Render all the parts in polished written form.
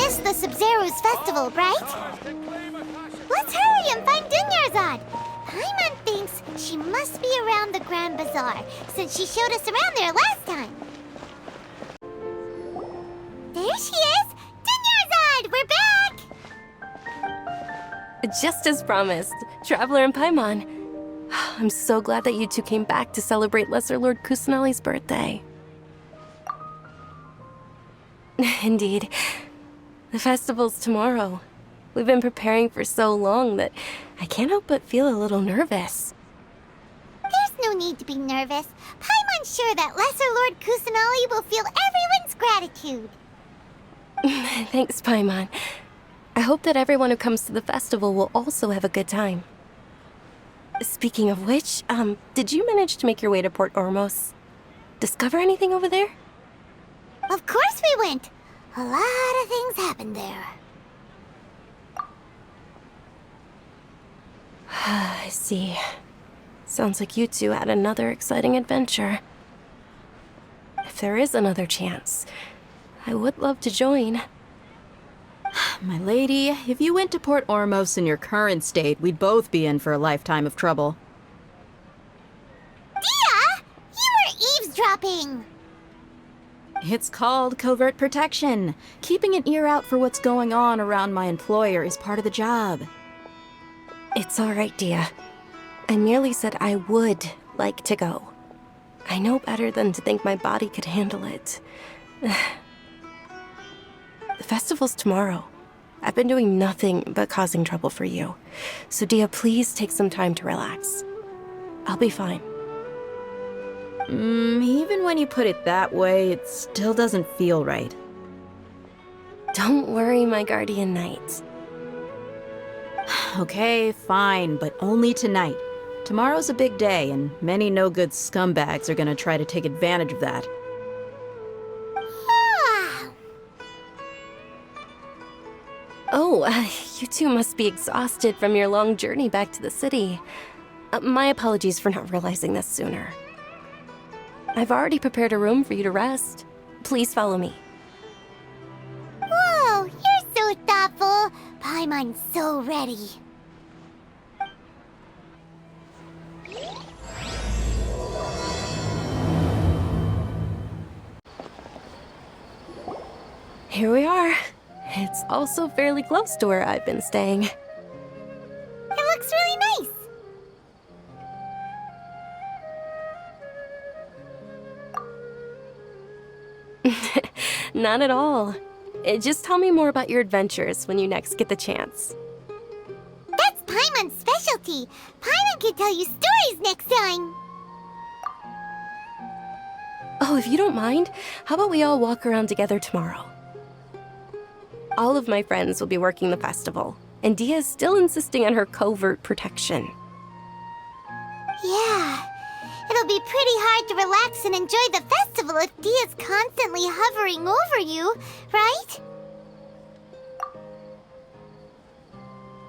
missed the Sabzeruz Festival, right? Let's hurry and find Dunyarzad. Paimon thinks she must be around the Grand Bazaar, since she showed us around there last time. There she is! Dunyarzad, we're back! Just as promised, Traveler and Paimon. I'm so glad that you two came back to celebrate Lesser Lord Kusanali's birthday. Indeed. The festival's tomorrow. We've been preparing for so long that I can't help but feel a little nervous. There's no need to be nervous. Paimon's sure that Lesser Lord Kusanali will feel everyone's gratitude. Thanks, Paimon. I hope that everyone who comes to the festival will also have a good time. Speaking of which, did you manage to make your way to Port Ormos? Discover anything over there? Of course we went. A lot of things happened there. I see. Sounds like you two had another exciting adventure. If there is another chance, I would love to join. My lady, if you went to Port Ormos in your current state, we'd both be in for a lifetime of trouble. Dia! You were eavesdropping! It's called covert protection. Keeping an ear out for what's going on around my employer is part of the job. It's all right, Dia. I merely said I would like to go. I know better than to think my body could handle it. The festival's tomorrow. I've been doing nothing but causing trouble for you. So Dia, please take some time to relax. I'll be fine. Even when you put it that way, it still doesn't feel right. Don't worry, my guardian knight. Okay, fine, but only tonight. Tomorrow's a big day, and many no-good scumbags are gonna try to take advantage of that. Oh, you two must be exhausted from your long journey back to the city. My apologies for not realizing this sooner. I've already prepared a room for you to rest. Please follow me. Whoa, you're so thoughtful. Paimon's so ready. Here we are. It's also fairly close to where I've been staying. It looks really nice. Not at all. Just tell me more about your adventures when you next get the chance. That's Paimon's specialty. Paimon can tell you stories next time. Oh, if you don't mind, how about we all walk around together tomorrow? All of my friends will be working the festival, and Dia is still insisting on her covert protection. Yeah, it'll be pretty hard to relax and enjoy the festival if Dia's constantly hovering over you, right?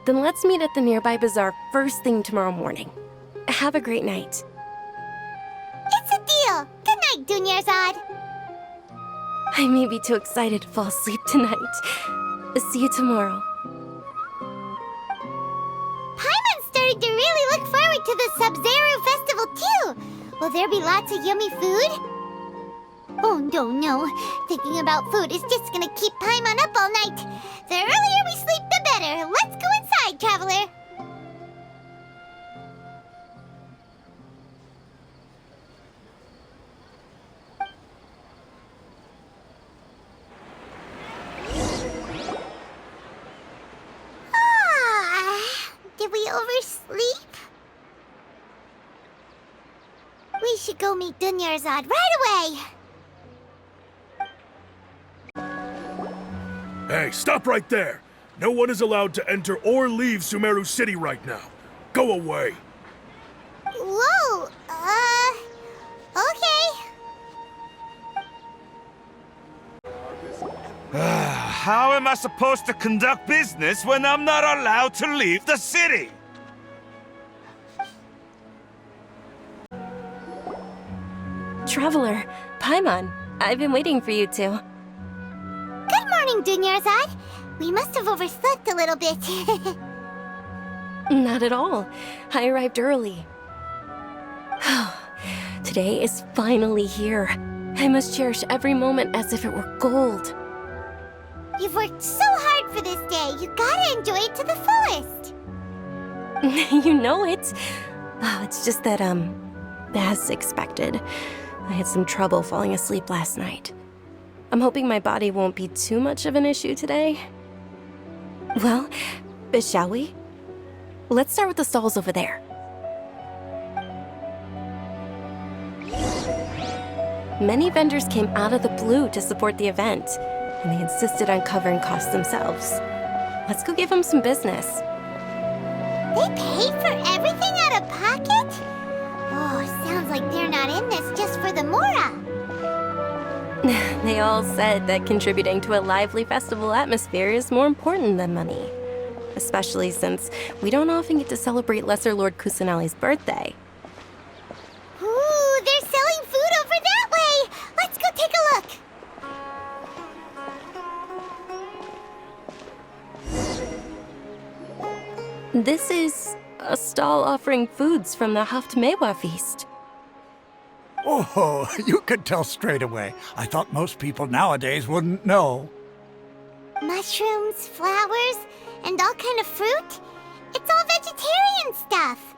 Then let's meet at the nearby bazaar first thing tomorrow morning. Have a great night. It's a deal. Good night, Dunyarzad. I may be too excited to fall asleep tonight. See you tomorrow. Paimon's starting to really look forward to the Sabzeruz Festival too. Will there be lots of yummy food? Oh, no. Thinking about food is just gonna keep Paimon up all night. The earlier we sleep, the better. Let's go inside, traveler. Did we oversleep? We should go meet Dunyarzad right away. Hey, stop right there! No one is allowed to enter or leave Sumeru City right now. Go away! Whoa, okay. How am I supposed to conduct business when I'm not allowed to leave the city? Traveler, Paimon, I've been waiting for you two. Good morning, morning, Dunyarzad. We must have overslept a little bit. Not at all. I arrived early. Today is finally here. I must cherish every moment as if it were gold. You've worked so hard for this day. You gotta enjoy it to the fullest. You know it. Oh, it's just that, as expected, I had some trouble falling asleep last night. I'm hoping my body won't be too much of an issue today. Well, shall we? Let's start with the stalls over there. Many vendors came out of the blue to support the event, and they insisted on covering costs themselves. Let's go give them some business. They paid for everything out of pocket? Oh, sounds like they're not in this just for the Mora. They all said that contributing to a lively festival atmosphere is more important than money. Especially since we don't often get to celebrate Lesser Lord Kusanali's birthday. Ooh, they're selling food over that way! Let's go take a look! This is a stall offering foods from the Haftmewa feast. Oh, you could tell straight away. I thought most people nowadays wouldn't know. Mushrooms, flowers, and all kind of fruit? It's all vegetarian stuff.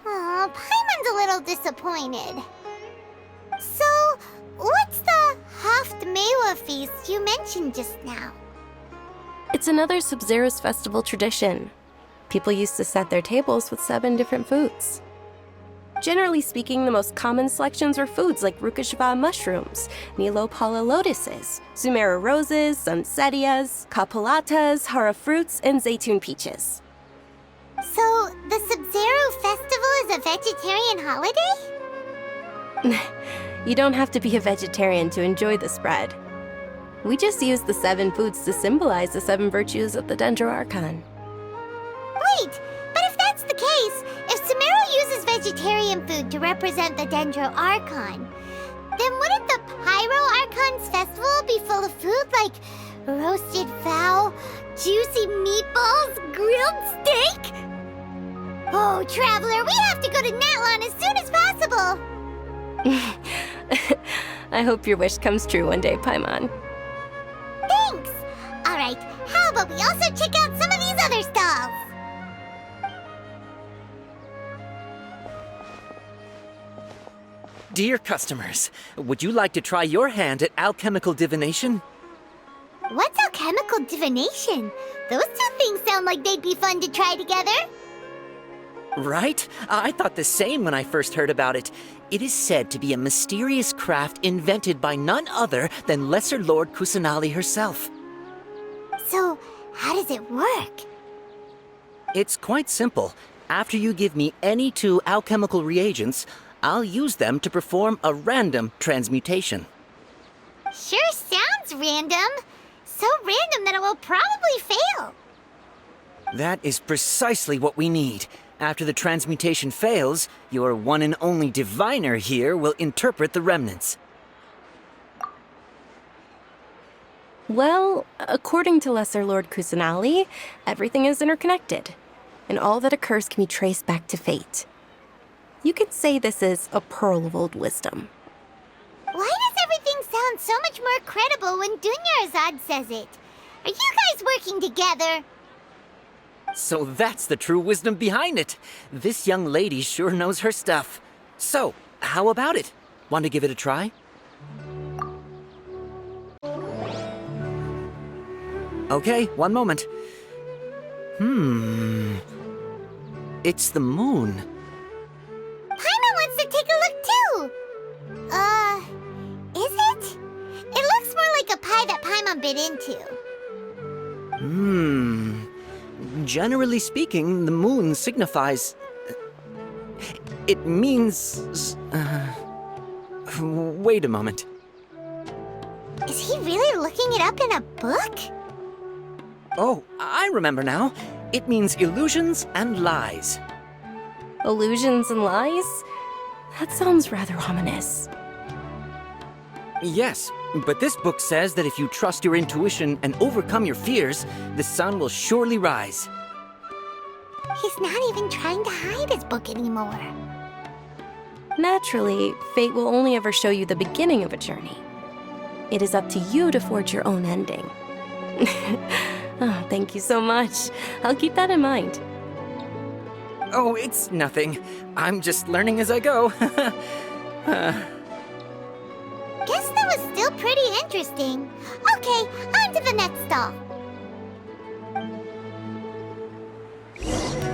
Oh, Paimon's a little disappointed. So, what's the Haftmewa feast you mentioned just now? It's another Sabzeruz Festival tradition. People used to set their tables with 7 different foods. Generally speaking, the most common selections were foods like Rukashva mushrooms, Nilopala lotuses, Sumeru roses, Sunsetias, Kapalatas, Hara fruits, and Zaytun peaches. So, the Sabzeruz Festival is a vegetarian holiday? You don't have to be a vegetarian to enjoy the spread. We just use the 7 foods to symbolize the 7 virtues of the Dendro Archon. Wait, but if that's the case, if Sumeru uses vegetarian food to represent the Dendro Archon, then wouldn't the Pyro Archon's festival be full of food like roasted fowl, juicy meatballs, grilled steak? Oh, Traveler, we have to go to Natlan as soon as possible! I hope your wish comes true one day, Paimon. Thanks! Alright, how about we also check out some of these other stalls? Dear customers, would you like to try your hand at alchemical divination? What's alchemical divination? Those two things sound like they'd be fun to try together. Right? I thought the same when I first heard about it. It is said to be a mysterious craft invented by none other than Lesser Lord Kusanali herself. So, how does it work? It's quite simple. After you give me any 2 alchemical reagents, I'll use them to perform a random transmutation. Sure sounds random. So random that it will probably fail. That is precisely what we need. After the transmutation fails, your one and only diviner here will interpret the remnants. Well, according to Lesser Lord Kusanali, everything is interconnected, and all that occurs can be traced back to fate. You could say this is a pearl of old wisdom. Why does everything sound so much more credible when Dunyarzad says it? Are you guys working together? So that's the true wisdom behind it. This young lady sure knows her stuff. So, how about it? Want to give it a try? Okay, one moment. It's the moon. Paimon wants to take a look too! Is it? It looks more like a pie that Paimon bit into. Generally speaking, the moon signifies... It means... Wait a moment. Is he really looking it up in a book? Oh, I remember now. It means illusions and lies. Illusions and lies? That sounds rather ominous. Yes, But this book says that if you trust your intuition and overcome your fears, the sun will surely rise. He's not even trying to hide his book anymore. Naturally, fate will only ever show you the beginning of a journey. It is up to you to forge your own ending. Oh, thank you so much. I'll keep that in mind. Oh, it's nothing. I'm just learning as I go. Guess that was still pretty interesting. Okay, on to the next stall.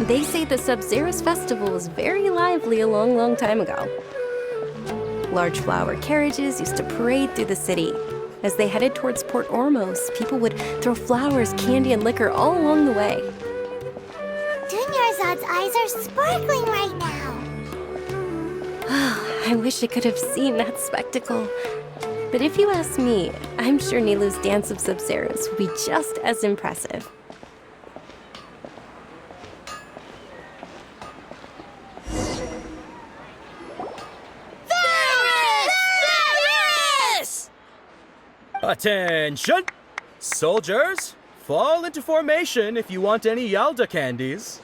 They say the Sabzeruz Festival was very lively a long, long time ago. Large flower carriages used to parade through the city. As they headed towards Port Ormos, people would throw flowers, candy, and liquor all along the way. Dunyarzad's eyes are sparkling right now. I wish I could have seen that spectacle. But if you ask me, I'm sure Nilu's Dance of Sabzeruz would be just as impressive. Attention! Soldiers, fall into formation if you want any Yalda candies.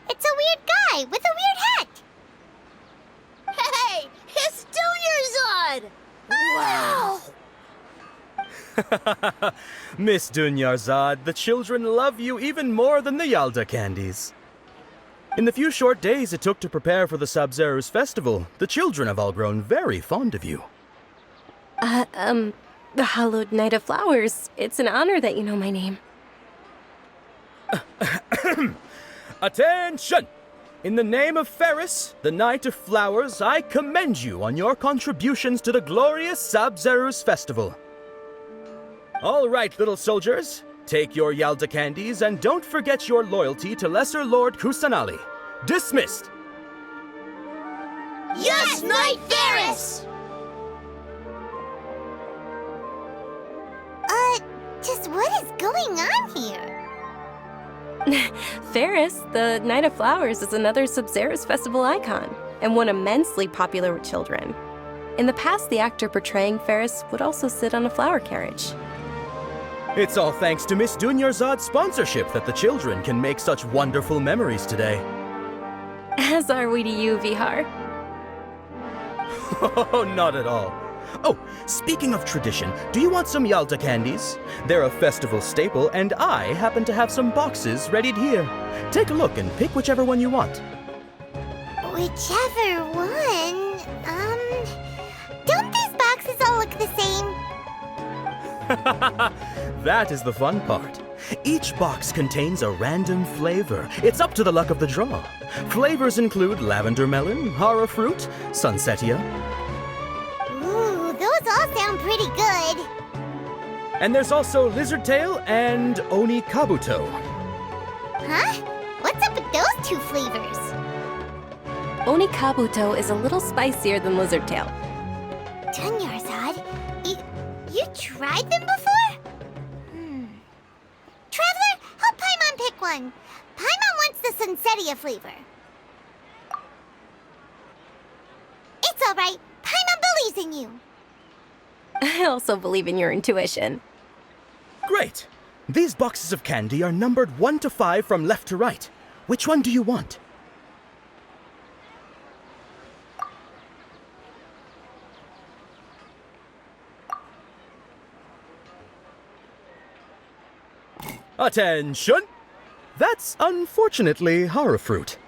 It's a weird guy with a weird hat. Hey, it's Dunyarzad! Wow! Miss Dunyarzad, the children love you even more than the Yalda candies. In the few short days it took to prepare for the Sabzeruz Festival, the children have all grown very fond of you. The Hallowed Knight of Flowers. It's an honor that you know my name. Attention! In the name of Ferris, the Knight of Flowers, I commend you on your contributions to the glorious Sabzeruz Festival. All right, little soldiers. Take your Yalda candies and don't forget your loyalty to Lesser Lord Kusanali. Dismissed! Yes, Knight Ferris! Just what is going on here? Ferris, the Knight of Flowers, is another Sabzeruz Festival icon, and one immensely popular with children. In the past, the actor portraying Ferris would also sit on a flower carriage. It's all thanks to Miss Dunyarzad's sponsorship that the children can make such wonderful memories today. As are we to you, Vihar. Oh, not at all. Oh, speaking of tradition, do you want some Yalda candies? They're a festival staple, and I happen to have some boxes readied here. Take a look and pick whichever one you want. Whichever one, don't these boxes all look the same? That is the fun part. Each box contains a random flavor. It's up to the luck of the draw. Flavors include lavender melon, hara fruit, sunsetia. Ooh, those all sound pretty good. And there's also lizard tail and oni kabuto. Huh? What's up with those two flavors? Oni Kabuto is a little spicier than Lizard Tail. Dunyarzad, you tried them before? Traveler, help Paimon pick one. Paimon wants the Sunsetia flavor. It's all right. Paimon believes in you. I also believe in your intuition. Great! These boxes of candy are numbered 1 to 5 from left to right. Which one do you want? Attention! That's unfortunately hara fruit.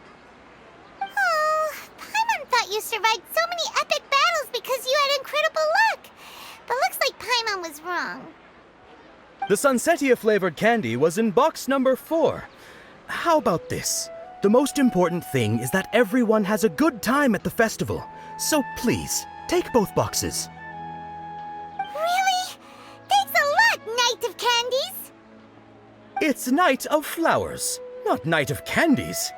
Oh, Paimon thought you survived so many epic battles because you had incredible luck. But looks like Paimon was wrong. The Sunsetia flavored candy was in box number 4. How about this? The most important thing is that everyone has a good time at the festival. So please, take both boxes. Really? Thanks a lot, Knight of Candies. It's Knight of Flowers, not Knight of Candies.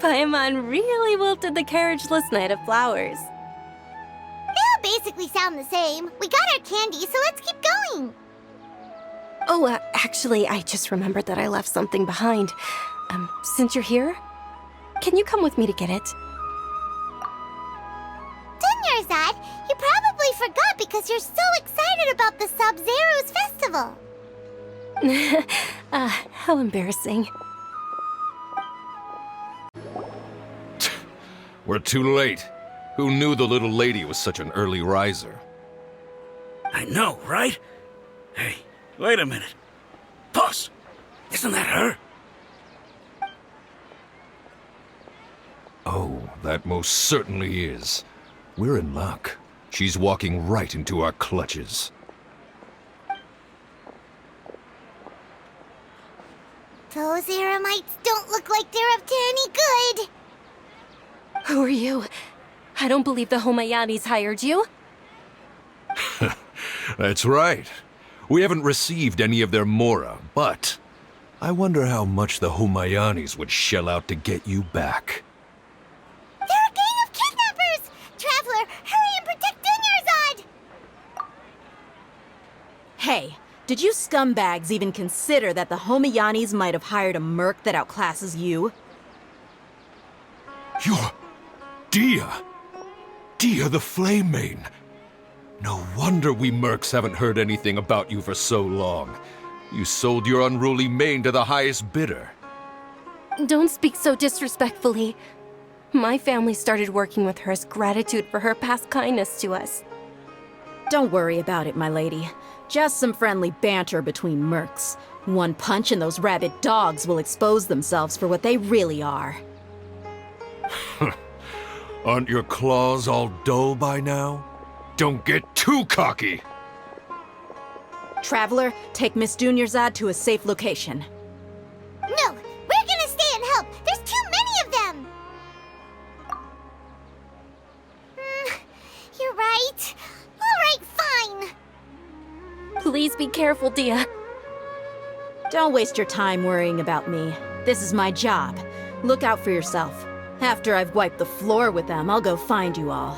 Paimon really wilted the carriageless Knight of Flowers. They all basically sound the same. We got our candy, so let's keep going. Oh, actually, I just remembered that I left something behind. Since you're here, Can you come with me to get it? Dunyarzad, you probably forgot because you're so excited about the Sabzeruz Festival. How embarrassing. We're too late. Who knew the little lady was such an early riser? I know, right? Hey, wait a minute. Boss, isn't that her? Oh, that most certainly is. We're in luck. She's walking right into our clutches. Those Eremites don't look like they're up to any good. Who are you? I don't believe the Homayanis hired you. That's right. We haven't received any of their mora, but I wonder how much the Homayanis would shell out to get you back. They're a gang of kidnappers! Traveler, hurry and protect Dunyarzad! Hey, did you scumbags even consider that the Homayanis might have hired a merc that outclasses you? You're Dia! Dia the Flame Mane! No wonder we mercs haven't heard anything about you for so long. You sold your unruly mane to the highest bidder. Don't speak so disrespectfully. My family started working with her as gratitude for her past kindness to us. Don't worry about it, my lady. Just some friendly banter between mercs. One punch and those rabid dogs will expose themselves for what they really are. Aren't your claws all dull by now? Don't get too cocky! Traveler, take Miss Dunyarzad to a safe location. No, we're gonna stay and help. There's too many of them. You're right. All right, fine. Please be careful, Dia. Don't waste your time worrying about me. This is my job. Look out for yourself. After I've wiped the floor with them, I'll go find you all.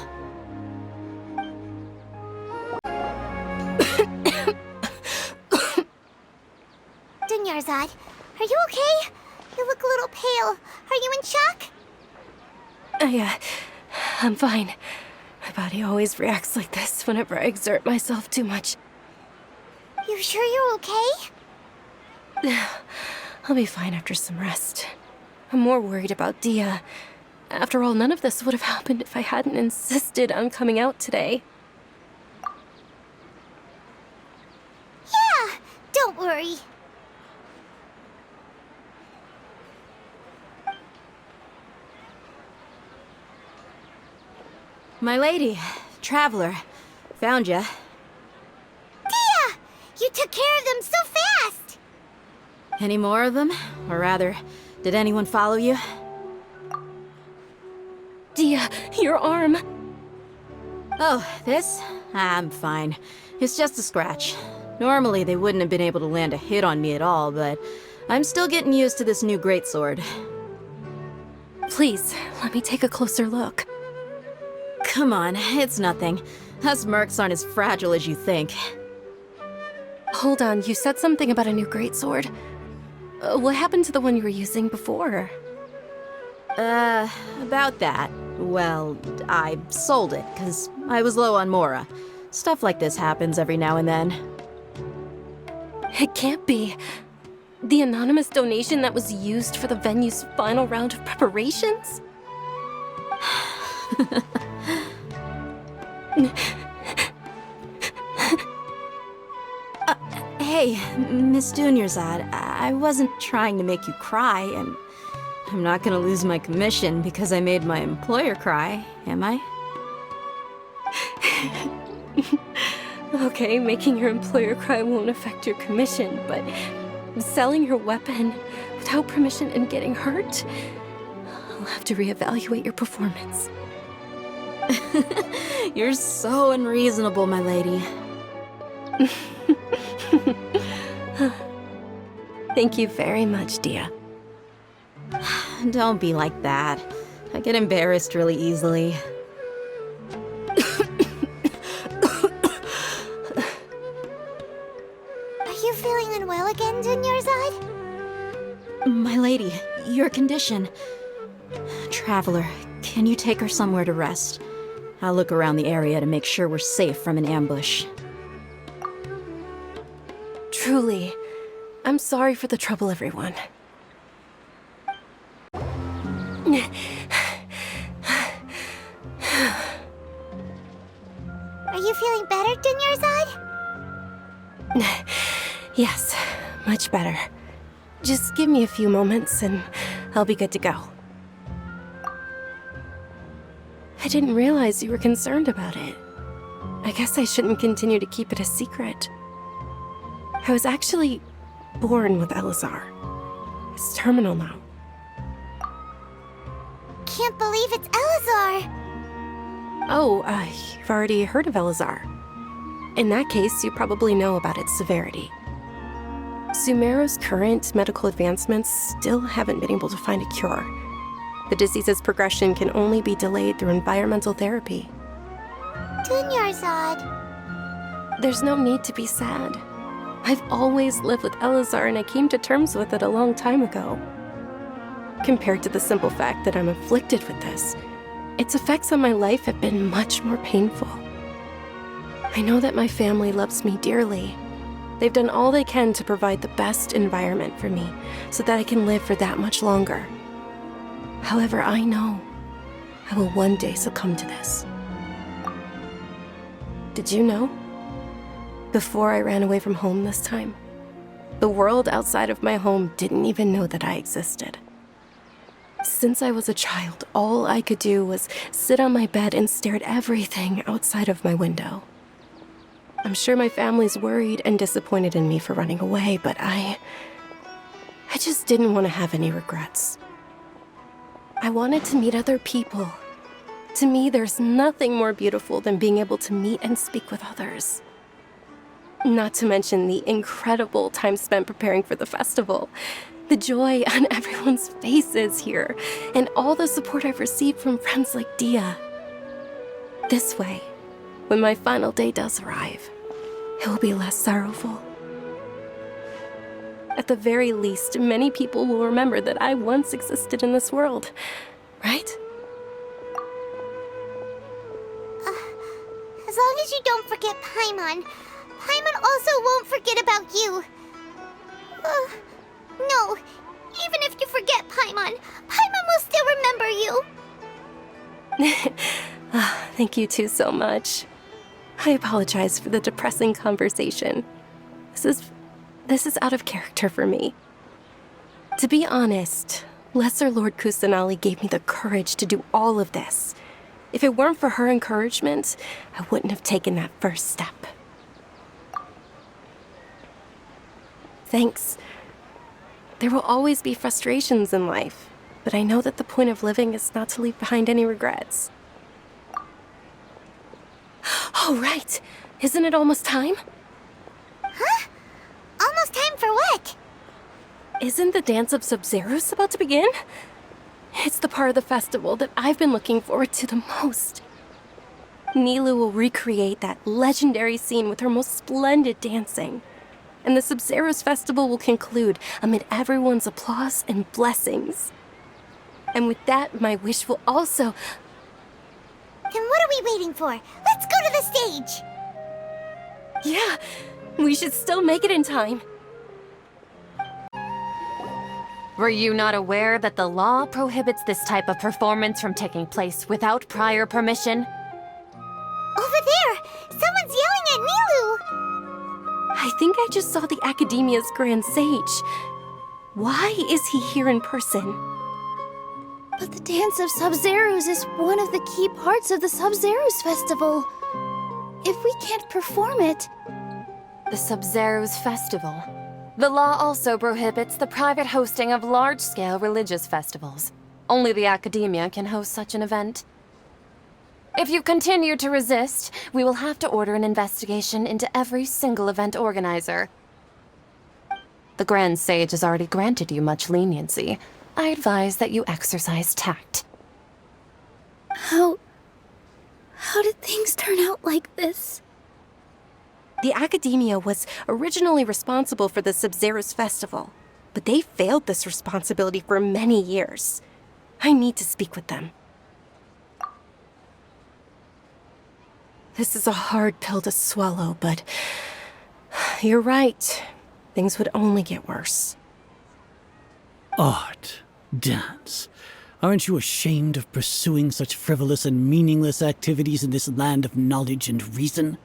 Dunyarzad, are you okay? You look a little pale. Are you in shock? I'm fine. My body always reacts like this whenever I exert myself too much. You sure you're okay? I'll be fine after some rest. I'm more worried about Dia. After all, none of this would have happened if I hadn't insisted on coming out today. Yeah, don't worry. My lady, Traveler, found ya. Dia! You took care of them so fast! Any more of them? Or rather, did anyone follow you? Dia, your arm! Oh, this? I'm fine. It's just a scratch. Normally, they wouldn't have been able to land a hit on me at all, but I'm still getting used to this new greatsword. Please, let me take a closer look. Come on, it's nothing. Us mercs aren't as fragile as you think. Hold on, you said something about a new greatsword. What happened to the one you were using before? About that. Well, I sold it, because I was low on mora. Stuff like this happens every now and then. It can't be. The anonymous donation that was used for the venue's final round of preparations? Hey, Miss Dunyarzad, I wasn't trying to make you cry, and I'm not gonna lose my commission because I made my employer cry, am I? Okay, making your employer cry won't affect your commission, but selling your weapon without permission and getting hurt? I'll have to reevaluate your performance. You're so unreasonable, my lady. Thank you very much, Dia. Don't be like that. I get embarrassed really easily. Are you feeling unwell again, Dunyarzad? My lady, your condition. Traveler, can you take her somewhere to rest? I'll look around the area to make sure we're safe from an ambush. Truly, I'm sorry for the trouble, everyone. Are you feeling better, Dunyarzad? Yes, much better. Just give me a few moments and I'll be good to go. I didn't realize you were concerned about it. I guess I shouldn't continue to keep it a secret. I was actually born with Elazar. It's terminal now. Can't believe it's Elazar! Oh, you've already heard of Elazar. In that case, you probably know about its severity. Sumeru's current medical advancements still haven't been able to find a cure. The disease's progression can only be delayed through environmental therapy. Dunyarzad. There's no need to be sad. I've always lived with Elazar and I came to terms with it a long time ago. Compared to the simple fact that I'm afflicted with this, its effects on my life have been much more painful. I know that my family loves me dearly. They've done all they can to provide the best environment for me so that I can live for that much longer. However, I know I will one day succumb to this. Did you know? Before I ran away from home this time, the world outside of my home didn't even know that I existed. Since I was a child, all I could do was sit on my bed and stare at everything outside of my window. I'm sure my family's worried and disappointed in me for running away, but I just didn't want to have any regrets. I wanted to meet other people. To me, there's nothing more beautiful than being able to meet and speak with others. Not to mention the incredible time spent preparing for the festival, the joy on everyone's faces here, and all the support I've received from friends like Dia. This way, when my final day does arrive, it will be less sorrowful. At the very least, many people will remember that I once existed in this world, right? As long as you don't forget Paimon, Paimon also won't forget about you. No, even if you forget Paimon, Paimon will still remember you. Thank you two so much. I apologize for the depressing conversation. This is out of character for me. To be honest, Lesser Lord Kusanali gave me the courage to do all of this. If it weren't for her encouragement, I wouldn't have taken that first step. Thanks. There will always be frustrations in life, but I know that the point of living is not to leave behind any regrets. Oh, right. Isn't it almost time? Huh? Almost time for what? Isn't the Dance of Sabzeruz about to begin? It's the part of the festival that I've been looking forward to the most. Nilu will recreate that legendary scene with her most splendid dancing. And the Sabzeruz Festival will conclude amid everyone's applause and blessings. And with that, my wish will also... Then what are we waiting for? Let's go to the stage! Yeah, we should still make it in time. Were you not aware that the law prohibits this type of performance from taking place without prior permission? Over there! Someone's yelling at Nilu! I think I just saw the Academia's Grand Sage. Why is he here in person? But the Dance of Sabzeruz is one of the key parts of the Sabzeruz Festival. If we can't perform it... The Sabzeruz Festival. The law also prohibits the private hosting of large-scale religious festivals. Only the Academia can host such an event. If you continue to resist, we will have to order an investigation into every single event organizer. The Grand Sage has already granted you much leniency. I advise that you exercise tact. How did things turn out like this? The Academia was originally responsible for the Sabzeruz Festival, but they failed this responsibility for many years. I need to speak with them. This is a hard pill to swallow, but you're right. Things would only get worse. Art, dance. Aren't you ashamed of pursuing such frivolous and meaningless activities in this land of knowledge and reason?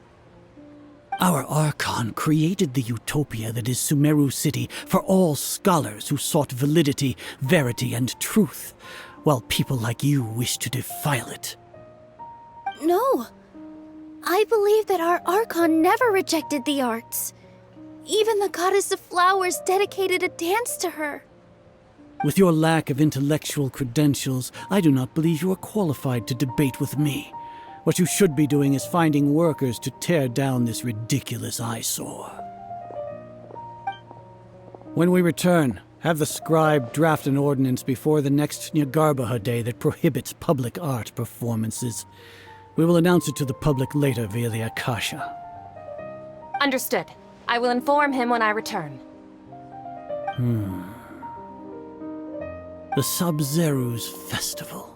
Our Archon created the utopia that is Sumeru City for all scholars who sought validity, verity, and truth, while people like you wish to defile it. No. I believe that our Archon never rejected the arts. Even the goddess of flowers dedicated a dance to her. With your lack of intellectual credentials, I do not believe you are qualified to debate with me. What you should be doing is finding workers to tear down this ridiculous eyesore. When we return, have the scribe draft an ordinance before the next Nyagarbha day that prohibits public art performances. We will announce it to the public later via the Akasha. Understood. I will inform him when I return. The Sabzeruz Festival.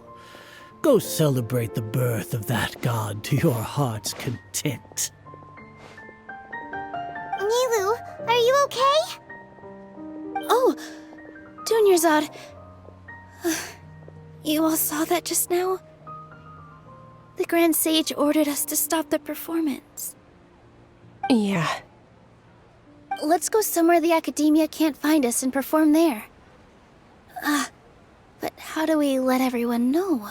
Go celebrate the birth of that god to your heart's content. Nilu, are you okay? Oh, Dunyarzad. You all saw that just now? The Grand Sage ordered us to stop the performance. Yeah. Let's go somewhere the Academia can't find us and perform there. But how do we let everyone know?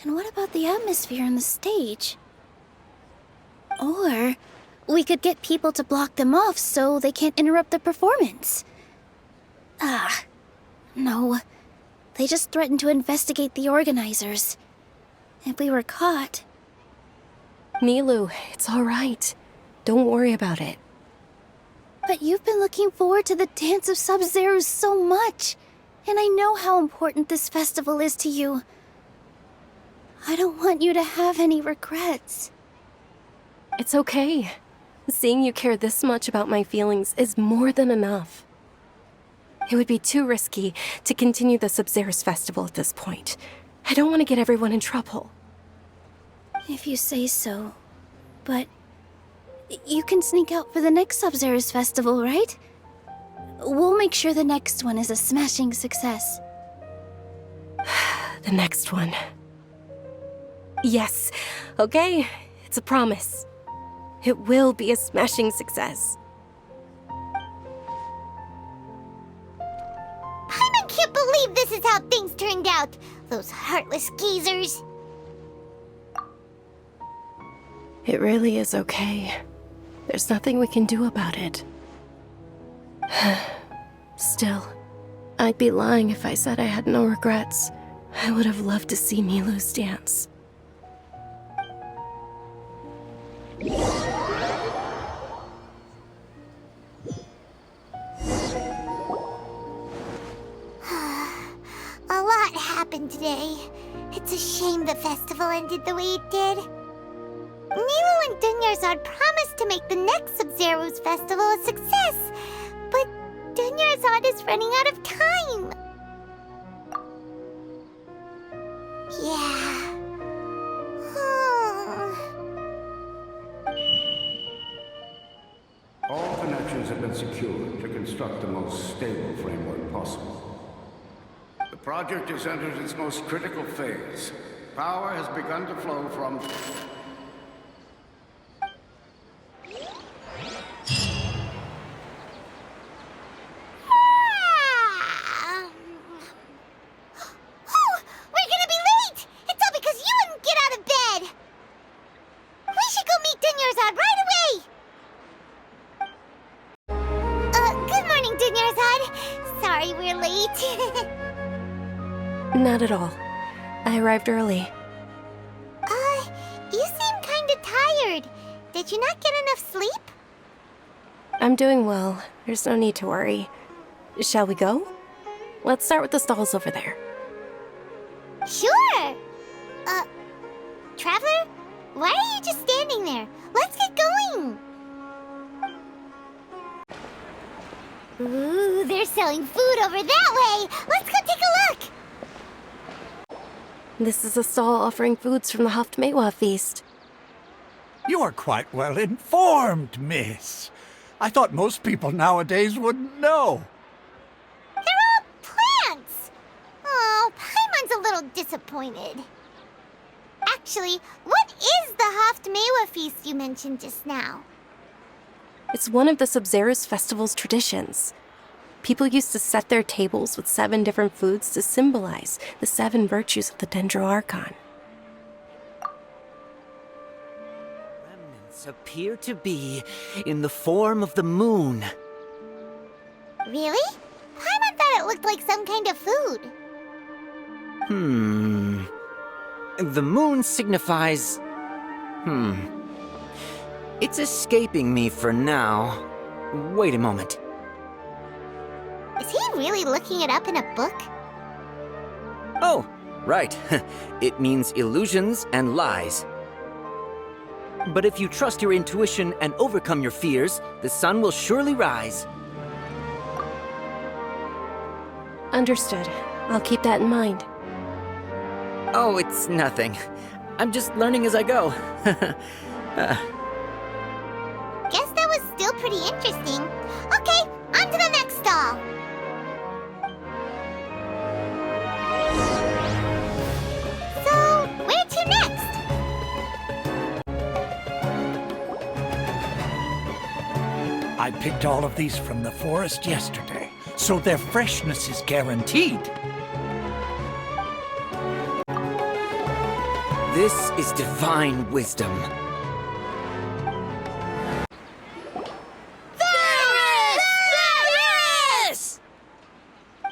And what about the atmosphere on the stage? Or we could get people to block them off so they can't interrupt the performance. No. They just threatened to investigate the organizers. If we were caught... Nilu, it's all right. Don't worry about it. But you've been looking forward to the Dance of Sabzeruz so much. And I know how important this festival is to you. I don't want you to have any regrets. It's okay. Seeing you care this much about my feelings is more than enough. It would be too risky to continue the Sabzeruz Festival at this point. I don't want to get everyone in trouble. If you say so. But you can sneak out for the next Sabzeruz Festival, right? We'll make sure the next one is a smashing success. The next one. Yes. Okay, it's a promise. It will be a smashing success. I can't believe this is how things turned out. Those heartless geezers. It really is okay. There's nothing we can do about it. Still, I'd be lying if I said I had no regrets. I would have loved to see Nilu's dance. A lot happened today. It's a shame the festival ended the way it did. Nilu and Dunyarzad promised to make the next Sabzeruz Festival a success, but Dunyarzad is running out of time. Yeah. All connections have been secured to construct the most stable framework possible. The project has entered its most critical phase. Power has begun to flow from... Not at all. I arrived early. You seem kinda tired. Did you not get enough sleep? I'm doing well. There's no need to worry. Shall we go? Let's start with the stalls over there. Sure! Traveler? Why are you just standing there? Let's get going! Ooh, they're selling food over that way! Let's go take a look! This is a stall offering foods from the Haftmewa feast. You are quite well informed, miss. I thought most people nowadays wouldn't know. They're all plants! Oh, Paimon's a little disappointed. Actually, what is the Haftmewa feast you mentioned just now? It's one of the Sabzeruz Festival's traditions. People used to set their tables with 7 different foods to symbolize the 7 virtues of the Dendro Archon. Remnants appear to be in the form of the moon. Really? Paimon thought it looked like some kind of food. The moon signifies... It's escaping me for now. Wait a moment. Is he really looking it up in a book? Oh, right. It means illusions and lies. But if you trust your intuition and overcome your fears, the sun will surely rise. Understood. I'll keep that in mind. Oh, it's nothing. I'm just learning as I go. Guess that was still pretty interesting. Okay, on to the next stall. So, where to next? I picked all of these from the forest yesterday, so their freshness is guaranteed. This is divine wisdom.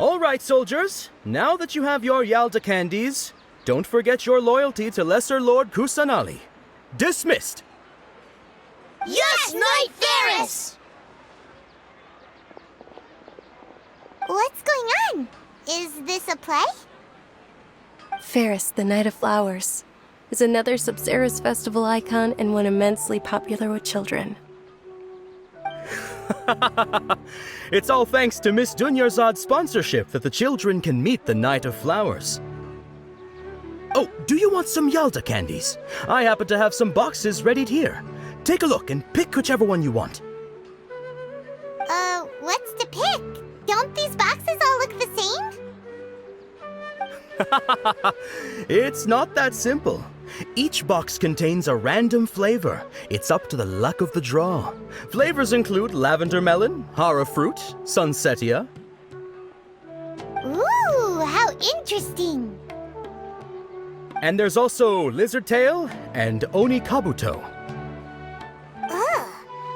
All right, soldiers. Now that you have your Yalda candies, don't forget your loyalty to Lesser Lord Kusanali. Dismissed! Yes, Knight Ferris! What's going on? Is this a play? Ferris, the Knight of Flowers, is another Sabzeruz Festival icon and one immensely popular with children. It's all thanks to Miss Dunyarzad's sponsorship that the children can meet the Knight of Flowers. Oh, do you want some Yalda candies? I happen to have some boxes readied here. Take a look and pick whichever one you want. What's to pick? Don't these boxes all look the same? It's not that simple. Each box contains a random flavor. It's up to the luck of the draw. Flavors include lavender melon, hara fruit, sunsetia. Ooh, how interesting! And there's also lizard tail and oni kabuto. Ugh,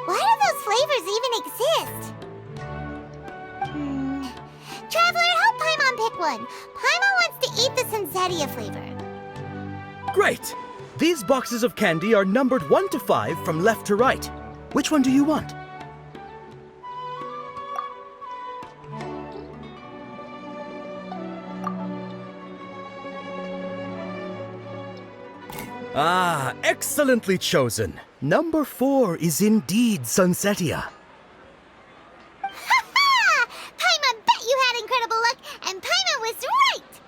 why do those flavors even exist? Traveler, help Paimon pick one. Paimon wants to eat the sunsetia flavor. Great! These boxes of candy are numbered 1 to 5 from left to right. Which one do you want? Ah, excellently chosen. Number 4 is indeed sunsetia. Ha-ha! Paimon bet you had incredible luck, and Paimon was right!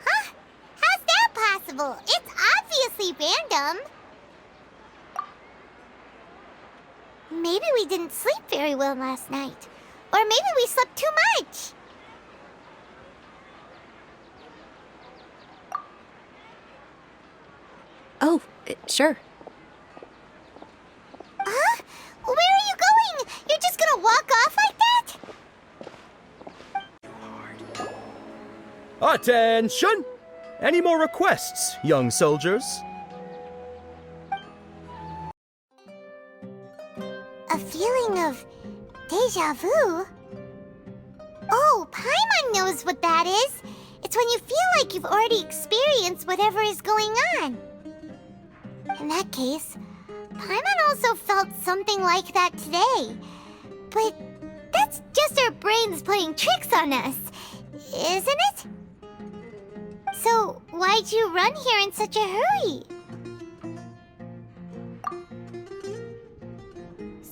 Huh? How's that possible? It's obviously random. Maybe we didn't sleep very well last night. Or maybe we slept too much. Oh, sure. Huh? Where are you going? You're just gonna walk off like that? Attention! Any more requests, young soldiers? A feeling of deja vu? Oh, Paimon knows what that is. It's when you feel like you've already experienced whatever is going on. In that case, Paimon also felt something like that today. But that's just our brains playing tricks on us, isn't it? So why'd you run here in such a hurry?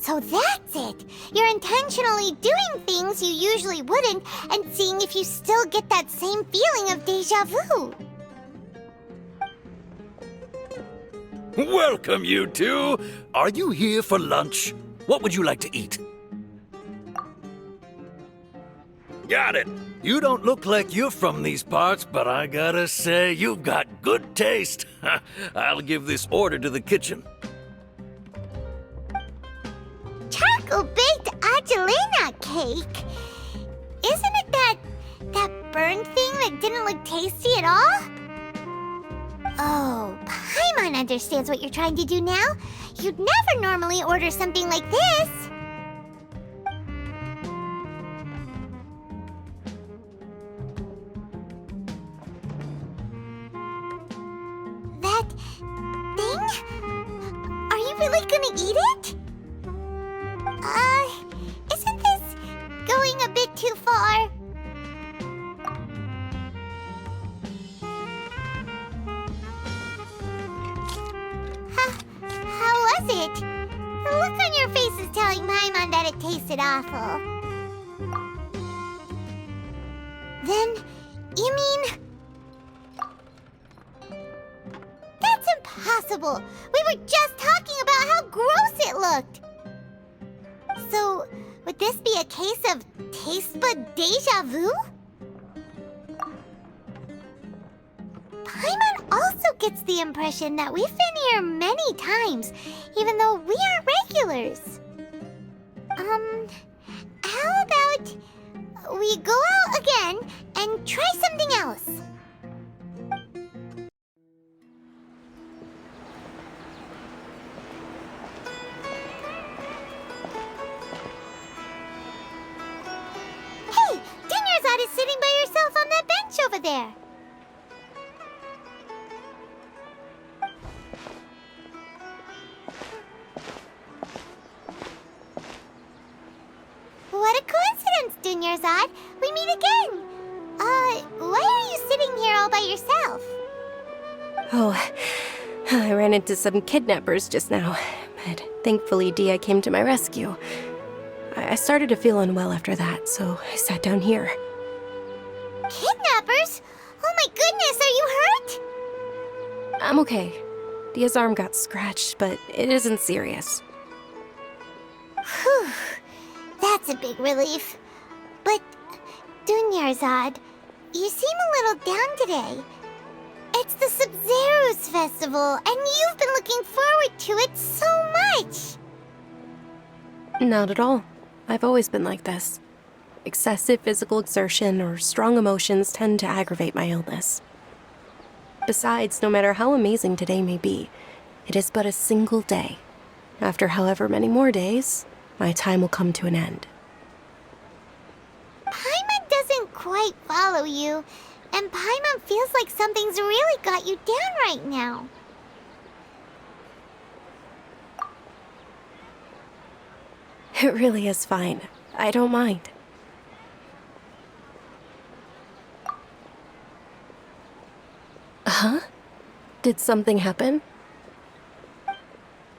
So that's it! You're intentionally doing things you usually wouldn't and seeing if you still get that same feeling of deja vu. Welcome, you two. Are you here for lunch? What would you like to eat? Got it. You don't look like you're from these parts, but I gotta say, you've got good taste. I'll give this order to the kitchen. Charcoal-baked Angelina cake? Isn't it that burned thing that didn't look tasty at all? Oh, Paimon understands what you're trying to do now. You'd never normally order something like this. That thing? Are you really gonna eat it? Isn't this going a bit too far? How was it? The look on your face is telling Paimon that it tasted awful. Then, you mean... That's impossible! We were just talking about how gross it looked! So, would this be a case of taste bud deja vu? Paimon also gets the impression that we've been here many times, even though we aren't regulars. How about we go out again and try something else? Hey, Dunyarzad is sitting by herself on that bench over there. What a coincidence, Dunyarzad. We meet again. Why are you sitting here all by yourself? Oh, I ran into some kidnappers just now, but thankfully Dia came to my rescue. I started to feel unwell after that, so I sat down here. Kidnappers? Oh my goodness, are you hurt? I'm okay. Dia's arm got scratched, but it isn't serious. Whew. That's a big relief. But, Dunyarzad, you seem a little down today. It's the Sabzeruz Festival, and you've been looking forward to it so much. Not at all. I've always been like this. Excessive physical exertion or strong emotions tend to aggravate my illness. Besides, no matter how amazing today may be, it is but a single day. After however many more days, my time will come to an end. Paimon doesn't quite follow you, and Paimon feels like something's really got you down right now. It really is fine. I don't mind. Huh? Did something happen?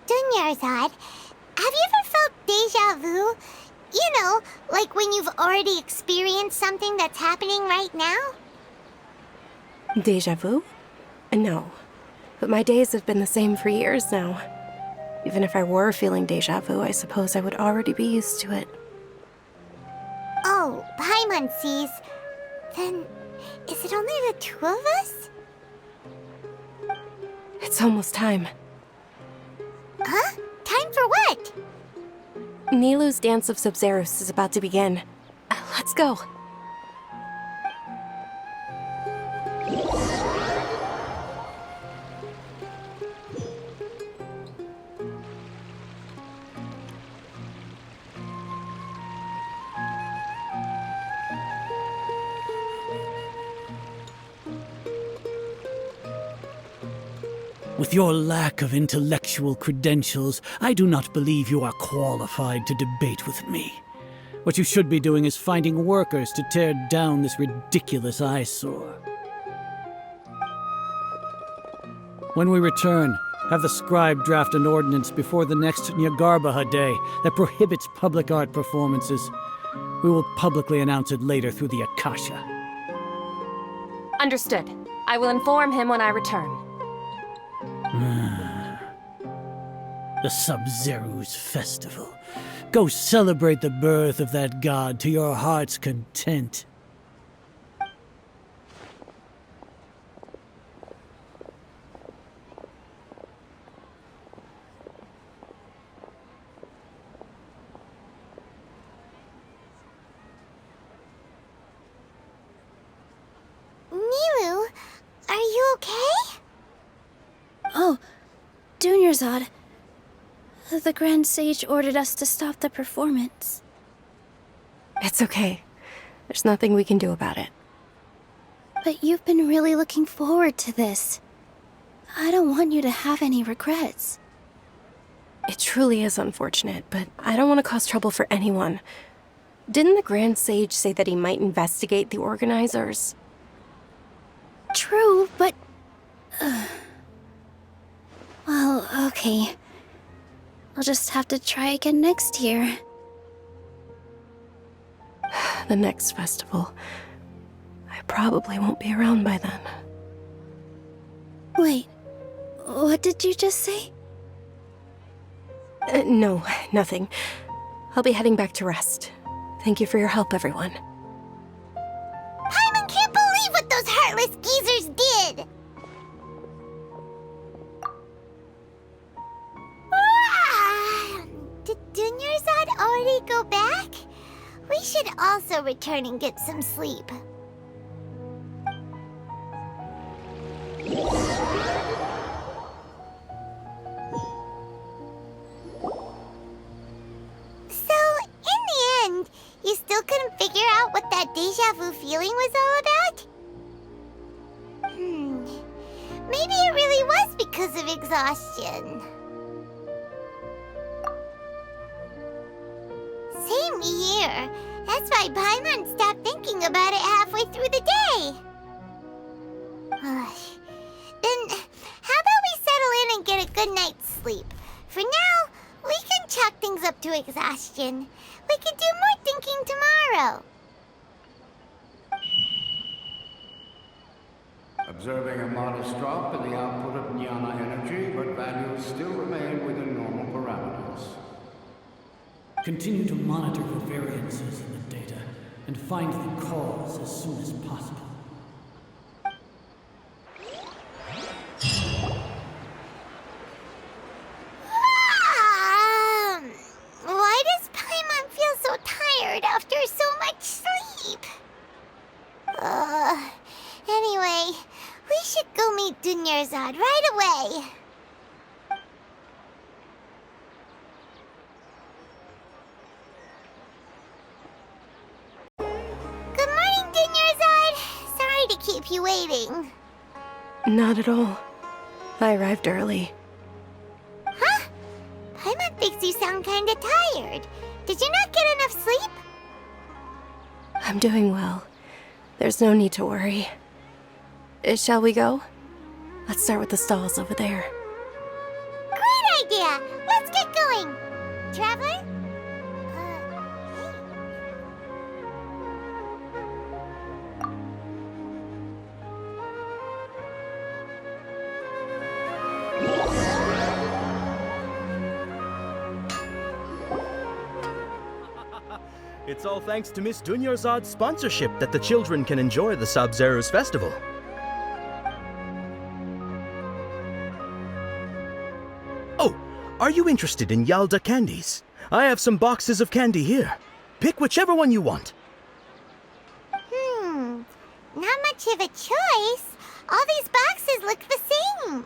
Dunyarzad, have you ever felt deja vu? You know, like when you've already experienced something that's happening right now? Deja vu? No. But my days have been the same for years now. Even if I were feeling deja vu, I suppose I would already be used to it. Oh, Paimon sees. Then, is it only the two of us? It's almost time. Huh? Time for what? Nilou's Dance of Sabzeruz is about to begin. Let's go. With your lack of intellectual credentials, I do not believe you are qualified to debate with me. What you should be doing is finding workers to tear down this ridiculous eyesore. When we return, Have the scribe draft an ordinance before the next Nyagarbha Day that prohibits public art performances. We will publicly announce it later through the Akasha. Understood. I will inform him when I return. The Sabzeruz Festival. Go celebrate the birth of that god to your heart's content. Nilu, are you okay? Oh, Dunyarzad. The Grand Sage ordered us to stop the performance. It's okay. There's nothing we can do about it. But you've been really looking forward to this. I don't want you to have any regrets. It truly is unfortunate, but I don't want to cause trouble for anyone. Didn't the Grand Sage say that he might investigate the organizers? True, but... Well, okay. I'll just have to try again next year. The next festival. I probably won't be around by then. Wait, what did you just say? No, nothing. I'll be heading back to rest. Thank you for your help, everyone. Paimon can't believe what those heartless geezers did! Did Dunyarzad already go back? We should also return and get some sleep. So, in the end, you still couldn't figure out what that deja vu feeling was all about? Maybe it really was because of exhaustion. Same here. That's why Paimon stopped thinking about it halfway through the day. Then, how about we settle in and get a good night's sleep? For now, we can chalk things up to exhaustion. We can do more thinking tomorrow. Observing a modest drop in the output of jnana energy, but values still remain within normal parameters. Continue to monitor the variances in the data and find the cause as soon as possible. Why does Paimon feel so tired after so much sleep? Anyway, we should go meet Dunyarzad right away. Good morning, Dunyarzad. Sorry to keep you waiting. Not at all. I arrived early. Huh? Paimon thinks you sound kinda tired. Did you not get enough sleep? I'm doing well. There's no need to worry. Shall we go? Let's start with the stalls over there. Great idea! Let's get going! Traveler? It's all thanks to Miss Dunyarzad's sponsorship that the children can enjoy the Sabzeruz Festival. Oh, are you interested in Yalda candies? I have some boxes of candy here. Pick whichever one you want. Not much of a choice. All these boxes look the same.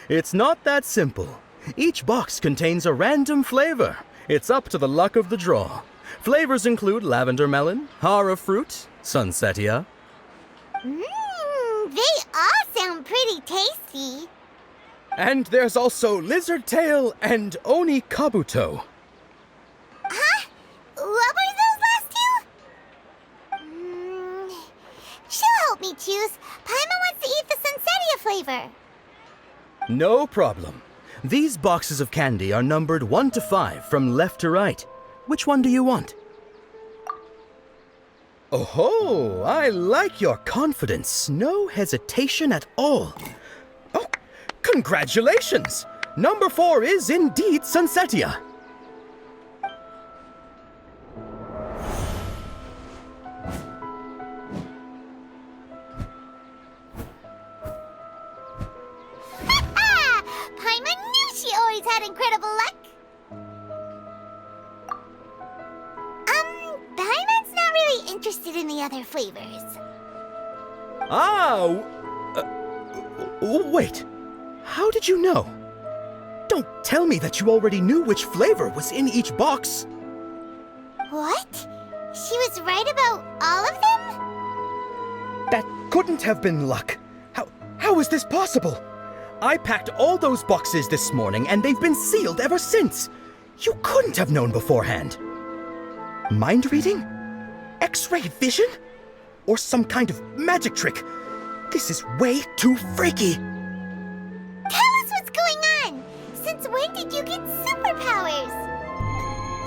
It's not that simple. Each box contains a random flavor. It's up to the luck of the draw. Flavors include lavender melon, hara fruit, sunsetia. They all sound pretty tasty. And there's also lizard tail and oni kabuto. Huh? What were those last two? She'll help me choose. Paimon wants to eat the sunsetia flavor. No problem. These boxes of candy are numbered 1 to 5 from left to right. Which one do you want? Oh, I like your confidence. No hesitation at all. Oh, congratulations! Number 4 is indeed Sunsetia. Paimon knew she always had incredible luck. Paimon's not really interested in the other flavors. Wait. How did you know? Don't tell me that you already knew which flavor was in each box. What? She was right about all of them? That couldn't have been luck. How is this possible? I packed all those boxes this morning and they've been sealed ever since. You couldn't have known beforehand. Mind reading? X-ray vision? Or some kind of magic trick? This is way too freaky. Tell us what's going on! Since when did you get superpowers?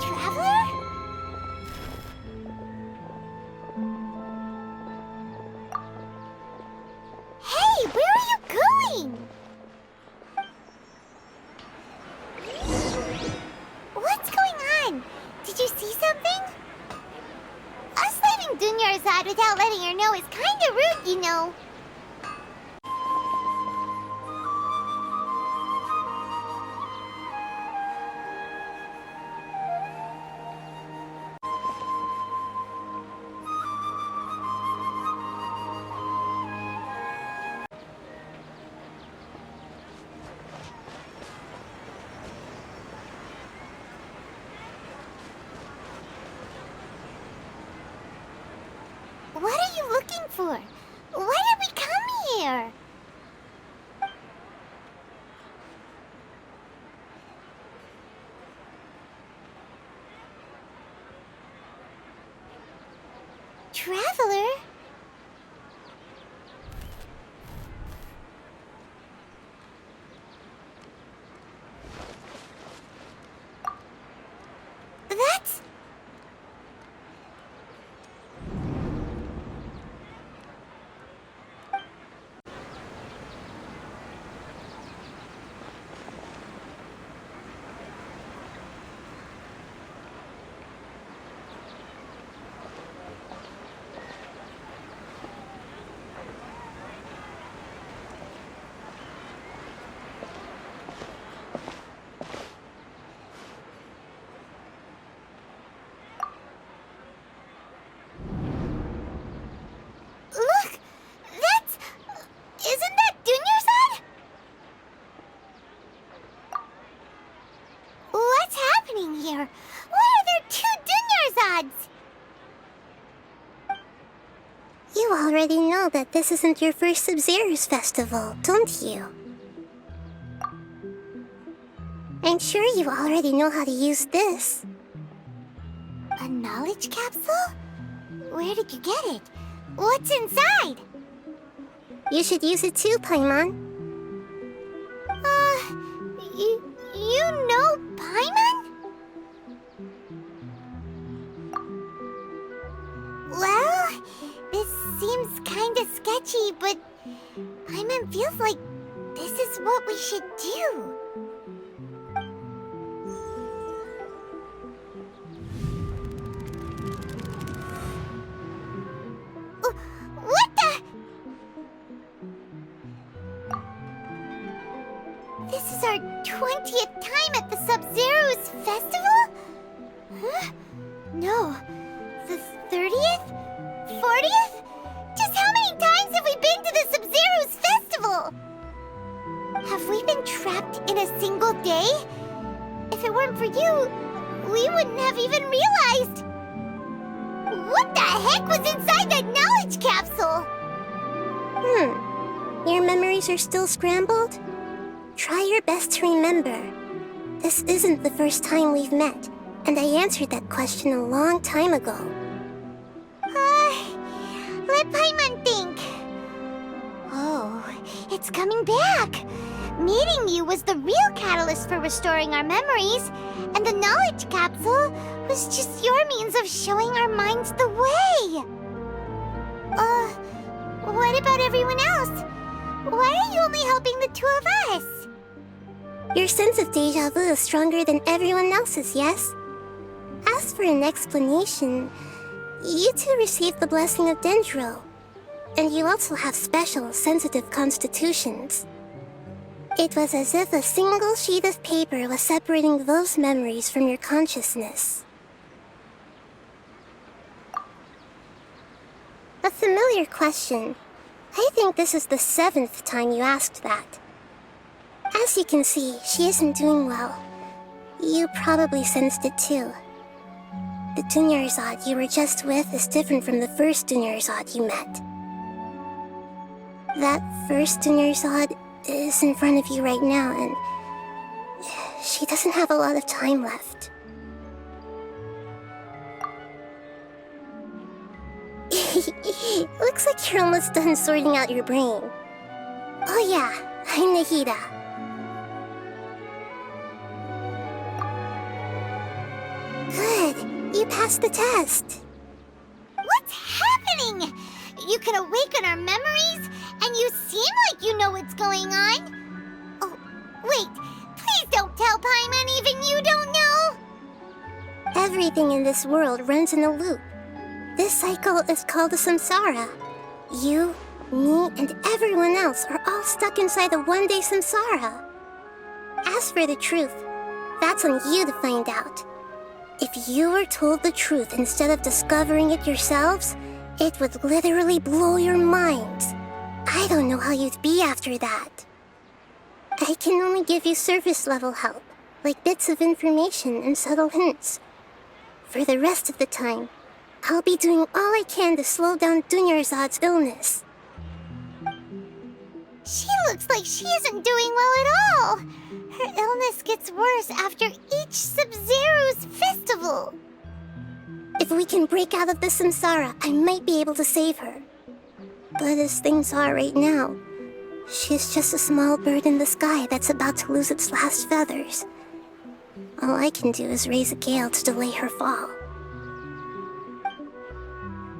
Traveler? Hey, where are you going? What's going on? Did you see something? Us leaving Dunyarzad without letting her know is kinda rude, you know. What are you looking for? Why did we come here? Traveler? That's... Look! That's... Isn't that Dunyarzad? What's happening here? Why are there 2 Dunyarzads? You already know that this isn't your first Sabzeruz Festival, don't you? I'm sure you already know how to use this. A knowledge capsule? Where did you get it? What's inside? You should use it too, Paimon. You know Paimon? Well, this seems kinda sketchy, but Paimon feels like this is what we should do. What the? This is our 20th time at the Sabzeruz Festival? Huh? No. The 30th? 40th? Just how many times have we been to the Sabzeruz Festival? Have we been trapped in a single day? If it weren't for you, we wouldn't have even realized. What the heck was inside that knowledge capsule? Your memories are still scrambled? Try your best to remember. This isn't the first time we've met, and I answered that question a long time ago. Let Paimon think. Oh, it's coming back. Meeting you was the real catalyst for restoring our memories, and the knowledge capsule was just your means of showing our minds the way. What about everyone else? Why are you only helping the two of us? Your sense of deja vu is stronger than everyone else's, yes? As for an explanation, you two received the blessing of Dendro, and you also have special, sensitive constitutions. It was as if a single sheet of paper was separating those memories from your consciousness. A familiar question. I think this is the 7th time you asked that. As you can see, she isn't doing well. You probably sensed it too. The Dunyarzad you were just with is different from the first Dunyarzad you met. That first Dunyarzad is in front of you right now, and she doesn't have a lot of time left. Looks like you're almost done sorting out your brain. Oh yeah, I'm Nahida. Good, you passed the test. What's happening? You can awaken our memories, and you seem like you know what's going on. Oh, wait, please don't tell Paimon even you don't know. Everything in this world runs in a loop. This cycle is called a samsara. You, me, and everyone else are all stuck inside a one-day samsara. As for the truth, that's on you to find out. If you were told the truth instead of discovering it yourselves, it would literally blow your minds. I don't know how you'd be after that. I can only give you surface-level help, like bits of information and subtle hints. For the rest of the time, I'll be doing all I can to slow down Dunyarzad's illness. She looks like she isn't doing well at all. Her illness gets worse after each Sabzeruz Festival. If we can break out of the samsara, I might be able to save her. But as things are right now, she's just a small bird in the sky that's about to lose its last feathers. All I can do is raise a gale to delay her fall.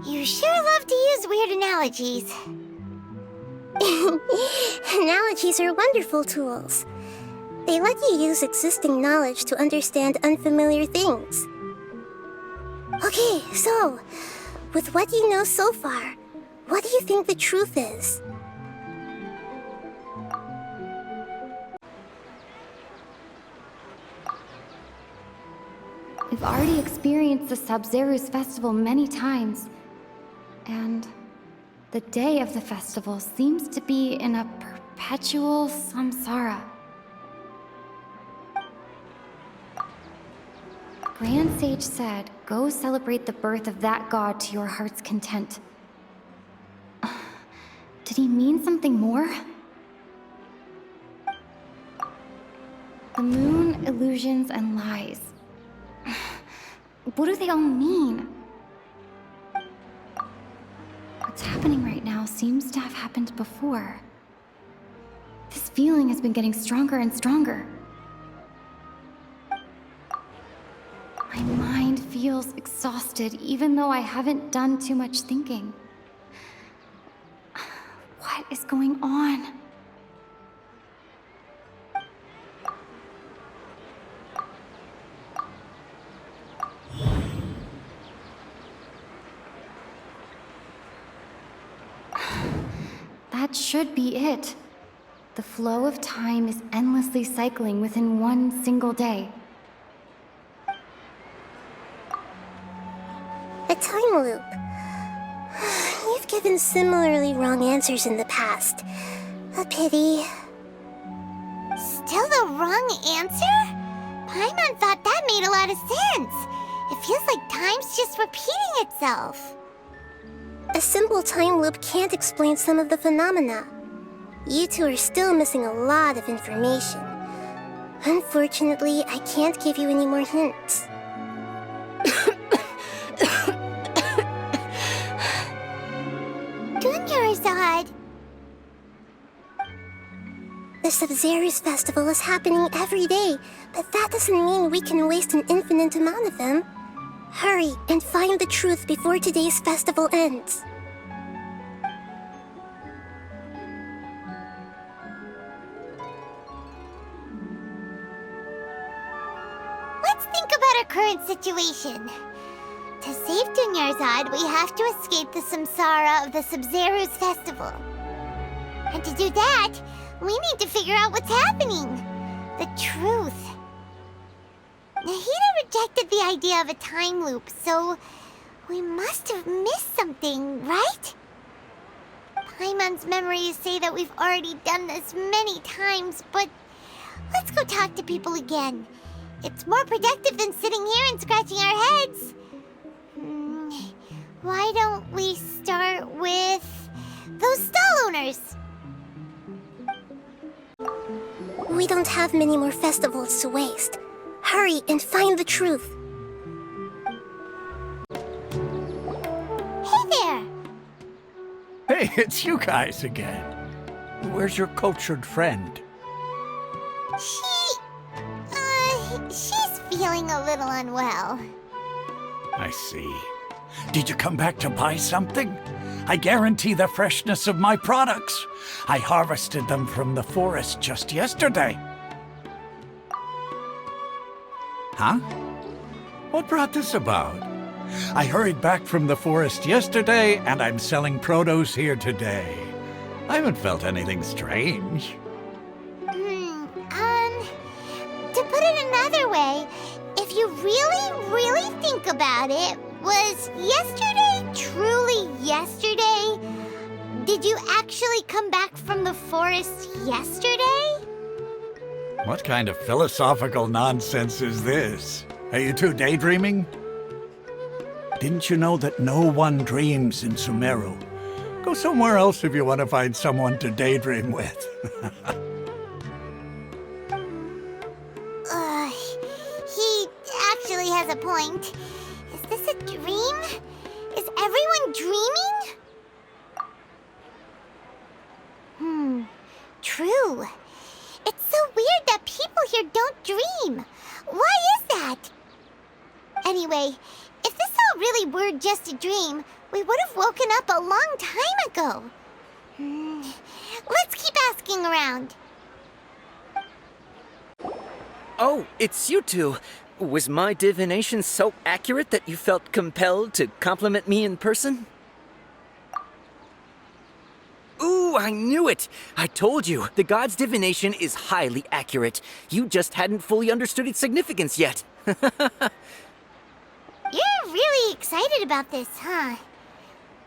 You sure love to use weird analogies. Analogies are wonderful tools. They let you use existing knowledge to understand unfamiliar things. Okay, so, with what you know so far, what do you think the truth is? We've already experienced the Sabzeruz Festival many times, and the day of the festival seems to be in a perpetual samsara. Grand Sage said, go celebrate the birth of that god to your heart's content. Did he mean something more? The moon, illusions, and lies. What do they all mean? What's happening right now seems to have happened before. This feeling has been getting stronger and stronger. My mind feels exhausted, even though I haven't done too much thinking. What is going on? That should be it. The flow of time is endlessly cycling within one single day. A time loop. You've given similarly wrong answers in the past. A pity. Still the wrong answer? Paimon thought that made a lot of sense. It feels like time's just repeating itself. A simple time loop can't explain some of the phenomena. You two are still missing a lot of information. Unfortunately, I can't give you any more hints. Dunyarzad. The Sabzeruz Festival is happening every day, but that doesn't mean we can waste an infinite amount of them. Hurry and find the truth before today's festival ends. Let's think about our current situation. To save Dunyarzad, we have to escape the samsara of the Sabzeruz Festival. And to do that, we need to figure out what's happening. The truth. Nahida rejected the idea of a time loop, so we must have missed something, right? Paimon's memories say that we've already done this many times, but let's go talk to people again. It's more productive than sitting here and scratching our heads. Why don't we start with those stall owners? We don't have many more festivals to waste. Hurry and find the truth. Hey there! Hey, it's you guys again. Where's your cultured friend? She's feeling a little unwell. I see. Did you come back to buy something? I guarantee the freshness of my products. I harvested them from the forest just yesterday. Huh? What brought this about? I hurried back from the forest yesterday, and I'm selling produce here today. I haven't felt anything strange. To put it another way, if you really think about it, was yesterday truly yesterday? Did you actually come back from the forest yesterday? What kind of philosophical nonsense is this? Are you two daydreaming? Didn't you know that no one dreams in Sumeru? Go somewhere else if you want to find someone to daydream with. He actually has a point. Is this a dream? Is everyone dreaming? True. It's so weird that people here don't dream. Why is that? Anyway, if this all really were just a dream, we would have woken up a long time ago. Let's keep asking around. Oh, it's you two. Was my divination so accurate that you felt compelled to compliment me in person? Ooh, I knew it! I told you, the god's divination is highly accurate. You just hadn't fully understood its significance yet. You're really excited about this, huh?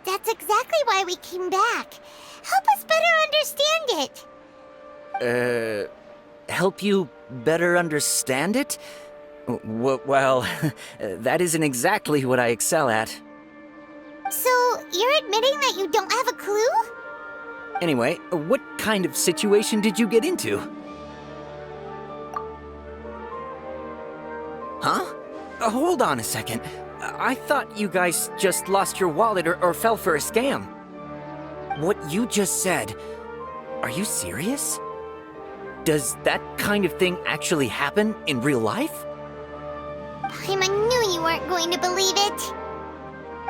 That's exactly why we came back. Help us better understand it. Help you better understand it? Well, that isn't exactly what I excel at. So, you're admitting that you don't have a clue? Anyway, what kind of situation did you get into? Huh? Hold on a second. I thought you guys just lost your wallet or fell for a scam. What you just said, are you serious? Does that kind of thing actually happen in real life? I knew you weren't going to believe it.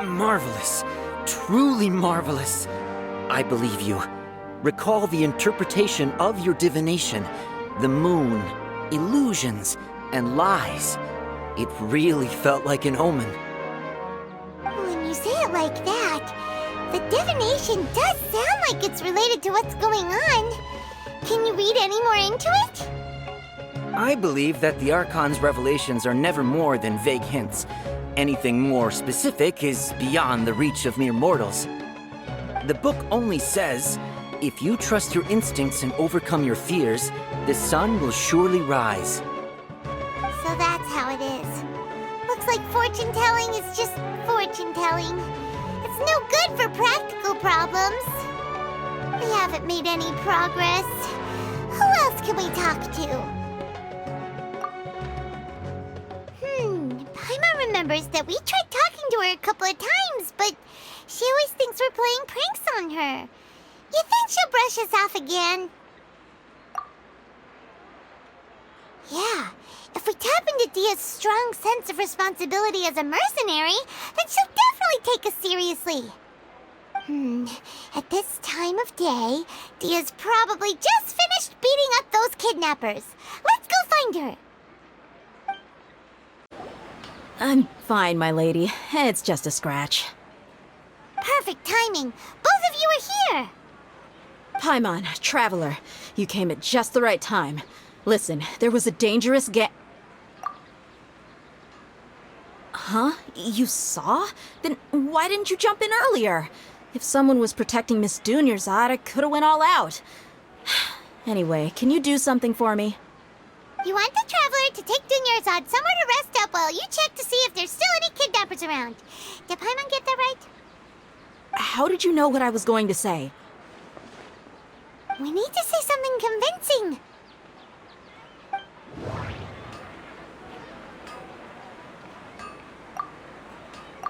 Marvelous. Truly marvelous. I believe you. Recall the interpretation of your divination, the moon, illusions, and lies. It really felt like an omen. When you say it like that, the divination does sound like it's related to what's going on. Can you read any more into it? I believe that the Archon's revelations are never more than vague hints. Anything more specific is beyond the reach of mere mortals. The book only says, if you trust your instincts and overcome your fears, the sun will surely rise. So that's how it is. Looks like fortune-telling is just fortune-telling. It's no good for practical problems. We haven't made any progress. Who else can we talk to? Paimon remembers that we tried talking to her a couple of times, but she always thinks we're playing pranks on her. You think she'll brush us off again? Yeah, if we tap into Dia's strong sense of responsibility as a mercenary, then she'll definitely take us seriously. At this time of day, Dia's probably just finished beating up those kidnappers. Let's go find her. I'm fine, my lady. It's just a scratch. Perfect timing. Both of you are here. Paimon, Traveler, you came at just the right time. Listen, there was a dangerous Huh? You saw? Then why didn't you jump in earlier? If someone was protecting Miss Dunyarzad, I could have went all out. Anyway, can you do something for me? You want the Traveler to take Dunyarzad somewhere to rest up while you check to see if there's still any kidnappers around. Did Paimon get that right? How did you know what I was going to say? We need to say something convincing.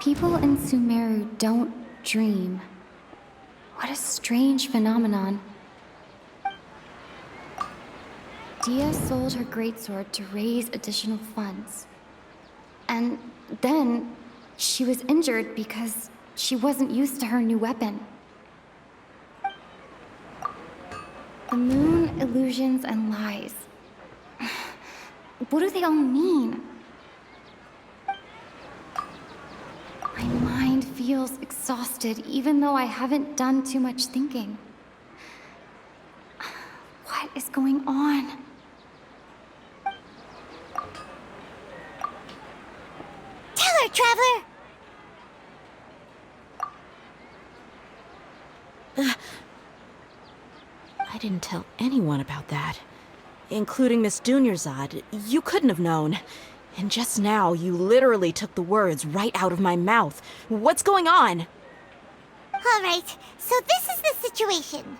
People in Sumeru don't dream. What a strange phenomenon. Dia sold her greatsword to raise additional funds. And then she was injured because she wasn't used to her new weapon. The moon, illusions, and lies. What do they all mean? My mind feels exhausted even though I haven't done too much thinking. What is going on? Tell her, Traveler! I didn't tell anyone about that. Including Miss Dunyarzad. You couldn't have known. And just now, you literally took the words right out of my mouth. What's going on? All right, so this is the situation.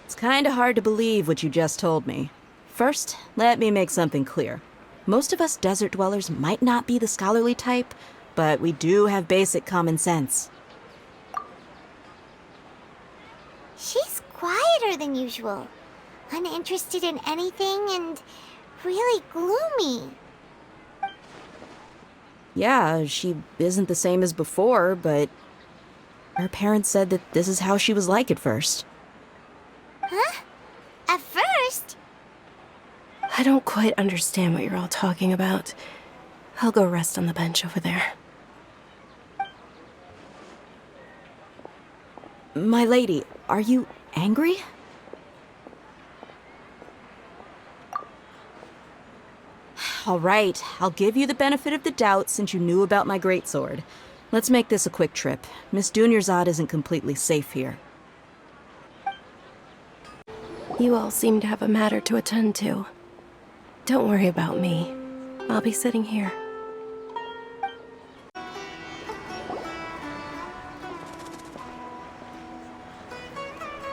It's kinda hard to believe what you just told me. First, let me make something clear. Most of us desert dwellers might not be the scholarly type, but we do have basic common sense. She's quieter than usual. Uninterested in anything and really gloomy. Yeah, she isn't the same as before, but her parents said that this is how she was like at first. Huh? At first? I don't quite understand what you're all talking about. I'll go rest on the bench over there. My lady, are you angry? All right, I'll give you the benefit of the doubt since you knew about my greatsword. Let's make this a quick trip. Miss Dunyarzad isn't completely safe here. You all seem to have a matter to attend to. Don't worry about me. I'll be sitting here.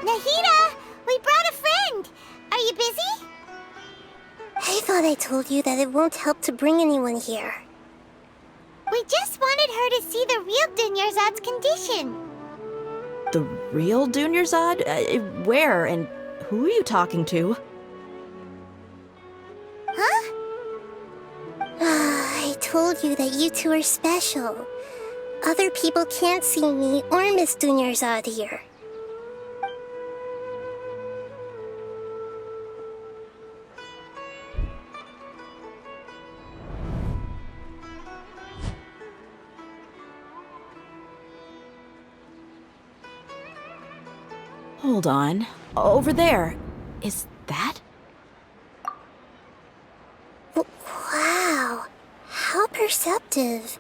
Nahida! We brought a friend! Are you busy? I thought I told you that it won't help to bring anyone here. We just wanted her to see the real Dunyarzad's condition. The real Dunyarzad? Where and who are you talking to? Huh? I told you that you two are special. Other people can't see me or Miss Dunyarzad here. Hold on. Over there. Is that? Wow. How perceptive.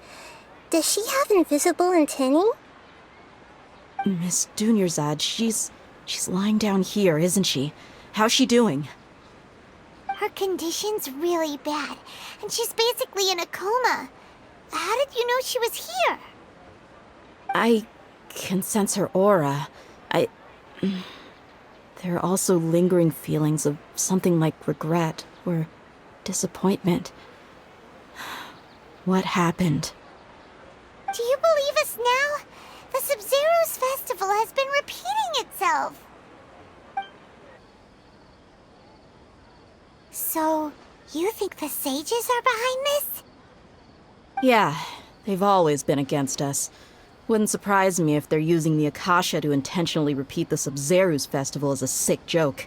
Does she have invisible antennae? Miss Dunyarzad, she's lying down here, isn't she? How's she doing? Her condition's really bad, and she's basically in a coma. How did you know she was here? I can sense her aura. There are also lingering feelings of something like regret or disappointment. What happened? Do you believe us now? The Sabzeruz Festival has been repeating itself. So, you think the sages are behind this? Yeah, they've always been against us. Wouldn't surprise me if they're using the Akasha to intentionally repeat the Sabzeruz Festival as a sick joke.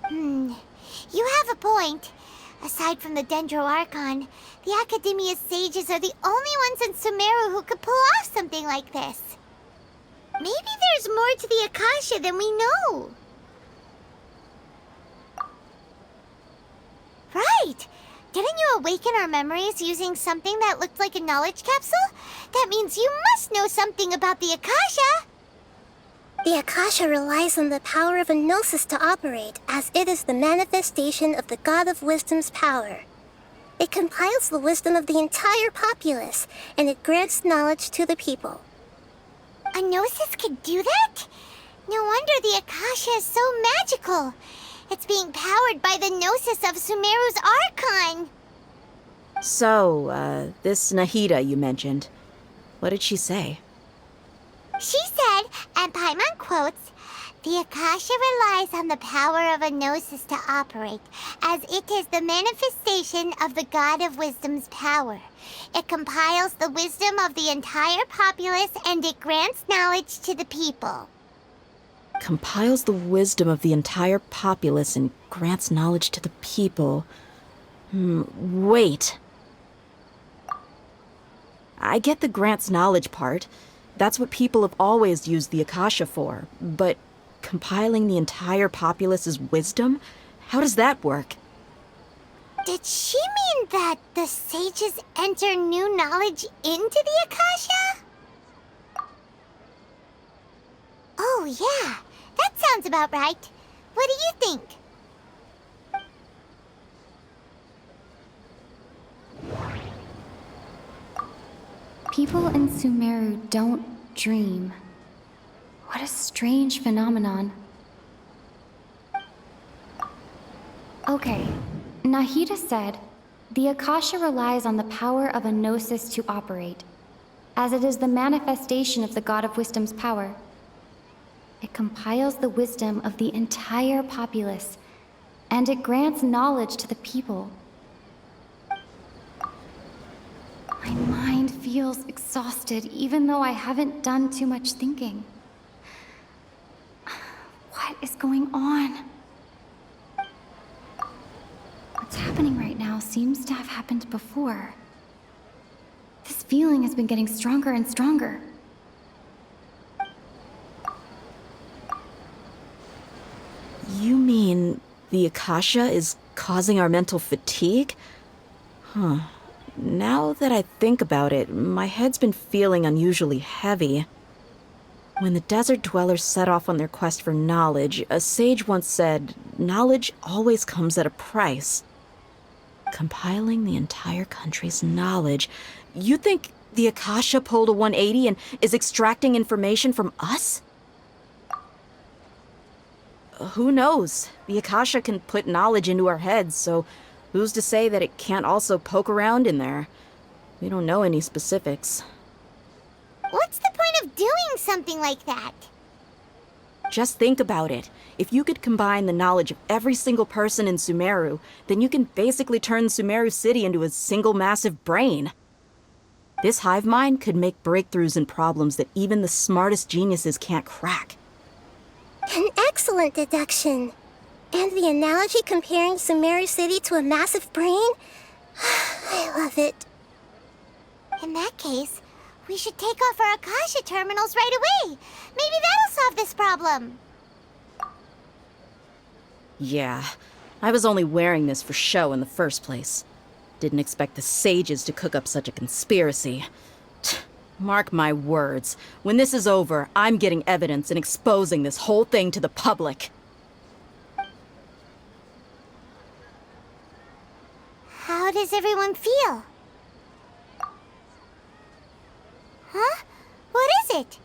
You have a point. Aside from the Dendro Archon, the Academia's sages are the only ones in Sumeru who could pull off something like this. Maybe there's more to the Akasha than we know. Right! Didn't you awaken our memories using something that looked like a knowledge capsule? That means you must know something about the Akasha! The Akasha relies on the power of a gnosis to operate, as it is the manifestation of the God of Wisdom's power. It compiles the wisdom of the entire populace, and it grants knowledge to the people. A gnosis could do that? No wonder the Akasha is so magical. It's being powered by the gnosis of Sumeru's Archon. So, this Nahida you mentioned, what did she say? She said, and Paimon quotes, "The Akasha relies on the power of a gnosis to operate, as it is the manifestation of the God of Wisdom's power. It compiles the wisdom of the entire populace, and it grants knowledge to the people." Compiles the wisdom of the entire populace and grants knowledge to the people. Wait. I get the grants knowledge part. That's what people have always used the Akasha for. But compiling the entire populace's wisdom? How does that work? Did she mean that the sages enter new knowledge into the Akasha? Oh, yeah. That sounds about right. What do you think? People in Sumeru don't dream. What a strange phenomenon. Okay, Nahida said, the Akasha relies on the power of a gnosis to operate, as it is the manifestation of the God of Wisdom's power. It compiles the wisdom of the entire populace, and it grants knowledge to the people. My mind feels exhausted, even though I haven't done too much thinking. What is going on? What's happening right now seems to have happened before. This feeling has been getting stronger and stronger. You mean the Akasha is causing our mental fatigue? Huh. Now that I think about it, my head's been feeling unusually heavy. When the desert dwellers set off on their quest for knowledge, a sage once said, knowledge always comes at a price. Compiling the entire country's knowledge. You think the Akasha pulled a 180 and is extracting information from us? Who knows? The Akasha can put knowledge into our heads, so who's to say that it can't also poke around in there? We don't know any specifics. What's the point of doing something like that? Just think about it. If you could combine the knowledge of every single person in Sumeru, then you can basically turn Sumeru City into a single massive brain. This hive mind could make breakthroughs in problems that even the smartest geniuses can't crack. An excellent deduction. And the analogy comparing Sumeru City to a massive brain? I love it. In that case, we should take off our Akasha terminals right away. Maybe that'll solve this problem. Yeah, I was only wearing this for show in the first place. Didn't expect the sages to cook up such a conspiracy. Mark my words, when this is over, I'm getting evidence and exposing this whole thing to the public. How does everyone feel? Huh? What is it?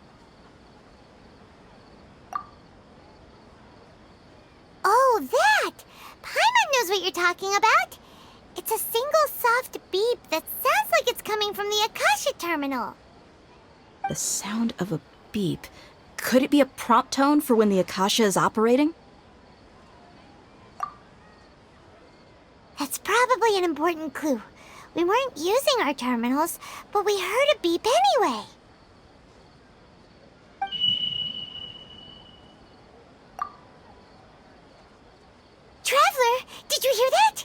Oh, that! Paimon knows what you're talking about. It's a single soft beep that sounds like it's coming from the Akasha terminal. The sound of a beep. Could it be a prompt tone for when the Akasha is operating? That's probably an important clue. We weren't using our terminals, but we heard a beep anyway. Traveler, did you hear that?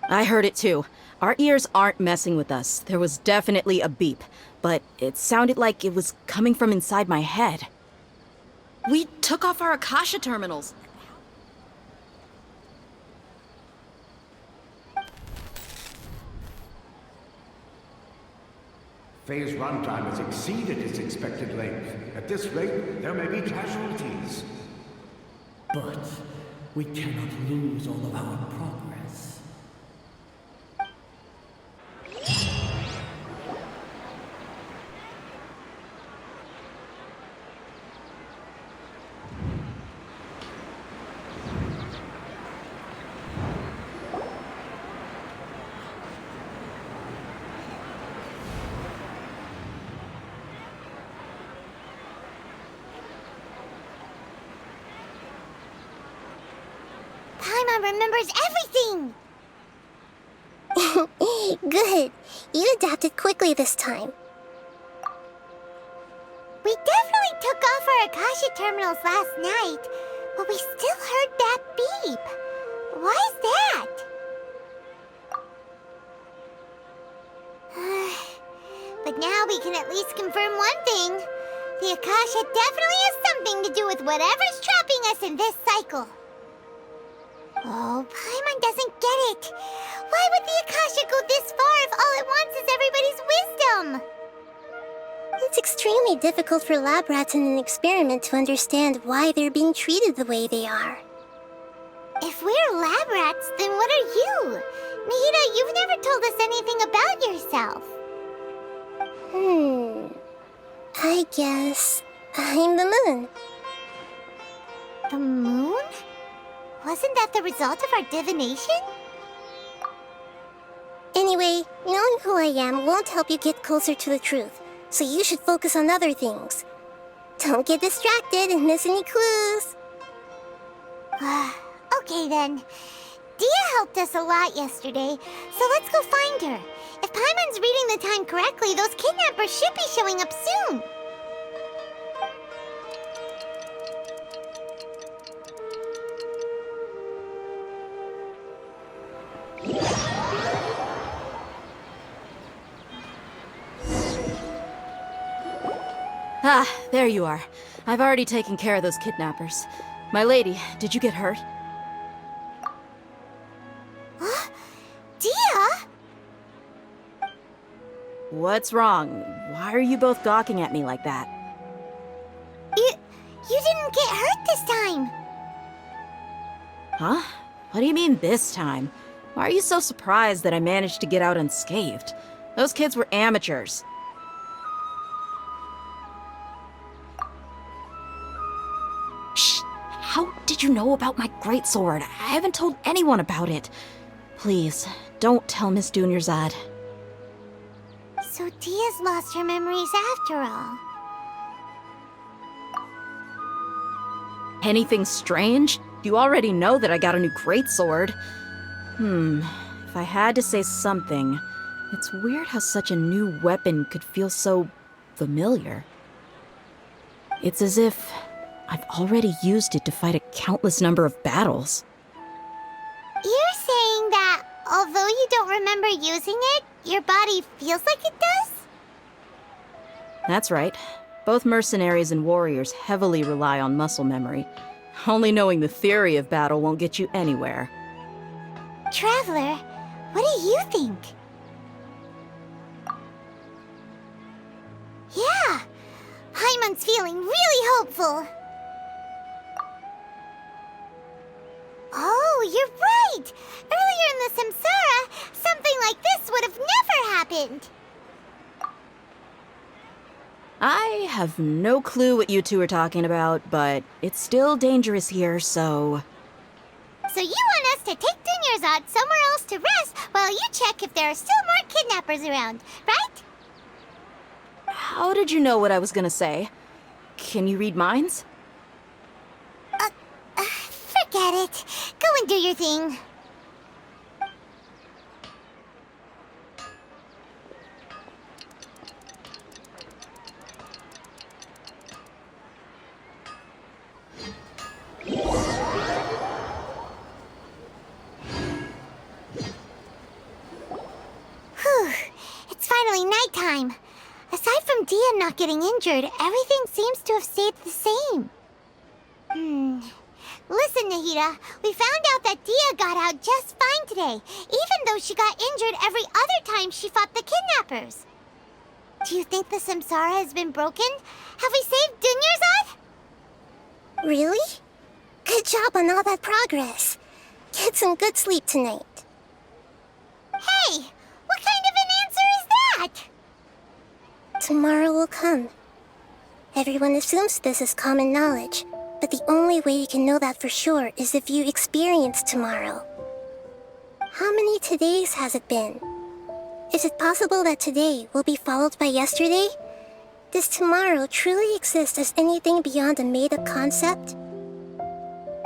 I heard it too. Our ears aren't messing with us. There was definitely a beep, but it sounded like it was coming from inside my head. We took off our Akasha terminals. Phase runtime has exceeded its expected length. At this rate, there may be casualties. But we cannot lose all of our progress. Paimon remembers everything! Good. You adapted quickly this time. We definitely took off our Akasha terminals last night, but we still heard that beep. Why is that? But now we can at least confirm one thing. The Akasha definitely has something to do with whatever's trapping us in this cycle. Oh, Paimon doesn't get it. Why would the Akasha go this far if all it wants is everybody's wisdom? It's extremely difficult for lab rats in an experiment to understand why they're being treated the way they are. If we're lab rats, then what are you? Nihida, you've never told us anything about yourself. I guess I'm the moon. The moon? Wasn't that the result of our divination? Anyway, knowing who I am won't help you get closer to the truth, so you should focus on other things. Don't get distracted and miss any clues. Okay then. Dia helped us a lot yesterday, so let's go find her. If Paimon's reading the time correctly, those kidnappers should be showing up soon. Ah, there you are. I've already taken care of those kidnappers. My lady, did you get hurt? Dia? What's wrong? Why are you both gawking at me like that? You didn't get hurt this time. Huh? What do you mean this time? Why are you so surprised that I managed to get out unscathed? Those kids were amateurs. Shh! How did you know about my greatsword? I haven't told anyone about it. Please, don't tell Miss Dunyarzad. So Dia's lost her memories after all. Anything strange? You already know that I got a new greatsword. If I had to say something, it's weird how such a new weapon could feel so familiar. It's as if I've already used it to fight a countless number of battles. You're saying that although you don't remember using it, your body feels like it does? That's right. Both mercenaries and warriors heavily rely on muscle memory. Only knowing the theory of battle won't get you anywhere. Traveler, what do you think? Yeah, Paimon's feeling really hopeful. Oh, you're right! Earlier in the Samsara, something like this would have never happened. I have no clue what you two are talking about, but it's still dangerous here, so... So you want us to take Dunyarzad somewhere else to rest while you check if there are still more kidnappers around, right? How did you know what I was gonna say? Can you read minds? Forget it. Go and do your thing. Dia not getting injured, everything seems to have stayed the same. Listen, Nahida, we found out that Dia got out just fine today, even though she got injured every other time she fought the kidnappers. Do you think the Samsara has been broken? Have we saved Dunyarzad? Really? Good job on all that progress. Get some good sleep tonight. Hey, what kind of an answer is that? Tomorrow will come. Everyone assumes this is common knowledge, but the only way you can know that for sure is if you experience tomorrow. How many todays has it been? Is it possible that today will be followed by yesterday? Does tomorrow truly exist as anything beyond a made-up concept?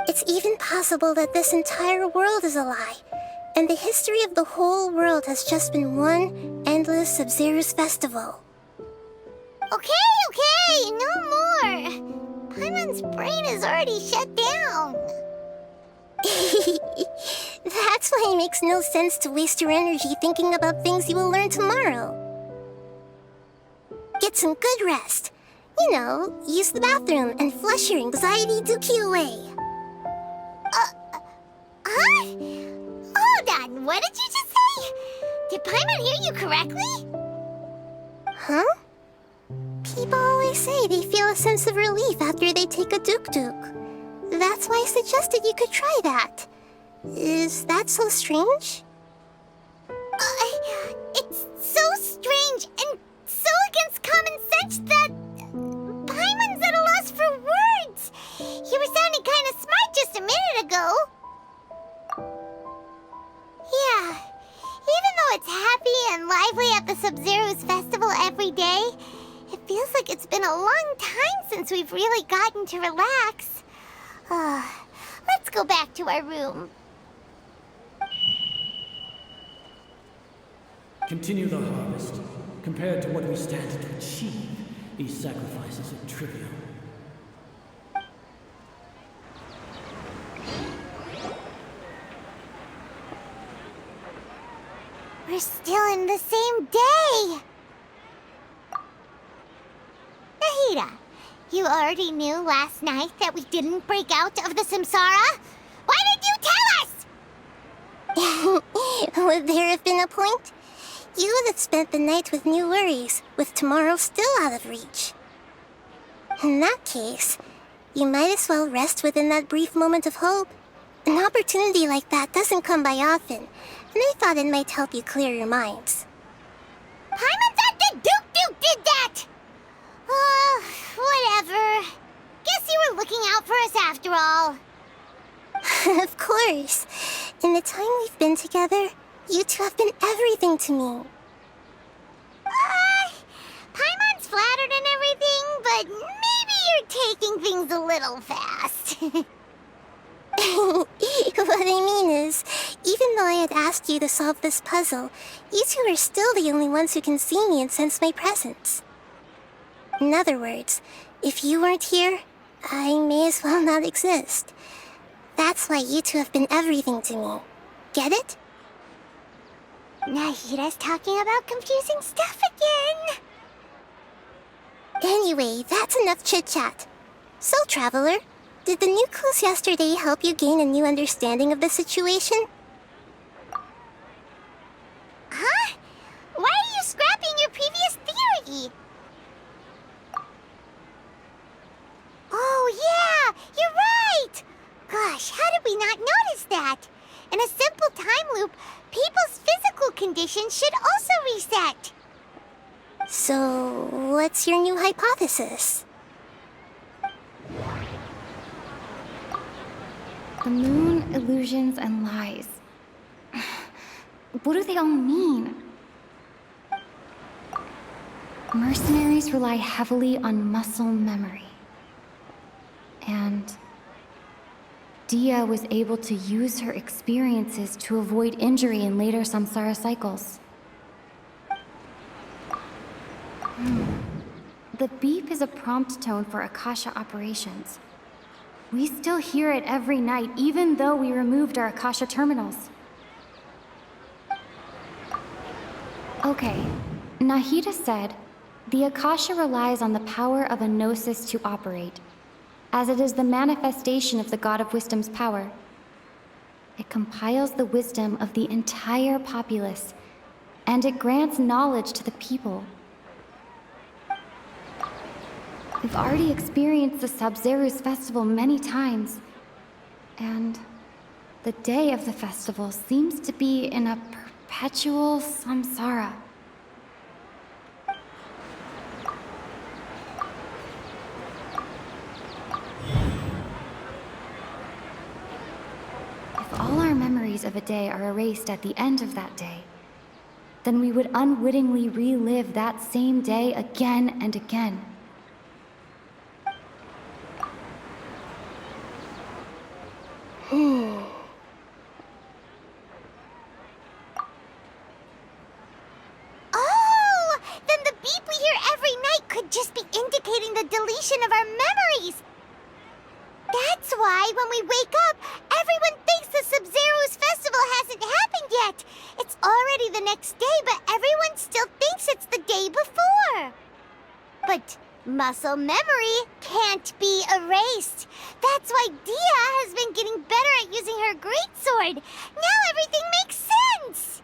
It's even possible that this entire world is a lie, and the history of the whole world has just been one endless Sabzeruz Festival. Okay, no more. Paimon's brain is already shut down. That's why it makes no sense to waste your energy thinking about things you will learn tomorrow. Get some good rest. You know, use the bathroom and flush your anxiety dookie away. Huh? Hold on, what did you just say? Did Paimon hear you correctly? Huh? People always say they feel a sense of relief after they take a duk-duk. That's why I suggested you could try that. Is that so strange? It's so strange and so against common sense that Paimon's at a loss for words. You were sounding kind of smart just a minute ago. Yeah, even though it's happy and lively at the Sabzeruz Festival every day, it feels like it's been a long time since we've really gotten to relax. Let's go back to our room. Continue the harvest. Compared to what we stand to achieve, these sacrifices are trivial. We're still in the same day! Nahida, you already knew last night that we didn't break out of the Samsara? Why did you tell us? Would there have been a point? You would have spent the night with new worries, with tomorrow still out of reach. In that case, you might as well rest within that brief moment of hope. An opportunity like that doesn't come by often, and I thought it might help you clear your minds. Paimon thought the Duke did that! Whatever. Guess you were looking out for us after all. Of course. In the time we've been together, you two have been everything to me. Paimon's flattered and everything, but maybe you're taking things a little fast. What I mean is, even though I had asked you to solve this puzzle, you two are still the only ones who can see me and sense my presence. In other words, if you weren't here, I may as well not exist. That's why you two have been everything to me. Get it? Nahida's talking about confusing stuff again. Anyway, that's enough chit-chat. So, Traveler, did the new clues yesterday help you gain a new understanding of the situation? Huh? Why are you scrapping your previous theory? Oh yeah, you're right! Gosh, how did we not notice that? In a simple time loop, people's physical conditions should also reset. So, what's your new hypothesis? The moon, illusions, and lies. What do they all mean? Mercenaries rely heavily on muscle memory. And Dia was able to use her experiences to avoid injury in later samsara cycles. The beep is a prompt tone for Akasha operations. We still hear it every night, even though we removed our Akasha terminals. Okay, Nahida said, The Akasha relies on the power of a gnosis to operate, as it is the manifestation of the God of Wisdom's power. It compiles the wisdom of the entire populace, and it grants knowledge to the people. We've already experienced the Sabzeruz Festival many times, and the day of the festival seems to be in a perpetual samsara. If all our memories of a day are erased at the end of that day, then we would unwittingly relive that same day again and again. Oh! Then the beep we hear every night could just be indicating the deletion of our memories! That's why when we wake up, everyone thinks the Sabzeruz Festival hasn't happened yet! It's already the next day, but everyone still thinks it's the day before! But muscle memory can't be erased. That's why Dia has been getting better at using her greatsword. Now everything makes sense!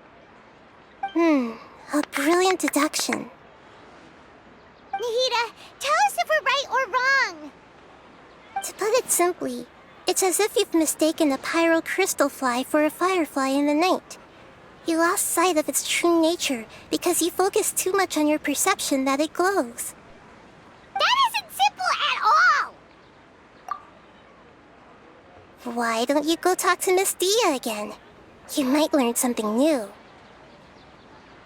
A brilliant deduction. Nahida, tell us if we're right or wrong. To put it simply, it's as if you've mistaken a pyro crystal fly for a firefly in the night. You lost sight of its true nature because you focused too much on your perception that it glows. That isn't simple at all! Why don't you go talk to Miss Dia again? You might learn something new.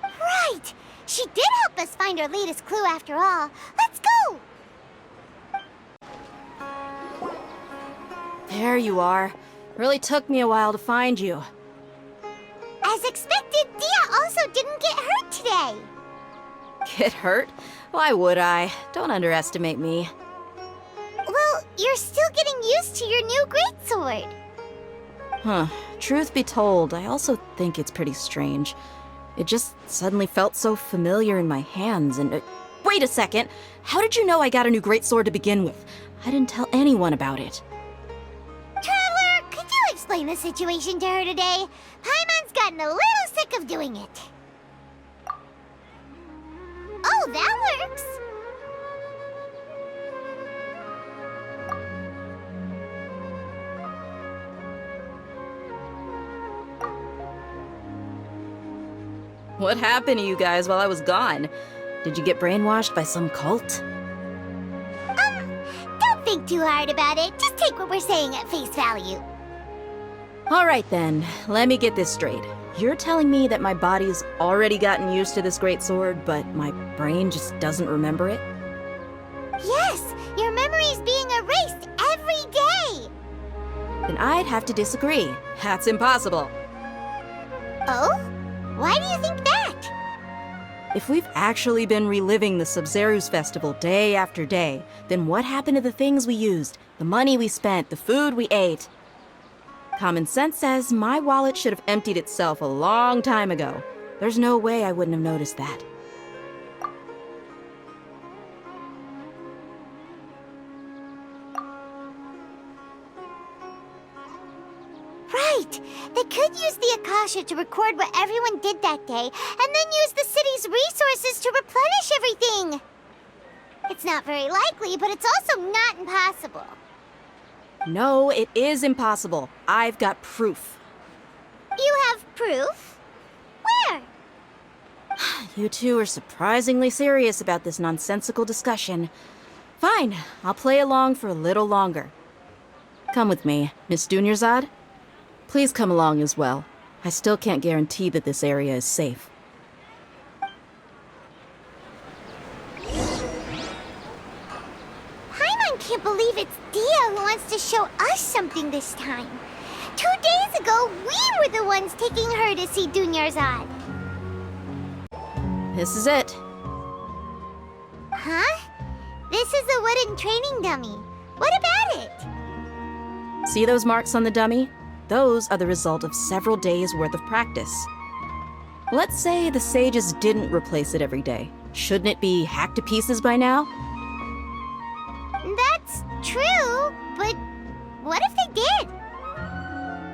Right! She did help us find our latest clue after all. Let's go! There you are. Really took me a while to find you. As expected, Dia also didn't get hurt today. Get hurt? Why would I? Don't underestimate me. Well, you're still getting used to your new greatsword. Huh. Truth be told, I also think it's pretty strange. It just suddenly felt so familiar in my hands and... wait a second! How did you know I got a new greatsword to begin with? I didn't tell anyone about it. Traveler, could you explain the situation to her today? Paimon's gotten a little sick of doing it. Oh, that works! What happened to you guys while I was gone? Did you get brainwashed by some cult? Don't think too hard about it. Just take what we're saying at face value. Alright then, let me get this straight. You're telling me that my body's already gotten used to this greatsword, but my brain just doesn't remember it? Yes, your memory's being erased every day! Then I'd have to disagree. That's impossible. Oh? Why do you think that? If we've actually been reliving the Sabzeruz Festival day after day, then what happened to the things we used, the money we spent, the food we ate? Common sense says my wallet should have emptied itself a long time ago. There's no way I wouldn't have noticed that. Right! They could use the Akasha to record what everyone did that day, and then use the city's resources to replenish everything! It's not very likely, but it's also not impossible. No, it is impossible. I've got proof. You have proof? Where? You two are surprisingly serious about this nonsensical discussion. Fine, I'll play along for a little longer. Come with me, Miss Dunyarzad. Please come along as well. I still can't guarantee that this area is safe. Paimon can't believe it's Dia who wants to show us something this time. 2 days ago, we were the ones taking her to see Dunyarzad. This is it. Huh? This is a wooden training dummy. What about it? See those marks on the dummy? Those are the result of several days' worth of practice. Let's say the sages didn't replace it every day. Shouldn't it be hacked to pieces by now? That's true, but what if they did?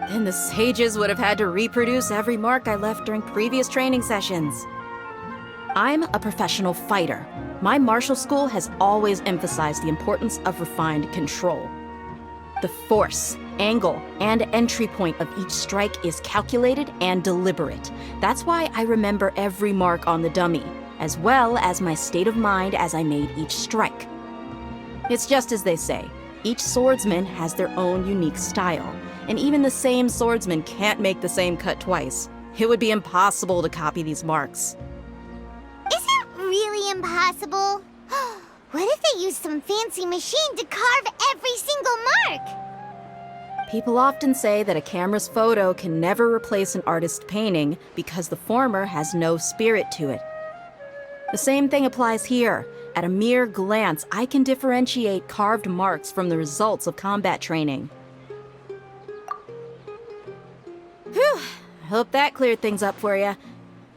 Then the sages would have had to reproduce every mark I left during previous training sessions. I'm a professional fighter. My martial school has always emphasized the importance of refined control. The force, angle, and entry point of each strike is calculated and deliberate. That's why I remember every mark on the dummy, as well as my state of mind as I made each strike. It's just as they say, each swordsman has their own unique style, and even the same swordsman can't make the same cut twice. It would be impossible to copy these marks. Is it really impossible? What if they used some fancy machine to carve every single mark? People often say that a camera's photo can never replace an artist's painting because the former has no spirit to it. The same thing applies here. At a mere glance, I can differentiate carved marks from the results of combat training. Whew, I hope that cleared things up for you.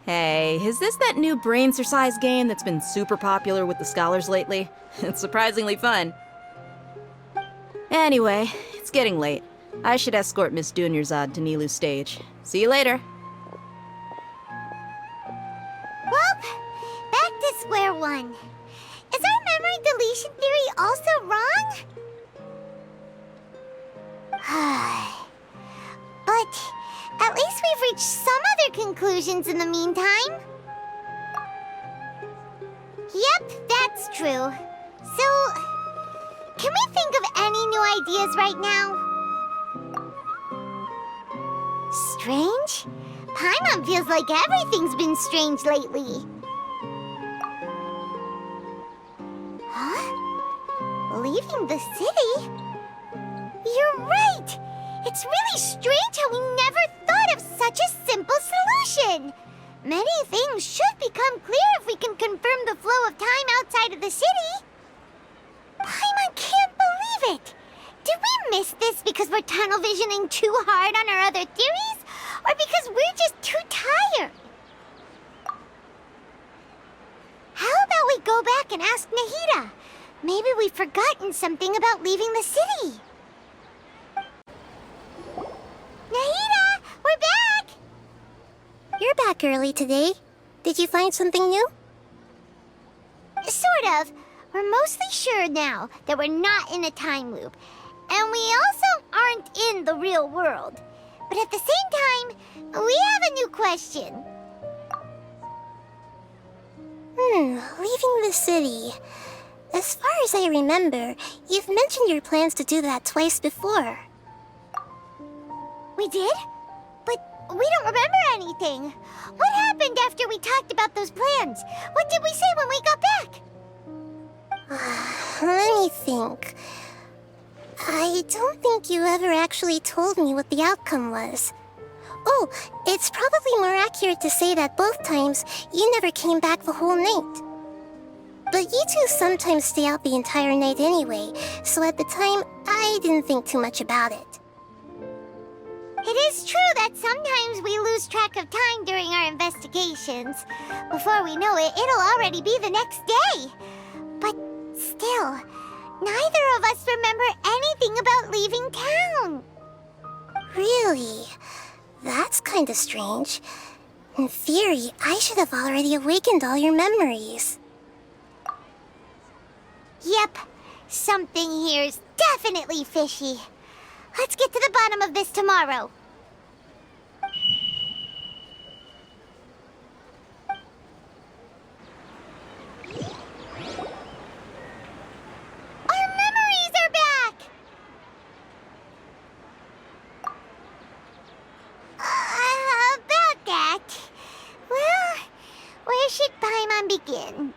Hey, is this that new brain exercise game that's been super popular with the scholars lately? It's surprisingly fun. Anyway, it's getting late. I should escort Miss Dunyarzad to Nilu's stage. See you later. Well, back to square one. Is our memory deletion theory also wrong? But at least we've reached some other conclusions in the meantime. Yep, that's true. So, can we think of any new ideas right now? Strange? Paimon feels like everything's been strange lately. Huh? Leaving the city? You're right! It's really strange how we never thought of such a simple solution! Many things should become clear if we can confirm the flow of time outside of the city. Paimon can't believe it! Did we miss this because we're tunnel visioning too hard on our other theories? Or because we're just too tired? How about we go back and ask Nahida? Maybe we've forgotten something about leaving the city. Nahida, we're back! You're back early today. Did you find something new? Sort of. We're mostly sure now that we're not in a time loop. And we also aren't in the real world. But at the same time, we have a new question. Leaving the city. As far as I remember, you've mentioned your plans to do that twice before. We did? But we don't remember anything. What happened after we talked about those plans? What did we say when we got back? Let me think. I don't think you ever actually told me what the outcome was. Oh, it's probably more accurate to say that both times you never came back the whole night. But you two sometimes stay out the entire night anyway, so at the time, I didn't think too much about it. It is true that sometimes we lose track of time during our investigations. Before we know it, it'll already be the next day. But still, neither of us remember anything about leaving town. Really? That's kinda strange. In theory, I should have already awakened all your memories. Yep, something here's definitely fishy. Let's get to the bottom of this tomorrow. Our memories are back! About that. Well, where should Paimon begin?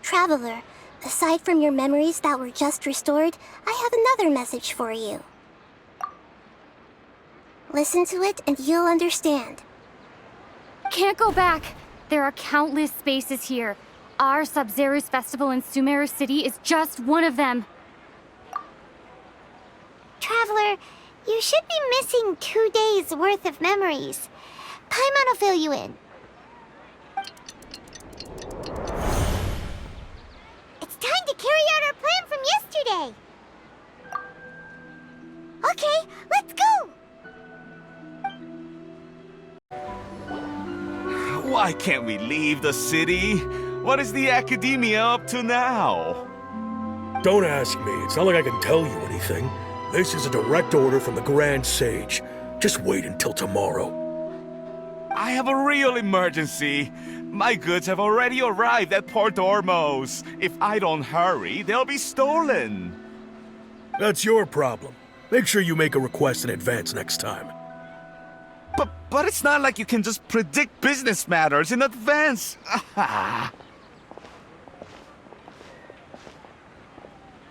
Traveler, aside from your memories that were just restored, I have another message for you. Listen to it and you'll understand. Can't go back. There are countless spaces here. Our Sabzeruz Festival in Sumeru City is just one of them. Traveler, you should be missing 2 days worth of memories. Paimon will fill you in. carry out our plan from yesterday. Okay, let's go! Why can't we leave the city? What is the Academia up to now? Don't ask me. It's not like I can tell you anything. This is a direct order from the Grand Sage. Just wait until tomorrow. I have a real emergency. My goods have already arrived at Port Ormos. If I don't hurry, they'll be stolen. That's your problem. Make sure you make a request in advance next time. But it's not like you can just predict business matters in advance.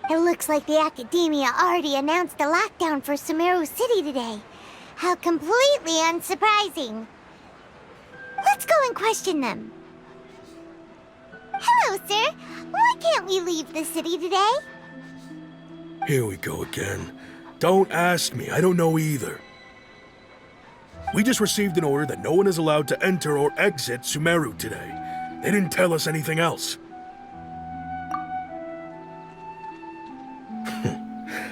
It looks like the Academia already announced a lockdown for Sumeru City today. How completely unsurprising. Let's go and question them. Hello, sir. Why can't we leave the city today? Here we go again. Don't ask me. I don't know either. We just received an order that no one is allowed to enter or exit Sumeru today. They didn't tell us anything else.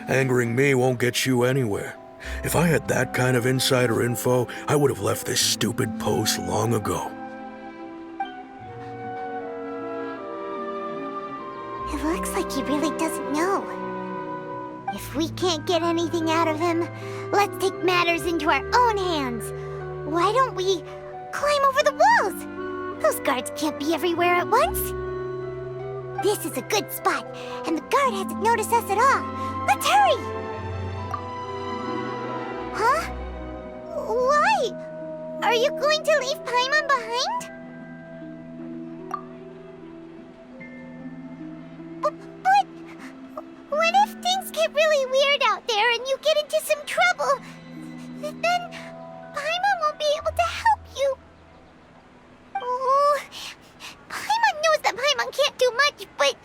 Angering me won't get you anywhere. If I had that kind of insider info, I would have left this stupid post long ago. It looks like he really doesn't know. If we can't get anything out of him, let's take matters into our own hands. Why don't we climb over the walls? Those guards can't be everywhere at once. This is a good spot, and the guard hasn't noticed us at all. Let's hurry! Huh? Why? Are you going to leave Paimon behind? But what if things get really weird out there and you get into some trouble? Then Paimon won't be able to help you. Oh, Paimon knows that Paimon can't do much, but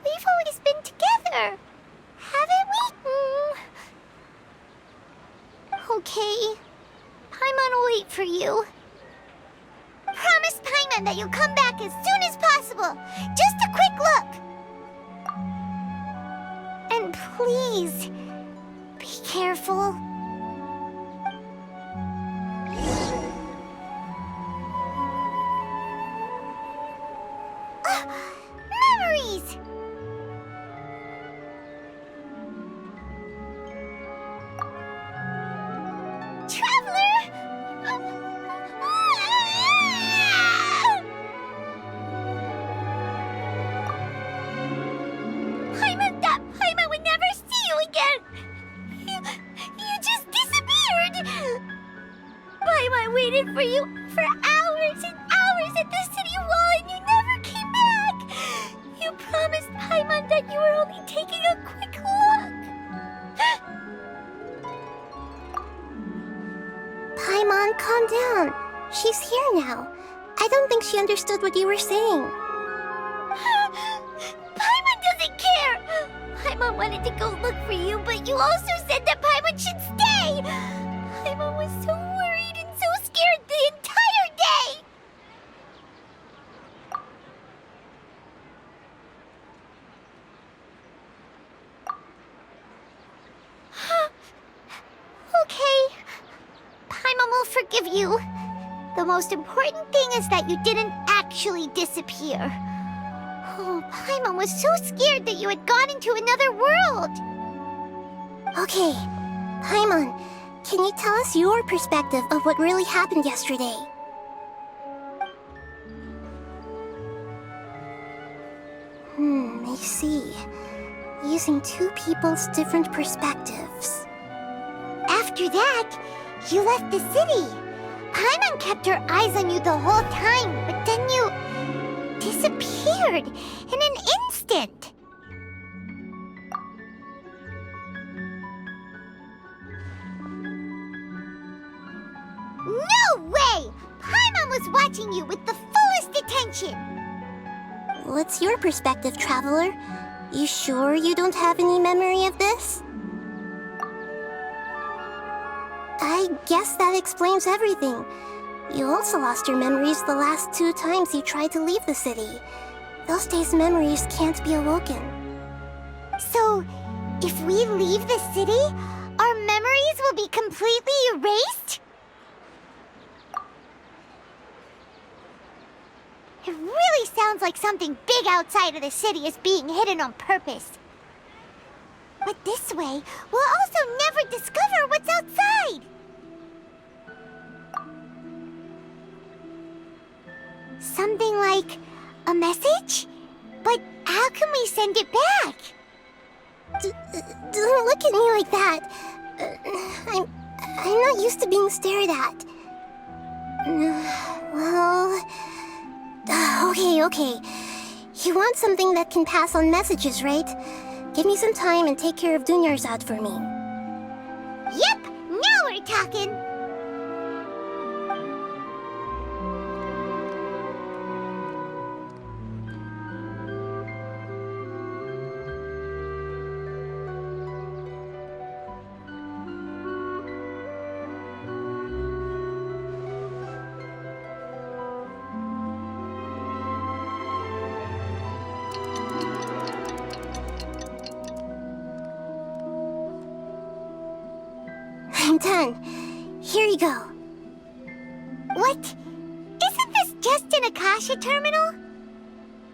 we've always been together, haven't we? Okay. Paimon will wait for you. Promise Paimon that you'll come back as soon as possible. Just a quick look. And please, be careful. Memories! Traveler! Paimon would never see you again! You just disappeared! Paimon waited for you for hours and hours at the city wall and you never came back! You promised Paimon that you were only taking a quick look! Paimon, calm down. She's here now. I don't think she understood what you were saying. Paimon doesn't care! Paimon wanted to go look for you, but you also said that Paimon should stay! Paimon was so worried and so scared the entire day! Okay. Paimon will forgive you. The most important thing is that you didn't actually disappear. Oh, Paimon was so scared that you had gone into another world. Okay, Paimon, can you tell us your perspective of what really happened yesterday? I see. Using two people's different perspectives. After that, you left the city. Paimon kept her eyes on you the whole time, but then you disappeared in an instant. No way! Paimon was watching you with the fullest attention. What's your perspective, Traveler? You sure you don't have any memory of this? I guess that explains everything. You also lost your memories the last 2 times you tried to leave the city. Those days' memories can't be awoken. So, if we leave the city, our memories will be completely erased? It really sounds like something big outside of the city is being hidden on purpose. But this way, we'll also never discover what's outside. Something like a message? But how can we send it back? Don't look at me like that. I'm not used to being stared at. Well... Okay. You want something that can pass on messages, right? Give me some time and take care of Dunyarzad for me. Yep, now we're talking. I'm done. Here you go. What? Isn't this just an Akasha terminal?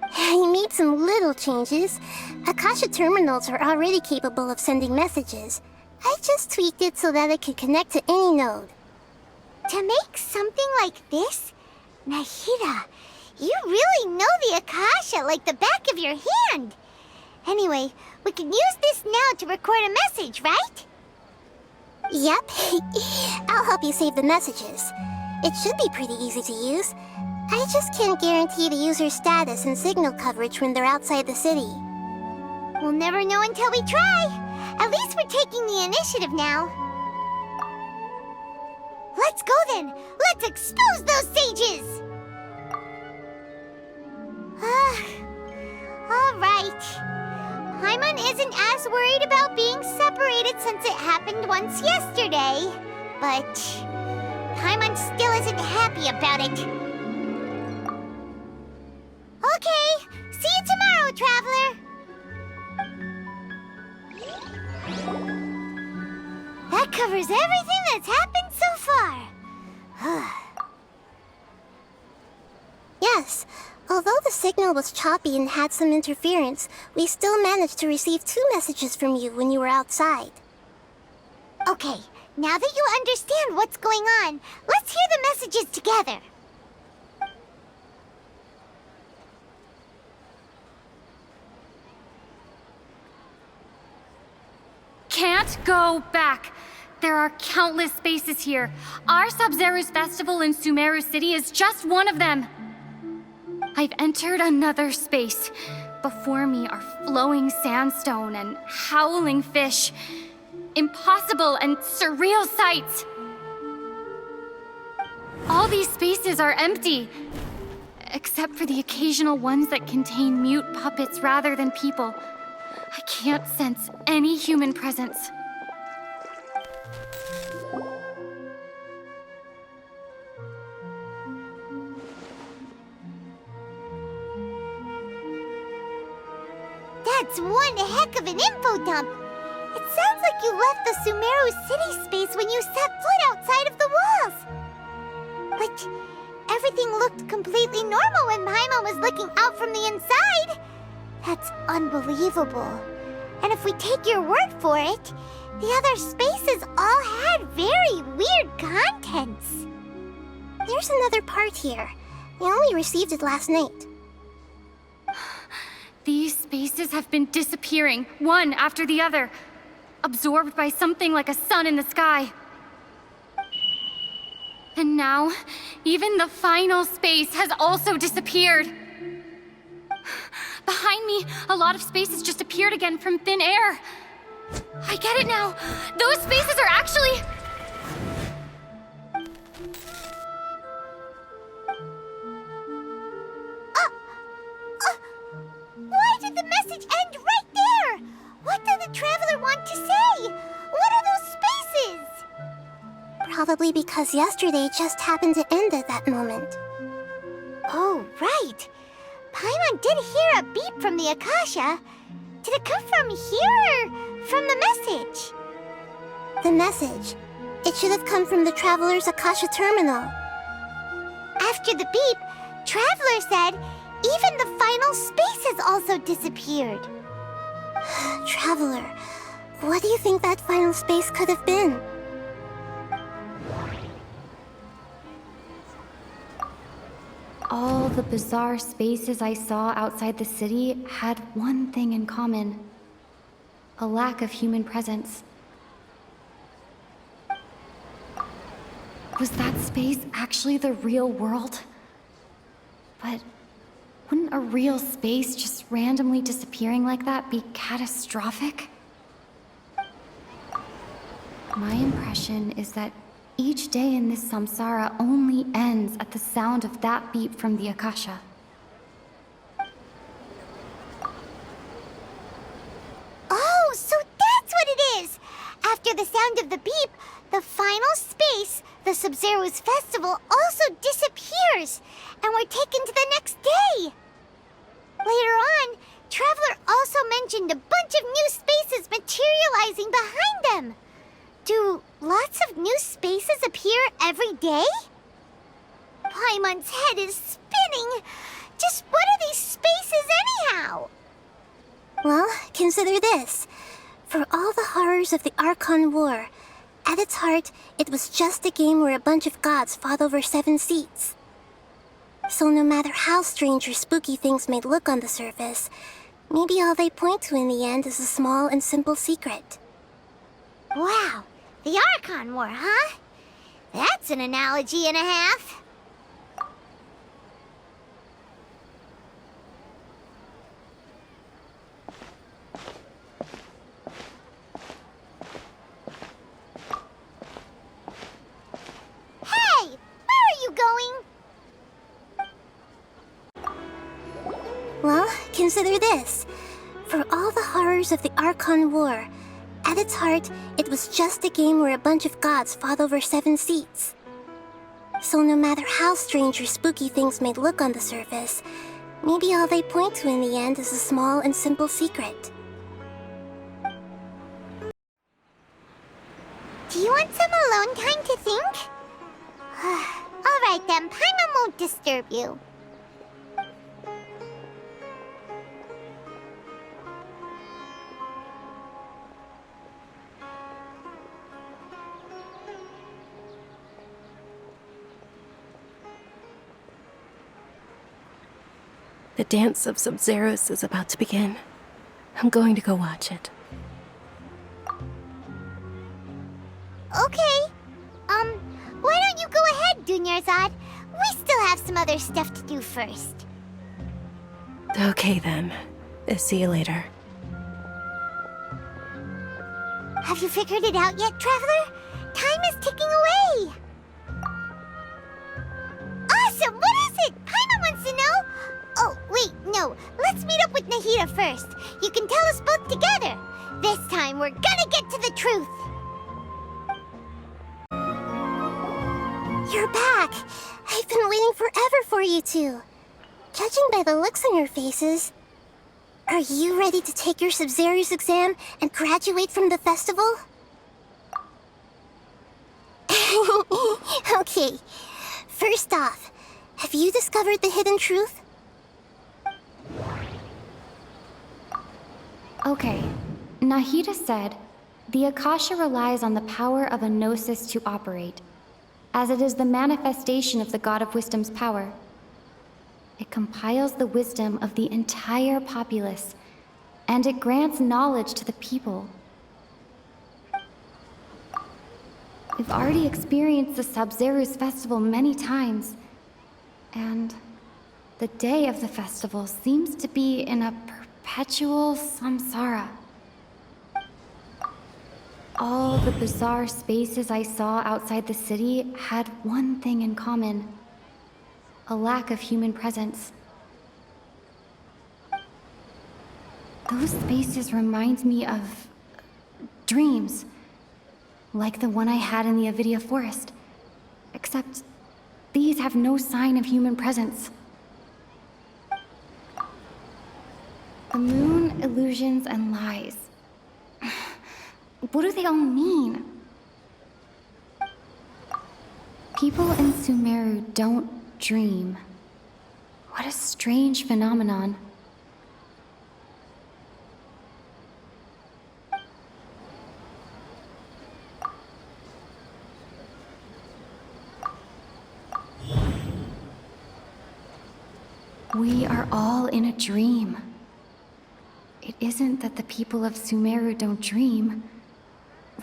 I made some little changes. Akasha terminals are already capable of sending messages. I just tweaked it so that it could connect to any node. To make something like this? Nahida, you really know the Akasha like the back of your hand. Anyway, we can use this now to record a message, right? Yep. I'll help you save the messages. It should be pretty easy to use. I just can't guarantee the user's status and signal coverage when they're outside the city. We'll never know until we try. At least we're taking the initiative now. Let's go then. Let's expose those sages. All right. Paimon isn't as worried about being separated since it happened once yesterday. But Paimon still isn't happy about it. Okay, see you tomorrow, Traveler. That covers everything that's happened so far. Yes. Although the signal was choppy and had some interference, we still managed to receive 2 messages from you when you were outside. Okay, now that you understand what's going on, let's hear the messages together. Can't go back. There are countless spaces here. Our Sabzeruz Festival in Sumeru City is just one of them. I've entered another space. Before me are flowing sandstone and howling fish. Impossible and surreal sights. All these spaces are empty, except for the occasional ones that contain mute puppets rather than people. I can't sense any human presence. That's one heck of an info dump. It sounds like you left the Sumeru City space when you set foot outside of the walls. But everything looked completely normal when Paimon was looking out from the inside. That's unbelievable. And if we take your word for it, the other spaces all had very weird contents. There's another part here. We only received it last night. These spaces have been disappearing, one after the other, absorbed by something like a sun in the sky. And now, even the final space has also disappeared. Behind me, a lot of spaces just appeared again from thin air. I get it now. Those spaces are actually... Why did the message end right there? What did the Traveler want to say? What are those spaces? Probably because yesterday just happened to end at that moment. Oh, right. Paimon did hear a beep from the Akasha. Did it come from here or from the message? The message. It should have come from the Traveler's Akasha terminal. After the beep, Traveler said even the final spaces also disappeared. Traveler, what do you think that final space could have been? All the bizarre spaces I saw outside the city had one thing in common: a lack of human presence. Was that space actually the real world? But wouldn't a real space just randomly disappearing like that be catastrophic? My impression is that each day in this samsara only ends at the sound of that beep from the Akasha. Oh, so that's what it is! After the sound of the beep, the final space, the Sabzeruz Festival, also disappears, and we're taken to the next day! Later on, Traveler also mentioned a bunch of new spaces materializing behind them. Do lots of new spaces appear every day? Paimon's head is spinning. Just what are these spaces anyhow? Well, consider this. For all the horrors of the Archon War, at its heart, it was just a game where a bunch of gods fought over 7 seats. So no matter how strange or spooky things may look on the surface, maybe all they point to in the end is a small and simple secret. Wow, the Archon War, huh? That's an analogy and a half. Hey, where are you going? Well, consider this. For all the horrors of the Archon War, at its heart, it was just a game where a bunch of gods fought over 7 seats. So no matter how strange or spooky things may look on the surface, maybe all they point to in the end is a small and simple secret. Do you want some alone time to think? All right then, Paimon won't disturb you. The dance of Sabzeruz is about to begin. I'm going to go watch it. Okay. Why don't you go ahead, Dunyarzad? We still have some other stuff to do first. Okay then. See you later. Have you figured it out yet, Traveler? Time is ticking away. Awesome! What is it? Paimon wants to know. Oh, wait, no. Let's meet up with Nahida first. You can tell us both together. This time, we're gonna get to the truth. You're back! I've been waiting forever for you two. Judging by the looks on your faces, are you ready to take your Sabzeruz exam and graduate from the festival? Okay, first off, have you discovered the hidden truth? Okay, Nahida said, the Akasha relies on the power of a gnosis to operate, as it is the manifestation of the God of Wisdom's power. It compiles the wisdom of the entire populace, and it grants knowledge to the people. We've already experienced the Sabzeruz Festival many times, and the day of the festival seems to be in a perpetual samsara. All the bizarre spaces I saw outside the city had one thing in common: a lack of human presence. Those spaces remind me of dreams, like the one I had in the Avidia forest, except these have no sign of human presence. The moon, illusions, and lies. What do they all mean? People in Sumeru don't dream. What a strange phenomenon. We are all in a dream. It isn't that the people of Sumeru don't dream.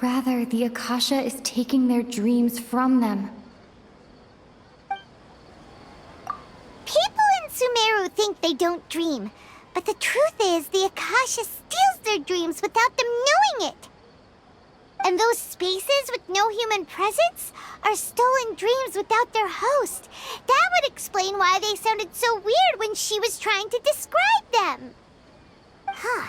Rather, the Akasha is taking their dreams from them. People in Sumeru think they don't dream, but the truth is the Akasha steals their dreams without them knowing it. And those spaces with no human presence are stolen dreams without their host. That would explain why they sounded so weird when she was trying to describe them. Huh.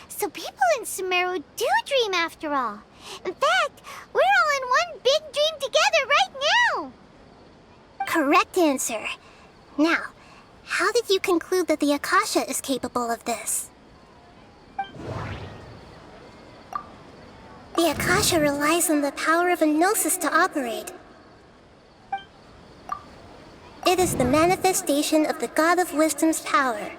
So people in Sumeru do dream after all. In fact, we're all in one big dream together right now. Correct answer. Now, how did you conclude that the Akasha is capable of this? The Akasha relies on the power of a gnosis to operate. It is the manifestation of the God of Wisdom's power.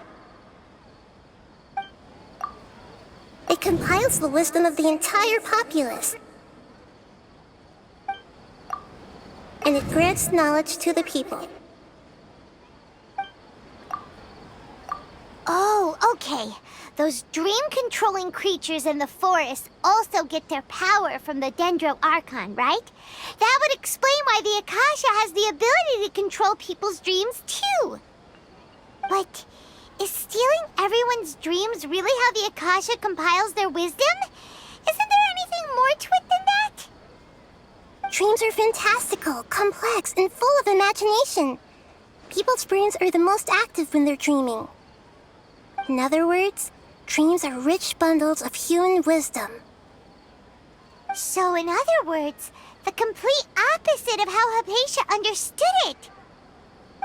It compiles the wisdom of the entire populace. And it grants knowledge to the people. Oh, okay. Those dream-controlling creatures in the forest also get their power from the Dendro Archon, right? That would explain why the Akasha has the ability to control people's dreams, too. But is stealing everyone's dreams really how the Akasha compiles their wisdom? Isn't there anything more to it than that? Dreams are fantastical, complex, and full of imagination. People's brains are the most active when they're dreaming. In other words, dreams are rich bundles of human wisdom. So, in other words, the complete opposite of how Hypatia understood it.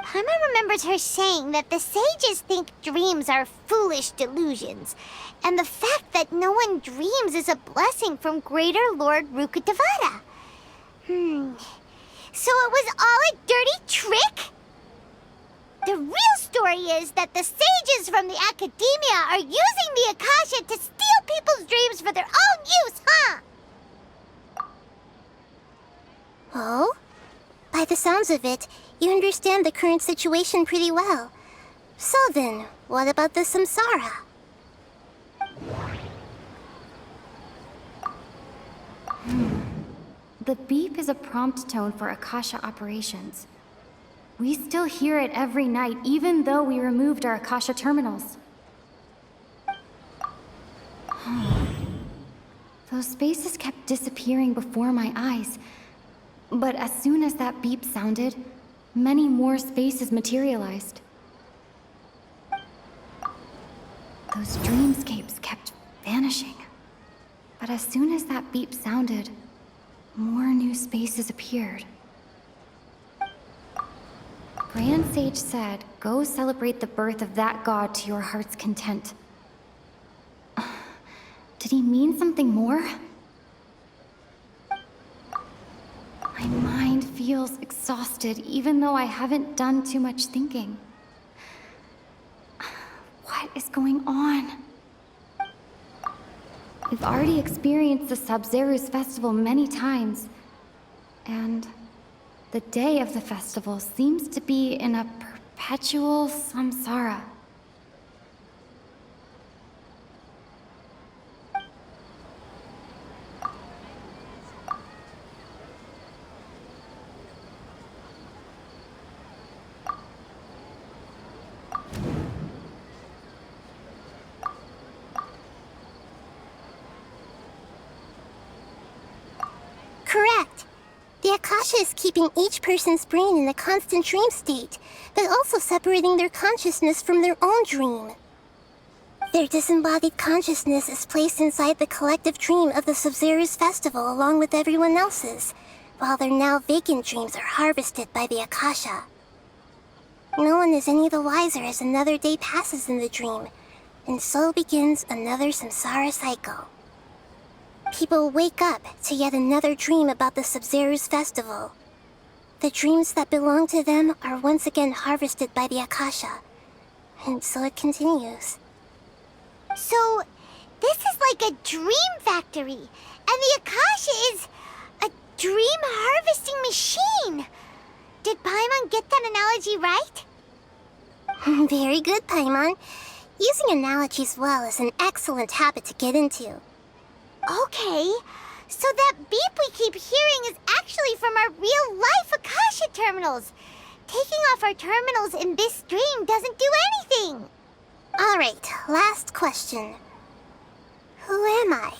Paimon remembers her saying that the sages think dreams are foolish delusions, and the fact that no one dreams is a blessing from Greater Lord Rukkhadevata. So it was all a dirty trick? The real story is that the sages from the Academia are using the Akasha to steal people's dreams for their own use, huh? Oh? By the sounds of it, you understand the current situation pretty well. So then, what about the Samsara? The beep is a prompt tone for Akasha operations. We still hear it every night, even though we removed our Akasha terminals. Those spaces kept disappearing before my eyes. But as soon as that beep sounded, many more spaces materialized. Those dreamscapes kept vanishing. But as soon as that beep sounded, more new spaces appeared. Grand Sage said, go celebrate the birth of that god to your heart's content. Did he mean something more? My mind feels exhausted, even though I haven't done too much thinking. What is going on? We've already experienced the Sabzeruz Festival many times, and the day of the festival seems to be in a perpetual samsara. Correct. The Akasha is keeping each person's brain in a constant dream state, but also separating their consciousness from their own dream. Their disembodied consciousness is placed inside the collective dream of the Sabzeruz Festival along with everyone else's, while their now vacant dreams are harvested by the Akasha. No one is any the wiser as another day passes in the dream, And so begins another samsara cycle. People wake up to yet another dream about the Sabzeruz Festival. The dreams that belong to them are once again harvested by the Akasha. And so it continues. So, this is like a dream factory, and the Akasha is a dream harvesting machine. Did Paimon get that analogy right? Very good, Paimon. Using analogies well is an excellent habit to get into. Okay, so that beep we keep hearing is actually from our real-life Akasha terminals. Taking off our terminals in this dream doesn't do anything. All right, last question. Who am I?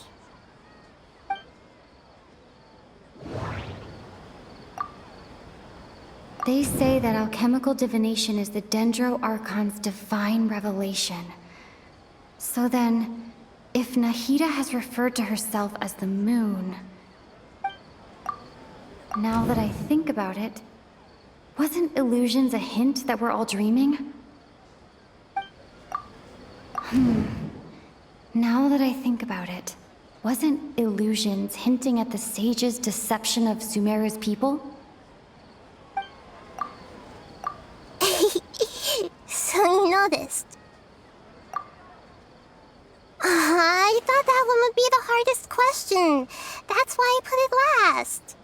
They say that alchemical divination is the Dendro Archon's divine revelation. So then, if Nahida has referred to herself as the moon... Now that I think about it, wasn't illusions a hint that we're all dreaming? Now that I think about it, wasn't illusions hinting at the sage's deception of Sumeru's people? So you noticed. I thought that one would be the hardest question. That's why I put it last.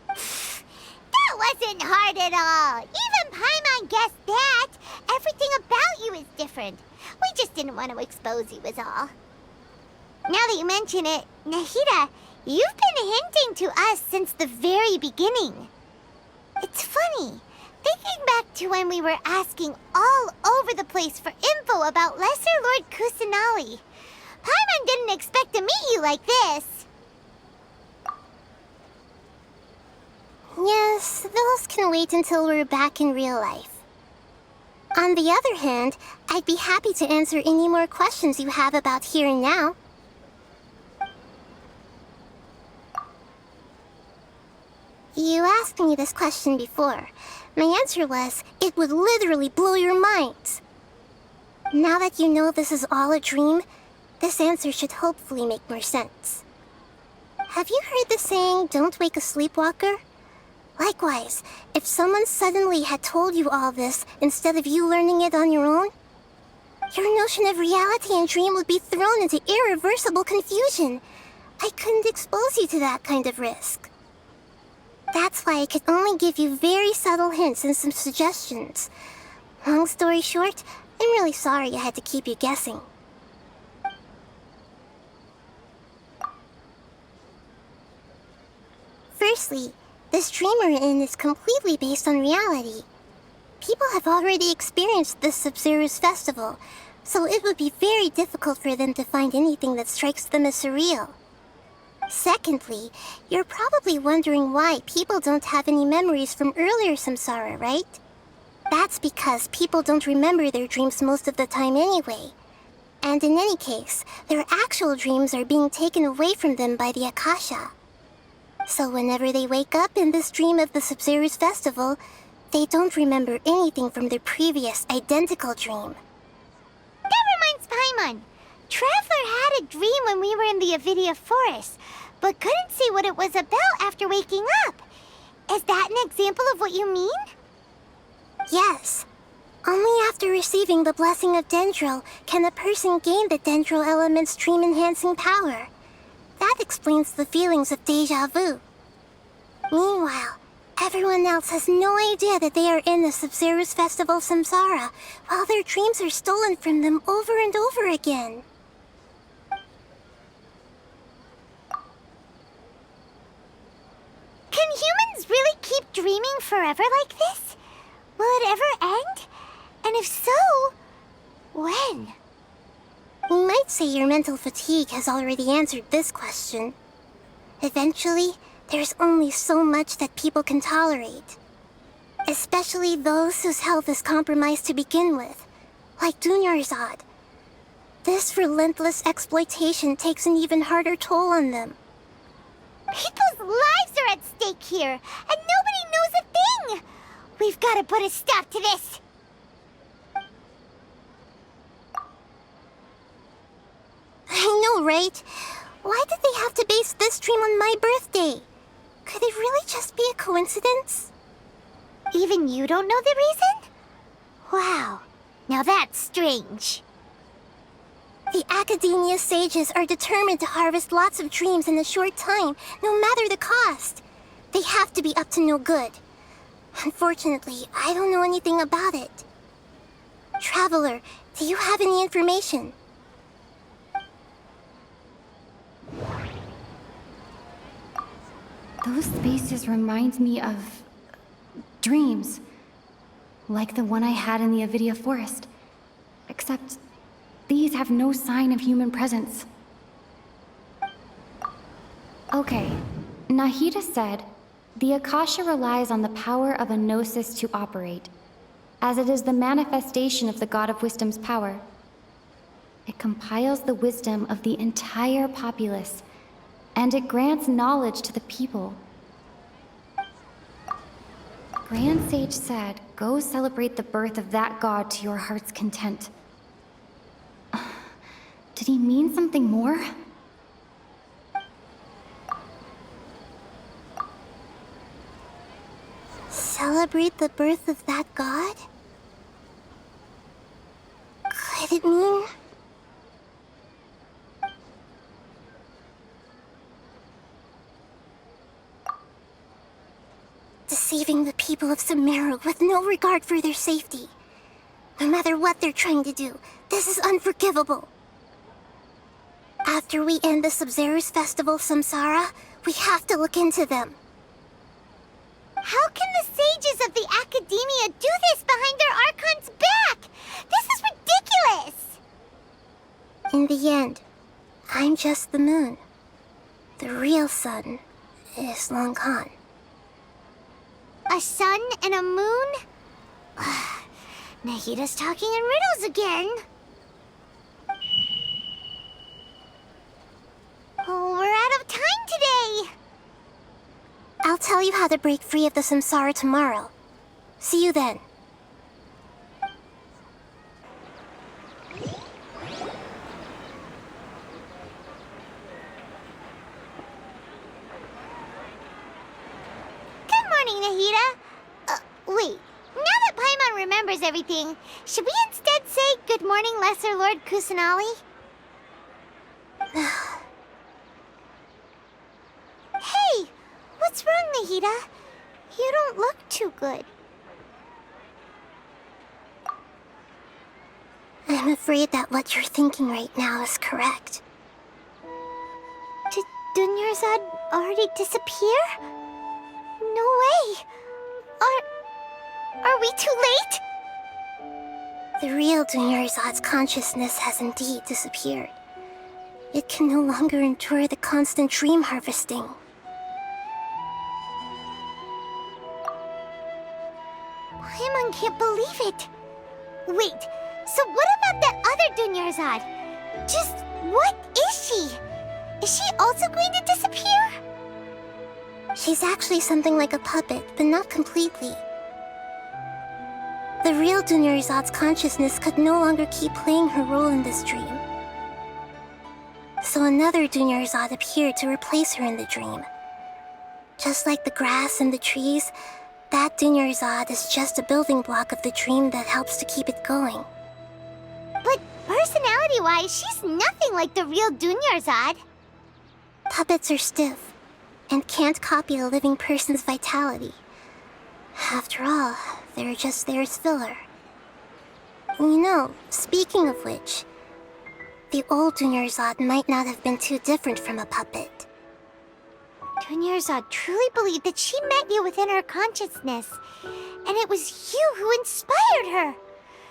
That wasn't hard at all. Even Paimon guessed that. Everything about you is different. We just didn't want to expose you is all. Now that you mention it, Nahida, you've been hinting to us since the very beginning. It's funny, thinking back to when we were asking all over the place for info about Lesser Lord Kusanali. Paimon didn't expect to meet you like this. Yes, those can wait until we're back in real life. On the other hand, I'd be happy to answer any more questions you have about here and now. You asked me this question before. My answer was, it would literally blow your minds. Now that you know this is all a dream, this answer should hopefully make more sense. Have you heard the saying, don't wake a sleepwalker? Likewise, if someone suddenly had told you all this instead of you learning it on your own, your notion of reality and dream would be thrown into irreversible confusion. I couldn't expose you to that kind of risk. That's why I could only give you very subtle hints and some suggestions. Long story short, I'm really sorry I had to keep you guessing. Firstly, this dream we're in is completely based on reality. People have already experienced this Sabzeruz Festival, so it would be very difficult for them to find anything that strikes them as surreal. Secondly, you're probably wondering why people don't have any memories from earlier samsara, right? That's because people don't remember their dreams most of the time anyway. And in any case, their actual dreams are being taken away from them by the Akasha. So whenever they wake up in this dream of the Sabzeruz Festival, they don't remember anything from their previous identical dream. That reminds Paimon. Traveler had a dream when we were in the Avidia Forest, but couldn't see what it was about after waking up. Is that an example of what you mean? Yes. Only after receiving the blessing of Dendro can a person gain the Dendro element's dream-enhancing power. That explains the feelings of deja vu. Meanwhile, everyone else has no idea that they are in the Sabzeruz Festival samsara, while their dreams are stolen from them over and over again. Can humans really keep dreaming forever like this? Will it ever end? And if so, when? You might say your mental fatigue has already answered this question. Eventually, there's only so much that people can tolerate. Especially those whose health is compromised to begin with, like Dunyarzad. This relentless exploitation takes an even harder toll on them. People's lives are at stake here, and nobody knows a thing! We've got to put a stop to this! know, right? Why did they have to base this dream on my birthday? Could it really just be a coincidence? Even you don't know the reason? Wow, now that's strange. The Academia sages are determined to harvest lots of dreams in a short time, no matter the cost. They have to be up to no good. Unfortunately, I don't know anything about it. Traveler, do you have any information? Those spaces remind me of dreams, like the one I had in the Avidia forest. Except these have no sign of human presence. Okay, Nahida said, the Akasha relies on the power of a gnosis to operate, as it is the manifestation of the God of Wisdom's power. It compiles the wisdom of the entire populace, and it grants knowledge to the people. Grand Sage said, go celebrate the birth of that god to your heart's content. Did he mean something more? Celebrate the birth of that god? Could it mean... deceiving the people of Sumeru with no regard for their safety? No matter what they're trying to do, this is unforgivable. After we end the Sabzeruz Festival Samsara, we have to look into them. How can the sages of the Academia do this behind their Archon's back? This is ridiculous! In the end, I'm just the moon. The real sun is long gone. A sun and a moon? Nahida's talking in riddles again. Oh, we're out of time today! I'll tell you how to break free of the samsara tomorrow. See you then. Good morning, Nahida. Wait. Now that Paimon remembers everything, should we instead say good morning, Lesser Lord Kusanali? Hey! What's wrong, Nahida? You don't look too good. I'm afraid that what you're thinking right now is correct. Did Dunyarzad already disappear? No way! Are we too late? The real Dunyarzad's consciousness has indeed disappeared. It can no longer endure the constant dream harvesting. Paimon can't believe it. Wait, so what about that other Dunyarzad? Just what is she? Is she also going to disappear? She's actually something like a puppet, but not completely. The real Dunyarzad's consciousness could no longer keep playing her role in this dream. So another Dunyarzad appeared to replace her in the dream. Just like the grass and the trees, that Dunyarzad is just a building block of the dream that helps to keep it going. But personality-wise, she's nothing like the real Dunyarzad. Puppets are stiff, and can't copy a living person's vitality. After all, they're just there as filler. You know, speaking of which, the old Dunyarzad might not have been too different from a puppet. Dunyarzad truly believed that she met you within her consciousness, and it was you who inspired her.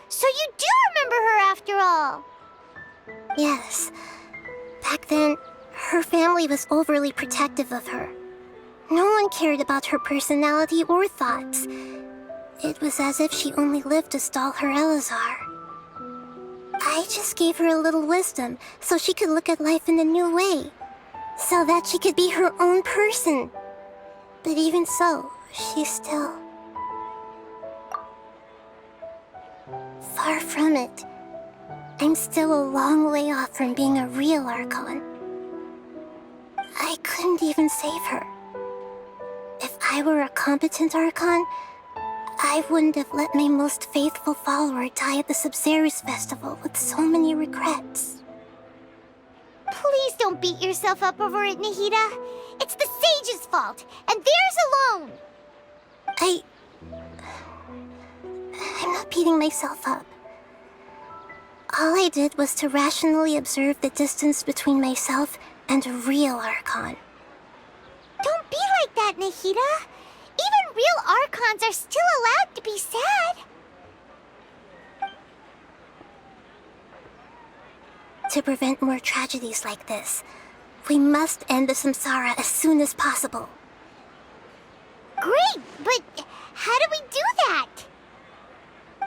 So you do remember her after all. Yes. Back then, her family was overly protective of her. No one cared about her personality or thoughts. It was as if she only lived to stall her Elazar. I just gave her a little wisdom so she could look at life in a new way, so that she could be her own person. But even so, she's still... far from it. I'm still a long way off from being a real Archon. I couldn't even save her. If I were a competent Archon, I wouldn't have let my most faithful follower die at the Sabzeruz Festival with so many regrets. Please don't beat yourself up over it, Nahida. It's the sage's fault, and theirs alone. I'm not beating myself up. All I did was to rationally observe the distance between myself and a real Archon. Don't be like that, Nahida. Even real Archons are still allowed to be sad. To prevent more tragedies like this, we must end the samsara as soon as possible. Great, but how do we do that?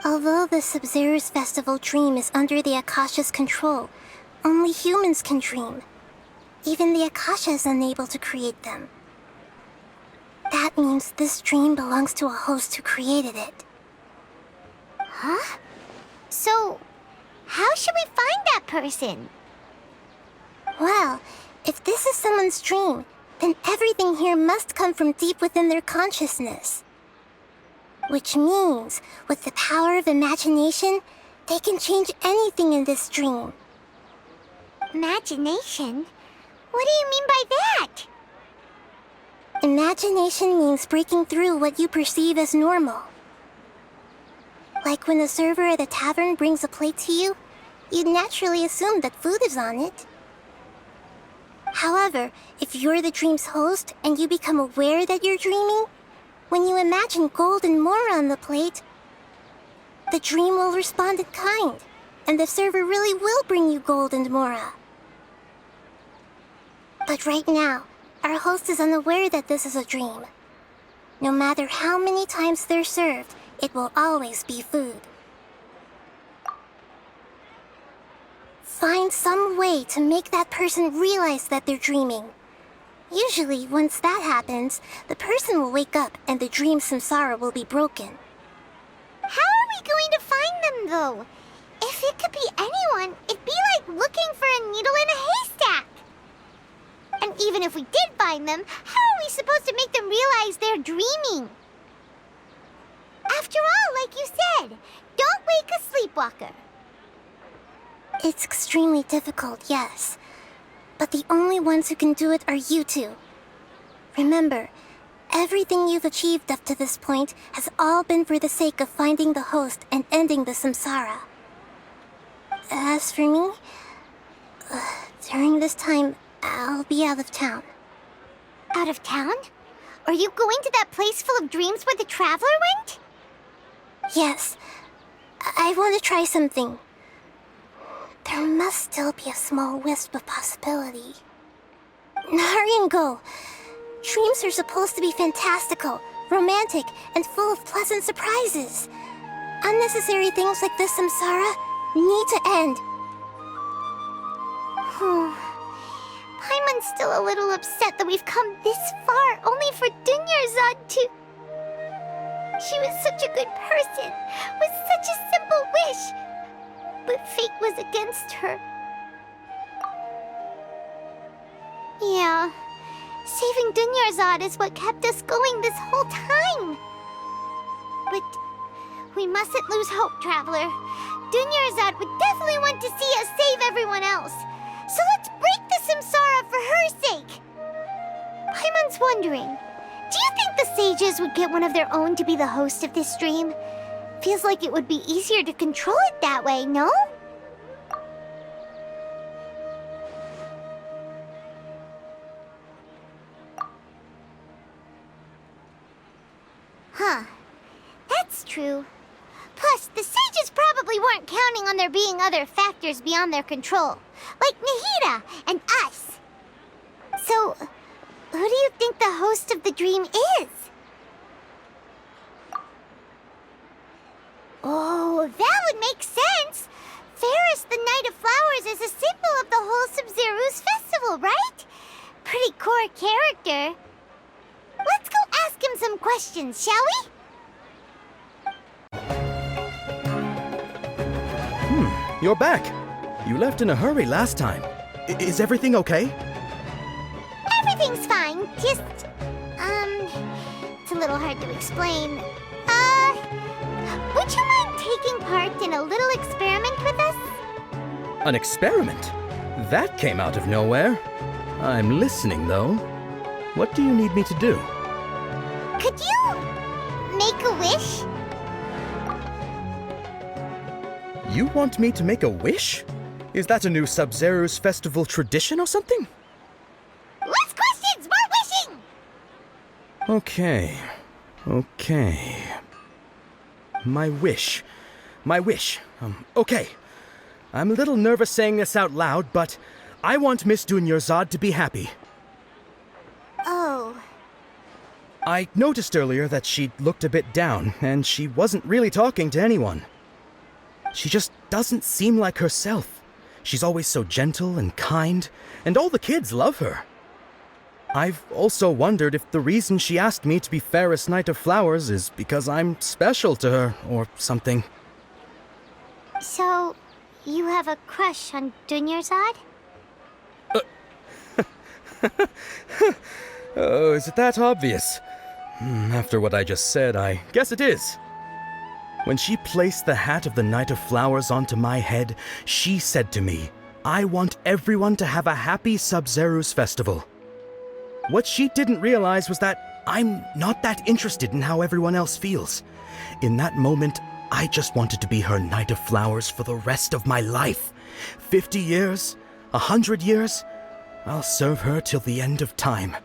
Although the Sabzeruz Festival dream is under the Akasha's control, only humans can dream. Even the Akasha is unable to create them. That means this dream belongs to a host who created it. Huh? So, how should we find that person? Well, if this is someone's dream, then everything here must come from deep within their consciousness. Which means, with the power of imagination, they can change anything in this dream. Imagination? What do you mean by that? Imagination means breaking through what you perceive as normal. Like when a server at a tavern brings a plate to you, you'd naturally assume that food is on it. However, if you're the dream's host and you become aware that you're dreaming, when you imagine gold and more on the plate, the dream will respond in kind, and the server really will bring you gold and mora. But right now, our host is unaware that this is a dream. No matter how many times they're served, it will always be food. Find some way to make that person realize that they're dreaming. Usually, once that happens, the person will wake up and the dream samsara will be broken. How are we going to find them, though? If it could be anyone, it'd be like looking for a needle in a haystack. And even if we did find them, how are we supposed to make them realize they're dreaming? After all, like you said, don't wake a sleepwalker. It's extremely difficult, yes. But the only ones who can do it are you two. Remember, everything you've achieved up to this point has all been for the sake of finding the host and ending the samsara. As for me, during this time, I'll be out of town. Out of town? Are you going to that place full of dreams where the traveler went? Yes. I want to try something. There must still be a small wisp of possibility. Hurry and go. Dreams are supposed to be fantastical, romantic, and full of pleasant surprises. Unnecessary things like this samsara need to end. Paimon's still a little upset that we've come this far only for Dunyarzad to... She was such a good person, with such a simple wish. But fate was against her. Yeah, saving Dunyarzad is what kept us going this whole time. But we mustn't lose hope, Traveler. Dunyarzad would definitely want to see us save everyone else. So let's break the samsara for her sake. Paimon's wondering, do you think the sages would get one of their own to be the host of this stream? Feels like it would be easier to control it that way, no? Huh. That's true. Plus, the sages probably weren't counting on there being other factors beyond their control, like Nahida and us. So, who do you think the host of the dream is? Oh, that would make sense. Ferris, the Knight of Flowers, is a symbol of the whole Sabzeruz Festival, right? Pretty core character. Let's go ask him some questions, shall we? You're back. You left in a hurry last time. Is everything okay? Everything's fine. Just, it's a little hard to explain. Would you mind taking part in a little experiment with us? An experiment? That came out of nowhere. I'm listening, though. What do you need me to do? Could you make a wish? You want me to make a wish? Is that a new Sabzeruz Festival tradition or something? Less questions, more wishing! Okay. My wish. Okay. I'm a little nervous saying this out loud, but I want Miss Dunyarzad to be happy. Oh. I noticed earlier that she looked a bit down, and she wasn't really talking to anyone. She just doesn't seem like herself. She's always so gentle and kind, and all the kids love her. I've also wondered if the reason she asked me to be fairest Knight of Flowers is because I'm special to her, or something. So, you have a crush on Dunyarzad? Oh, is it that obvious? After what I just said, I guess it is. When she placed the hat of the Knight of Flowers onto my head, she said to me, "I want everyone to have a happy Sabzeruz Festival." What she didn't realize was that I'm not that interested in how everyone else feels. In that moment, I just wanted to be her Knight of Flowers for the rest of my life. 50 years, 100 years, I'll serve her till the end of time.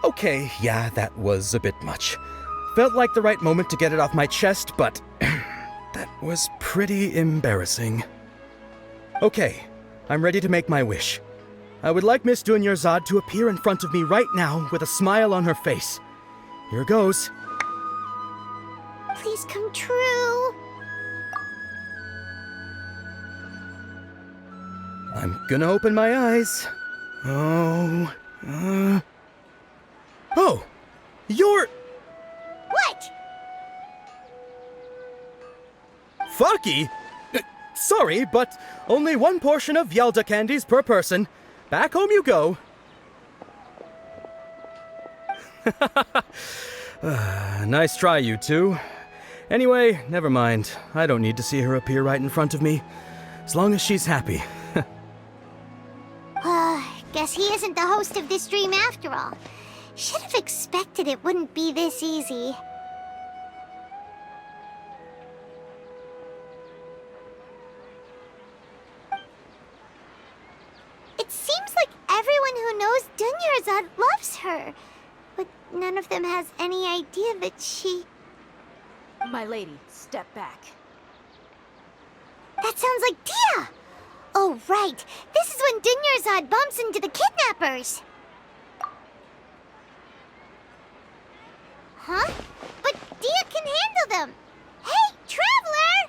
Okay, yeah, that was a bit much. Felt like the right moment to get it off my chest, but that was pretty embarrassing. Okay, I'm ready to make my wish. I would like Miss Dunyarzad to appear in front of me right now with a smile on her face. Here goes. Please come true. I'm gonna open my eyes. Oh, you're... What? Fucky? Sorry, but only one portion of Yelda candies per person. Back home you go. Nice try, you two. Anyway, never mind. I don't need to see her appear right in front of me. As long as she's happy. Guess he isn't the host of this dream after all. Should have expected it wouldn't be this easy. It seems like everyone who knows Dunyarzad loves her, but none of them has any idea that she... My lady, step back. That sounds like Dia! Oh, right. This is when Dunyarzad bumps into the kidnappers. Huh? But Dia can handle them. Hey, Traveler!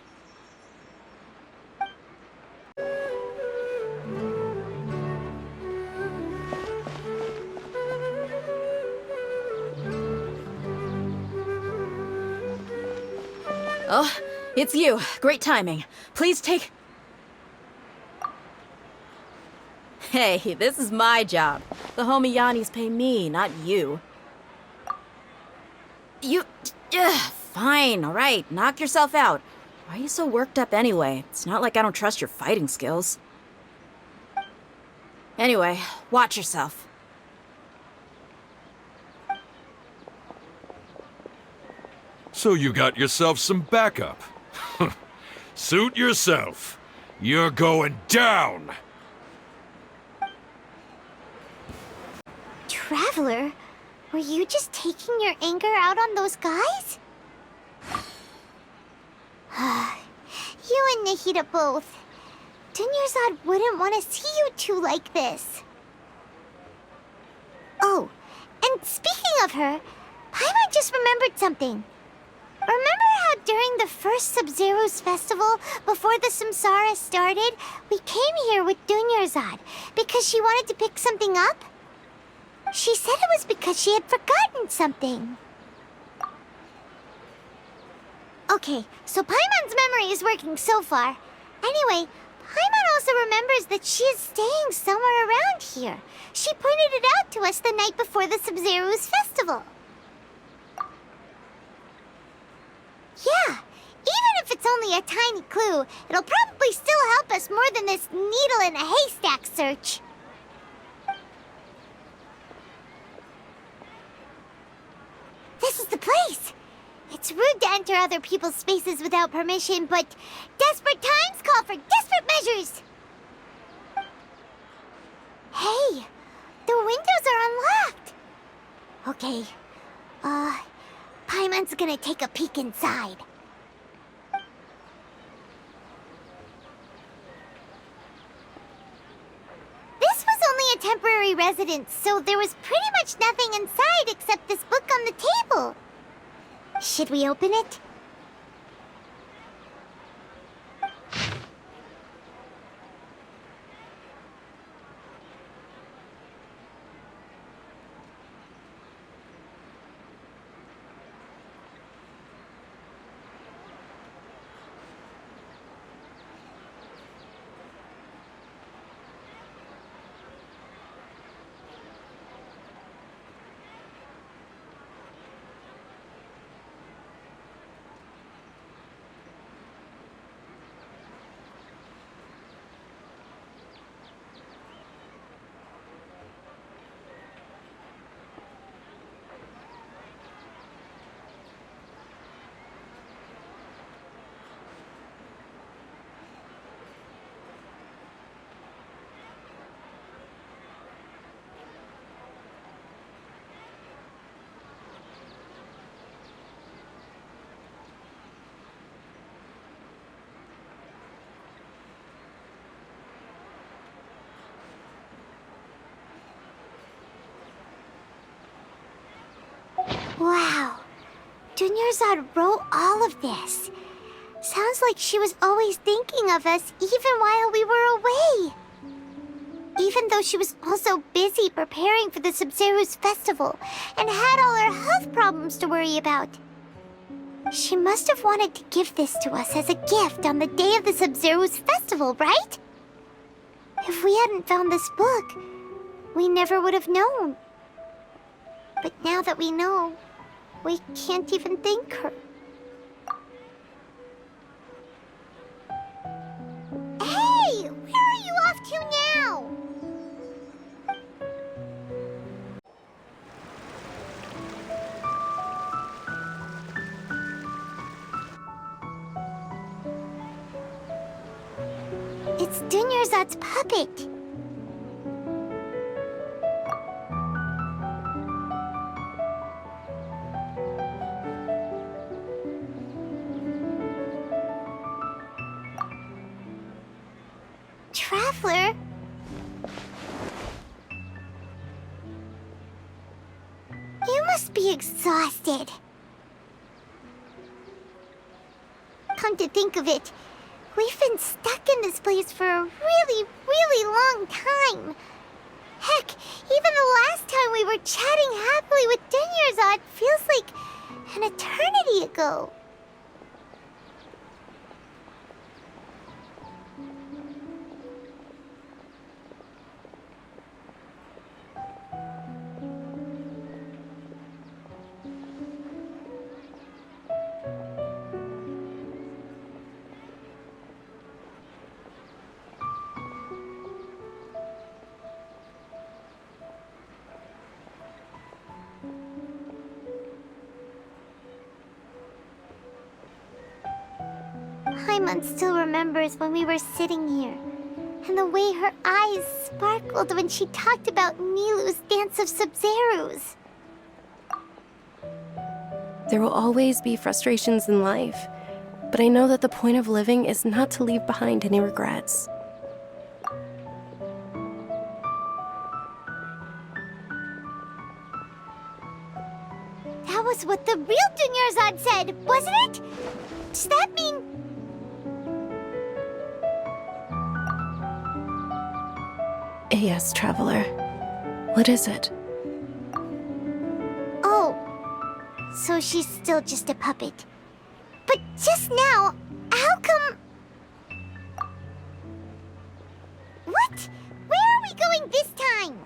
Oh, it's you. Great timing. Please take... Hey, this is my job. The homie Yannis pay me, not you. Fine, alright. Knock yourself out. Why are you so worked up anyway? It's not like I don't trust your fighting skills. Anyway, watch yourself. So you got yourself some backup. Suit yourself. You're going down! Traveler, were you just taking your anger out on those guys? You and Nahida both. Dunyarzad wouldn't want to see you two like this. Oh, and speaking of her, Paimon just remembered something. Remember how during the first Sabzeruz Festival, before the Samsara started, we came here with Dunyarzad because she wanted to pick something up? She said it was because she had forgotten something. Okay, so Paimon's memory is working so far. Anyway, Paimon also remembers that she is staying somewhere around here. She pointed it out to us the night before the Sabzeruz Festival. Yeah, even if it's only a tiny clue, it'll probably still help us more than this needle in a haystack search. This is the place! It's rude to enter other people's spaces without permission, but desperate times call for desperate measures! Hey! The windows are unlocked! Okay, Paimon's gonna take a peek inside. This was only a temporary residence, so there was pretty much nothing inside except this book on the table. Should we open it? Wow. Dunyarzad wrote all of this. Sounds like she was always thinking of us even while we were away. Even though she was also busy preparing for the Sabzeruz Festival and had all her health problems to worry about. She must have wanted to give this to us as a gift on the day of the Sabzeruz Festival, right? If we hadn't found this book, we never would have known. But now that we know, we can't even thank her. Hey! Where are you off to now? It's Dunyarzad's puppet. Traveler? You must be exhausted. Come to think of it, we've been stuck in this place for a really, really long time. Heck, even the last time we were chatting happily with Dunyarzad feels like an eternity ago. Paimon still remembers when we were sitting here, and the way her eyes sparkled when she talked about Nilu's Dance of Sabzeruz. There will always be frustrations in life, but I know that the point of living is not to leave behind any regrets. That was what the real Dunyarzad said, wasn't it? Does that mean... Yes, Traveler. What is it? Oh, so she's still just a puppet. But just now, how come... doing this time?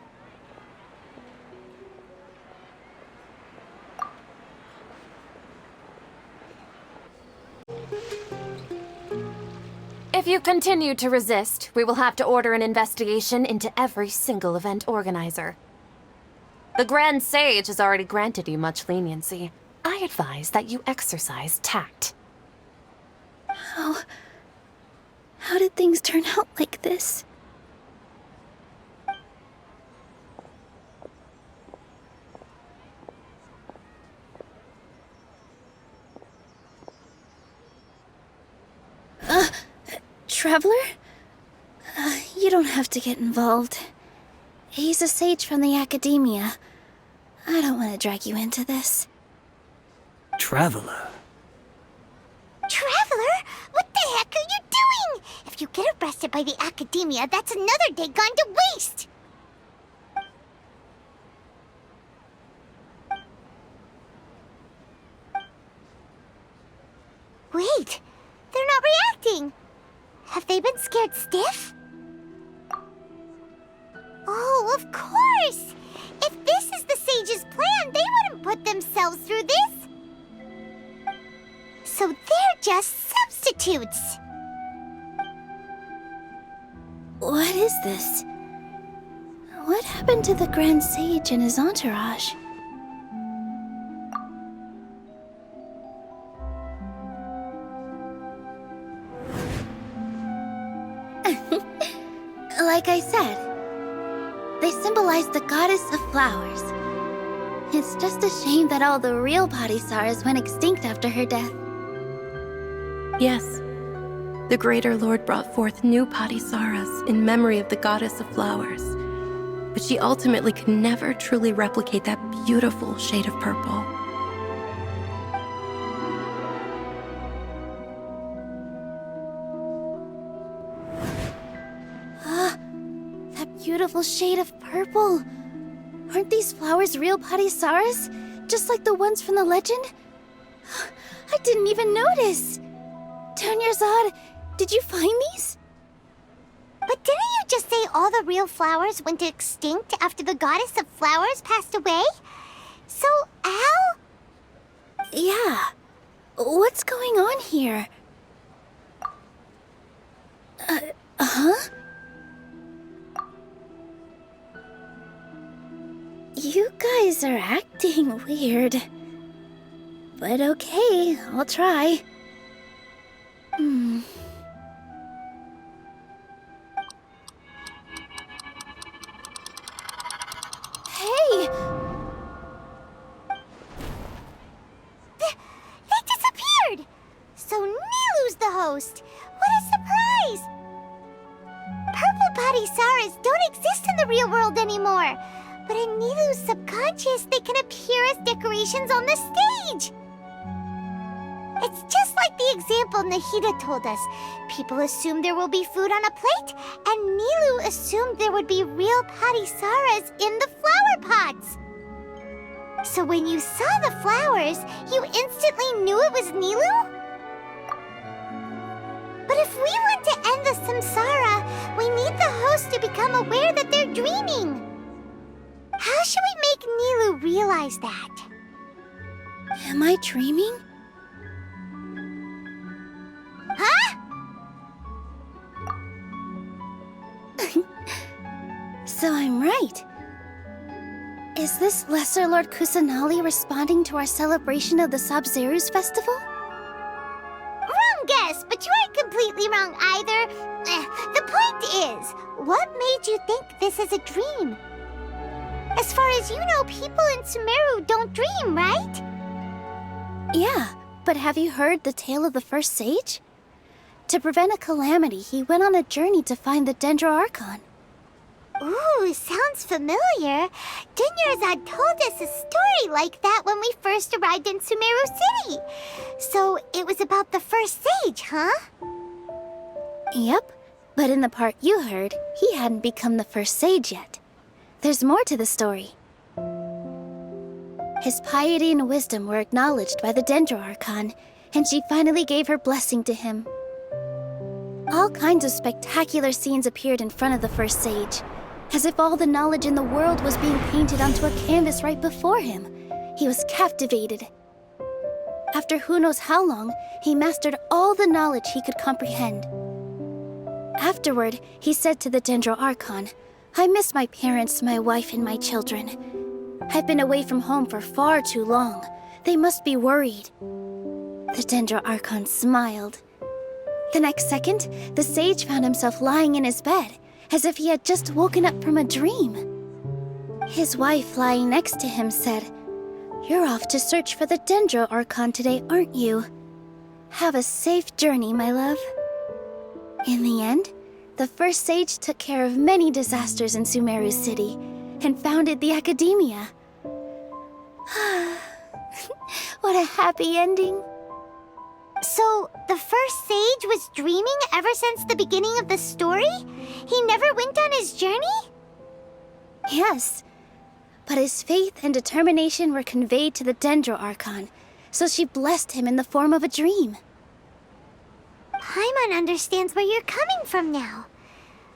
If you continue to resist, we will have to order an investigation into every single event organizer. The Grand Sage has already granted you much leniency. I advise that you exercise tact. How did things turn out like this? Traveler? You don't have to get involved. He's a sage from the Academia. I don't want to drag you into this. Traveler? Traveler? What the heck are you doing? If you get arrested by the Academia, that's another day gone to waste! Wait, they're not reacting. Have they been scared stiff? Oh, of course! If this is the sage's plan, they wouldn't put themselves through this. So they're just substitutes. What is this? What happened to the Grand Sage and his entourage? Like I said, they symbolize the goddess of flowers. It's just a shame that all the real Padisaras went extinct after her death. Yes. The Greater Lord brought forth new Padisaras in memory of the goddess of flowers. But she ultimately could never truly replicate that beautiful shade of purple. Beautiful shade of purple. Aren't these flowers real Padisaras? Just like the ones from the legend? I didn't even notice. Dunyarzad, did you find these? But didn't you just say all the real flowers went extinct after the goddess of flowers passed away? So, how? Yeah. What's going on here? Huh? You guys are acting weird. But okay, I'll try. Hey! They disappeared! So Nilu's the host! What a surprise! Purple Padisaras don't exist in the real world anymore. But in Nilu's subconscious, they can appear as decorations on the stage! It's just like the example Nahida told us. People assumed there will be food on a plate, and Nilu assumed there would be real Padisaras in the flower pots. So when you saw the flowers, you instantly knew it was Nilu? But if we want to end the samsara, we need the host to become aware that they're dreaming. How should we make Nilu realize that? Am I dreaming? Huh? So I'm right. Is this Lesser Lord Kusanali responding to our celebration of the Sabzeruz Festival? Wrong guess, but you aren't completely wrong either. The point is, what made you think this is a dream? As far as you know, people in Sumeru don't dream, right? Yeah, but have you heard the tale of the first sage? To prevent a calamity, he went on a journey to find the Archon. Ooh, sounds familiar. Dunyarzad told us a story like that when we first arrived in Sumeru City. So it was about the first sage, huh? Yep, but in the part you heard, he hadn't become the first sage yet. There's more to the story. His piety and wisdom were acknowledged by the Archon, and she finally gave her blessing to him. All kinds of spectacular scenes appeared in front of the first sage, as if all the knowledge in the world was being painted onto a canvas right before him. He was captivated. After who knows how long, he mastered all the knowledge he could comprehend. Afterward, he said to the Dendro Archon, "I miss my parents, my wife, and my children. I've been away from home for far too long. They must be worried." The Dendro Archon smiled. The next second, the sage found himself lying in his bed, as if he had just woken up from a dream. His wife, lying next to him, said, "You're off to search for the Dendro Archon today, aren't you? Have a safe journey, my love." In the end, the first sage took care of many disasters in Sumeru City and founded the Academia. What a happy ending. So, the first sage was dreaming ever since the beginning of the story? He never went on his journey? Yes, but his faith and determination were conveyed to the Dendro Archon, so she blessed him in the form of a dream. Paimon understands where you're coming from now.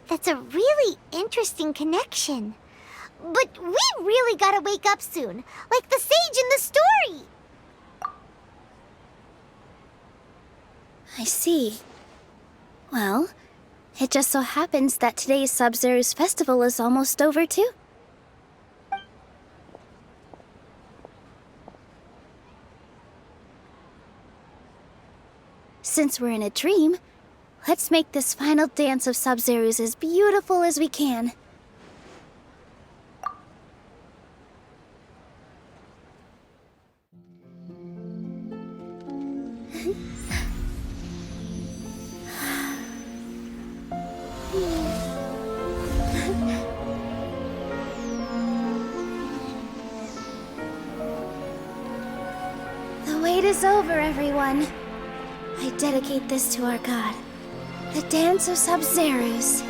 That's a really interesting connection. But we really gotta wake up soon, like the sage in the story! I see. Well, it just so happens that today's Sabzeruz Festival is almost over too. Since we're in a dream, let's make this final dance of Sabzeruz as beautiful as we can. The wait is over, everyone. I dedicate this to our god, the dance of Sabzeruz.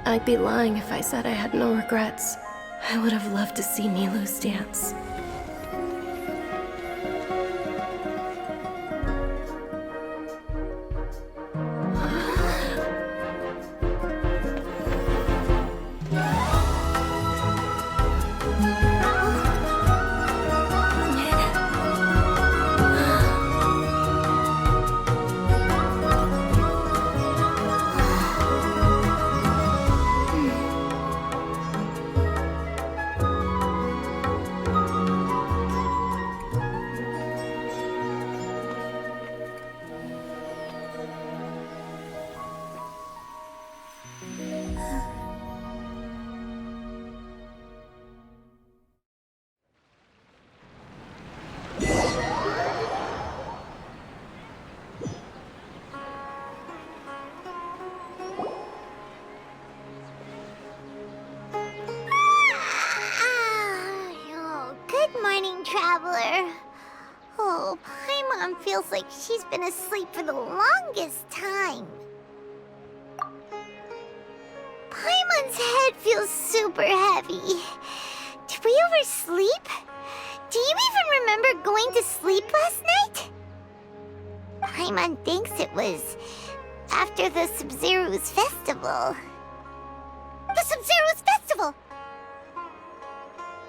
I'd be lying if I said I had no regrets. I would have loved to see Nilou's dance. Traveler. Oh, Paimon feels like she's been asleep for the longest time. Paimon's head feels super heavy. Did we oversleep? Do you even remember going to sleep last night? Paimon thinks it was after the Sabzeruz Festival. The Sabzeruz Festival!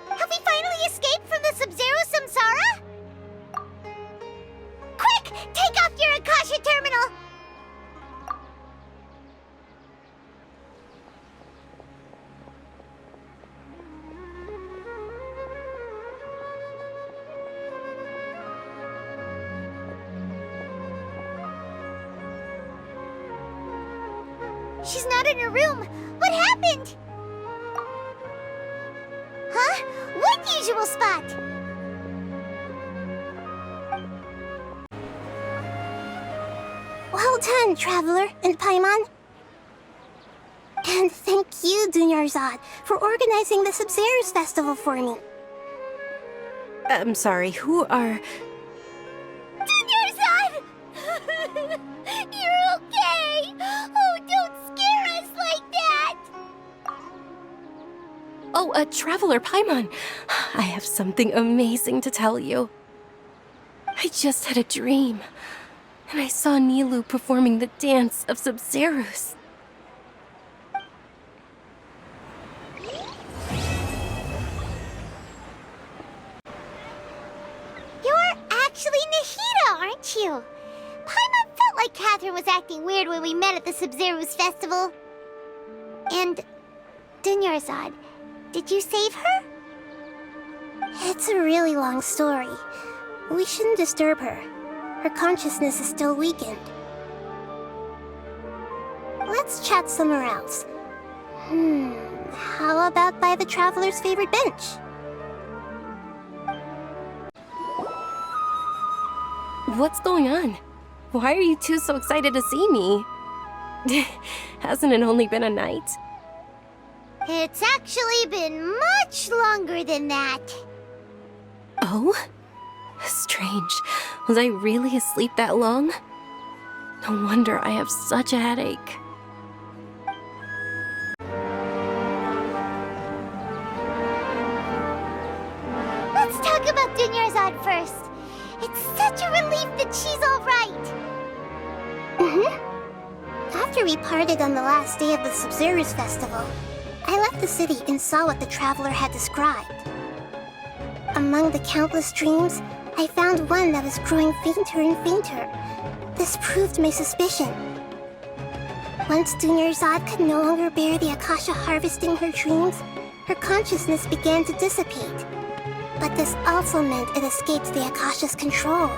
Have we finally escaped from the Sabzeruz Samsara? Quick! Take off your Akasha terminal! She's not in her room. What happened? Huh? What usual spot? Well done, Traveler and Paimon. And thank you, Dunyarzad, for organizing the Sabzeruz Festival for me. I'm sorry, who are... Dunyarzad! You're okay! Oh, don't scare us like that! Oh, Traveler Paimon. I have something amazing to tell you. I just had a dream, and I saw Nilou performing the dance of Sabzeruz. You're actually Nahida, aren't you? Paimon felt like Catherine was acting weird when we met at the Sabzeruz Festival. And Dunyarzad, did you save her? It's a really long story. We shouldn't disturb her. Her consciousness is still weakened. Let's chat somewhere else. How about by the Traveler's favorite bench? What's going on? Why are you two so excited to see me? Hasn't it only been a night? It's actually been much longer than that. Oh? Strange. Was I really asleep that long? No wonder I have such a headache. Let's talk about Dunyarzad first. It's such a relief that she's all right. After we parted on the last day of the Sabzeruz Festival, I left the city and saw what the Traveler had described. Among the countless dreams, I found one that was growing fainter and fainter. This proved my suspicion. Once Dunyarzad could no longer bear the Akasha harvesting her dreams, her consciousness began to dissipate. But this also meant it escaped the Akasha's control.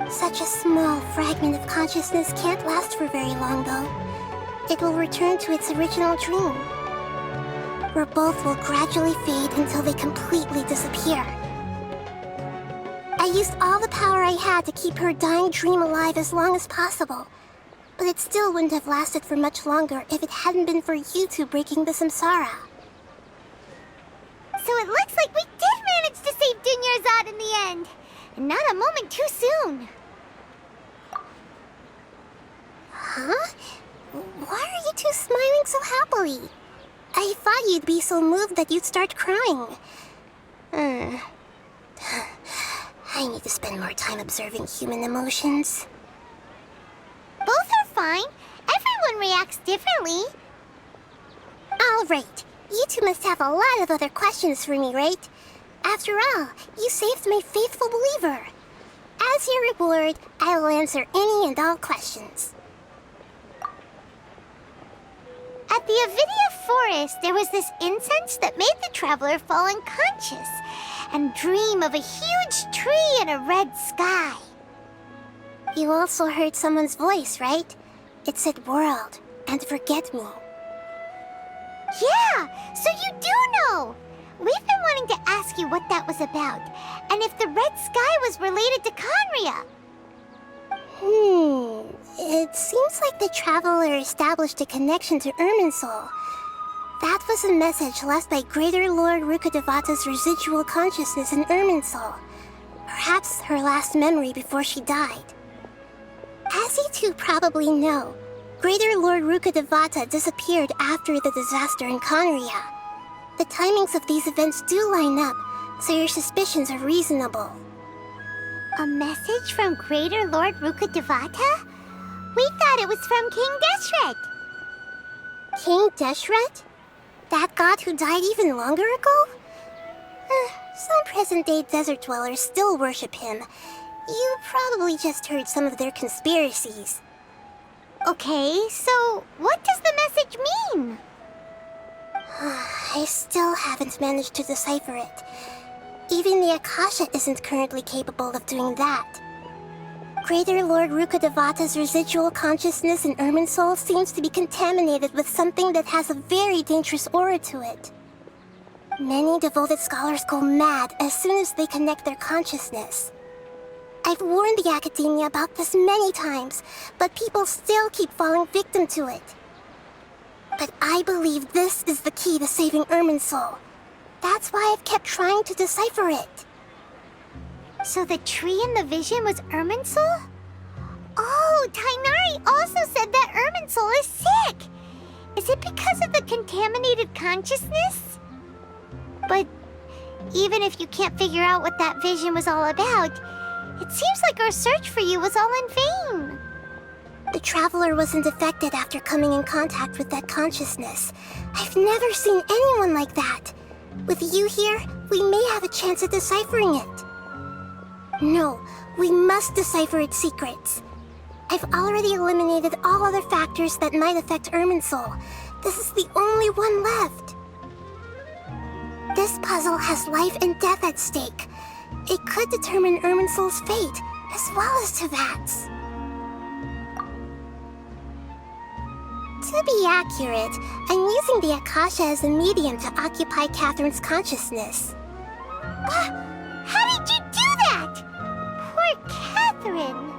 Such a small fragment of consciousness can't last for very long, though. It will return to its original dream, where both will gradually fade until they completely disappear. I used all the power I had to keep her dying dream alive as long as possible, but it still wouldn't have lasted for much longer if it hadn't been for you two breaking the samsara. So it looks like we did manage to save Dunyarzad in the end. And not a moment too soon. Huh? Why are you two smiling so happily? I thought you'd be so moved that you'd start crying. I need to spend more time observing human emotions. Both are fine. Everyone reacts differently. All right. You two must have a lot of other questions for me, right? After all, you saved my faithful believer. As your reward, I will answer any and all questions. At the Avidia Forest, there was this incense that made the Traveler fall unconscious and dream of a huge tree and a red sky. You also heard someone's voice, right? It said world and forget me. Yeah, so you do know! We've been wanting to ask you what that was about, and if the red sky was related to Khaenri'ah. It seems like the Traveler established a connection to Irminsul. That was a message left by Greater Lord Rukkhadevata's residual consciousness in Irminsul. Perhaps her last memory before she died. As you two probably know, Greater Lord Rukkhadevata disappeared after the disaster in Khaenri'ah. The timings of these events do line up, so your suspicions are reasonable. A message from Greater Lord Rukkhadevata? We thought it was from King Deshret. King Deshret? That god who died even longer ago? Some present-day desert dwellers still worship him. You probably just heard some of their conspiracies. Okay, so what does the message mean? I still haven't managed to decipher it. Even the Akasha isn't currently capable of doing that. Greater Lord Rukkhadevata's residual consciousness in Irminsul seems to be contaminated with something that has a very dangerous aura to it. Many devoted scholars go mad as soon as they connect their consciousness. I've warned the Academia about this many times, but people still keep falling victim to it. But I believe this is the key to saving Irminsul. That's why I've kept trying to decipher it. So the tree in the vision was Irminsul? Oh, Tainari also said that Irminsul is sick! Is it because of the contaminated consciousness? But even if you can't figure out what that vision was all about, it seems like our search for you was all in vain. The Traveler wasn't affected after coming in contact with that consciousness. I've never seen anyone like that. With you here, we may have a chance at deciphering it. No, we must decipher its secrets. I've already eliminated all other factors that might affect Irminsul. This is the only one left. This puzzle has life and death at stake. It could determine Irminsul's fate, as well as Tevat's. To be accurate, I'm using the Akasha as a medium to occupy Catherine's consciousness. How did you do that? Poor Catherine.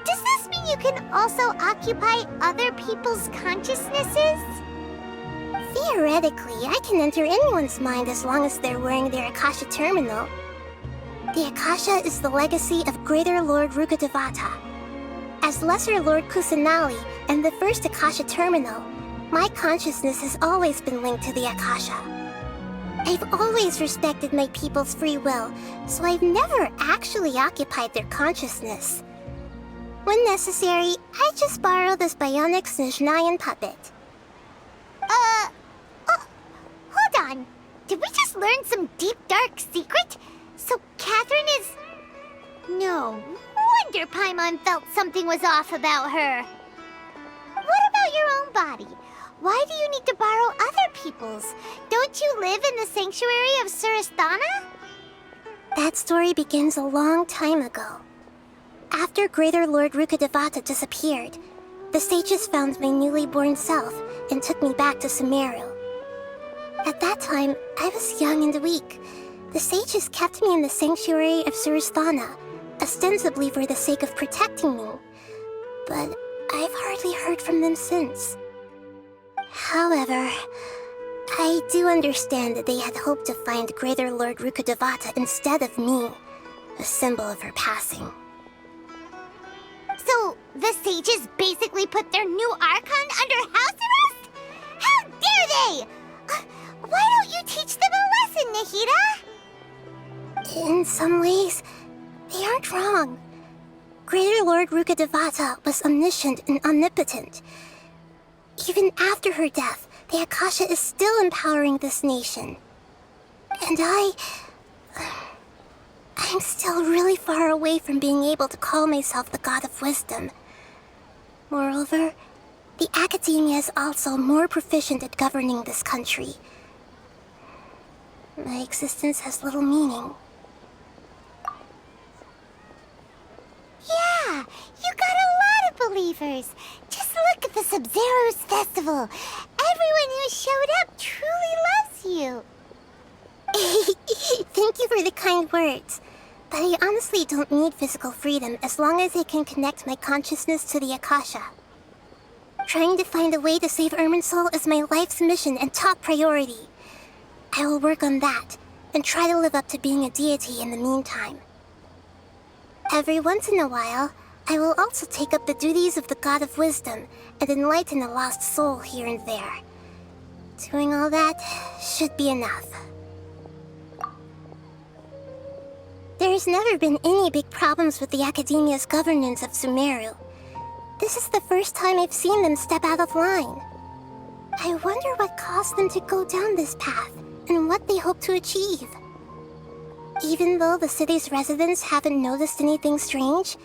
Does this mean you can also occupy other people's consciousnesses? Theoretically, I can enter anyone's mind as long as they're wearing their Akasha terminal. The Akasha is the legacy of Greater Lord Rukkhadevata. As Lesser Lord Kusanali and the first Akasha terminal, my consciousness has always been linked to the Akasha. I've always respected my people's free will, so I've never actually occupied their consciousness. When necessary, I just borrow this bionic Snezhnayan puppet. Hold on. Did we just learn some deep, dark secret? So Catherine is... No wonder Paimon felt something was off about her. What about your own body? Why do you need to borrow other people's? Don't you live in the sanctuary of Surasthana? That story begins a long time ago. After Greater Lord Rukkhadevata disappeared, the sages found my newly born self and took me back to Sumeru. At that time, I was young and weak. The sages kept me in the sanctuary of Surasthana, ostensibly for the sake of protecting me. But I've hardly heard from them since. However, I do understand that they had hoped to find Greater Lord Rukkhadevata instead of me, a symbol of her passing. So, the sages basically put their new Archon under house arrest? How dare they! Why don't you teach them a lesson, Nahida? In some ways, they aren't wrong. Greater Lord Rukkhadevata was omniscient and omnipotent. Even after her death, the Akasha is still empowering this nation. And I'm still really far away from being able to call myself the God of Wisdom. Moreover, the Academia is also more proficient at governing this country. My existence has little meaning. Yeah, you got a lot of believers. Just look at the Sabzeruz Festival. Everyone who showed up truly loves you. Thank you for the kind words. But I honestly don't need physical freedom as long as I can connect my consciousness to the Akasha. Trying to find a way to save Irminsul is my life's mission and top priority. I will work on that, and try to live up to being a deity in the meantime. Every once in a while, I will also take up the duties of the God of Wisdom and enlighten a lost soul here and there. Doing all that should be enough. There's never been any big problems with the Academia's governance of Sumeru. This is the first time I've seen them step out of line. I wonder what caused them to go down this path, and what they hope to achieve. Even though the city's residents haven't noticed anything strange,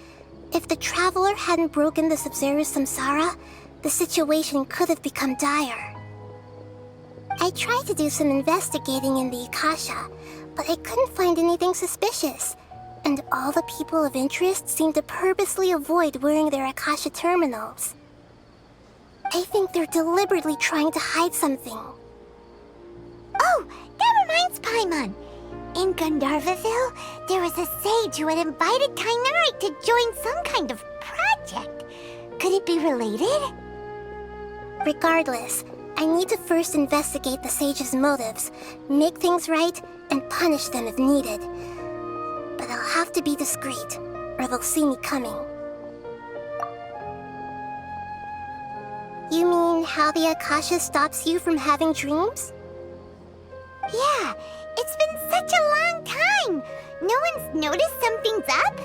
if the Traveler hadn't broken the Sabzeruz Samsara, the situation could have become dire. I tried to do some investigating in the Akasha, but I couldn't find anything suspicious, and all the people of interest seem to purposely avoid wearing their Akasha terminals. I think they're deliberately trying to hide something. Oh, that reminds Paimon. In Gandharvaville, there was a sage who had invited Tainari to join some kind of project. Could it be related? Regardless, I need to first investigate the sage's motives, make things right, and punish them if needed. But I'll have to be discreet, or they'll see me coming. You mean how the Akasha stops you from having dreams? Yeah, it's been such a long time. No one's noticed something's up?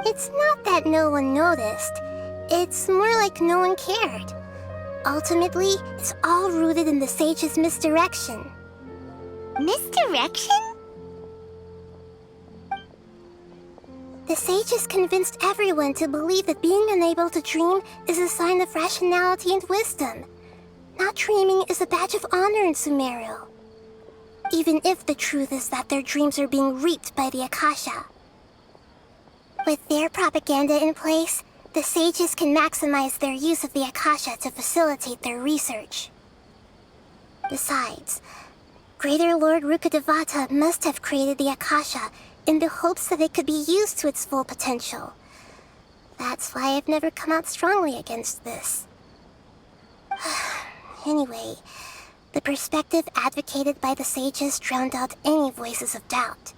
It's not that no one noticed. It's more like no one cared. Ultimately, it's all rooted in the sage's misdirection. Misdirection? The sage has convinced everyone to believe that being unable to dream is a sign of rationality and wisdom. Not dreaming is a badge of honor in Sumeru. Even if the truth is that their dreams are being reaped by the Akasha. With their propaganda in place, the sages can maximize their use of the Akasha to facilitate their research. Besides, Greater Lord Rukkhadevata must have created the Akasha in the hopes that it could be used to its full potential. That's why I've never come out strongly against this. Anyway, the perspective advocated by the sages drowned out any voices of doubt.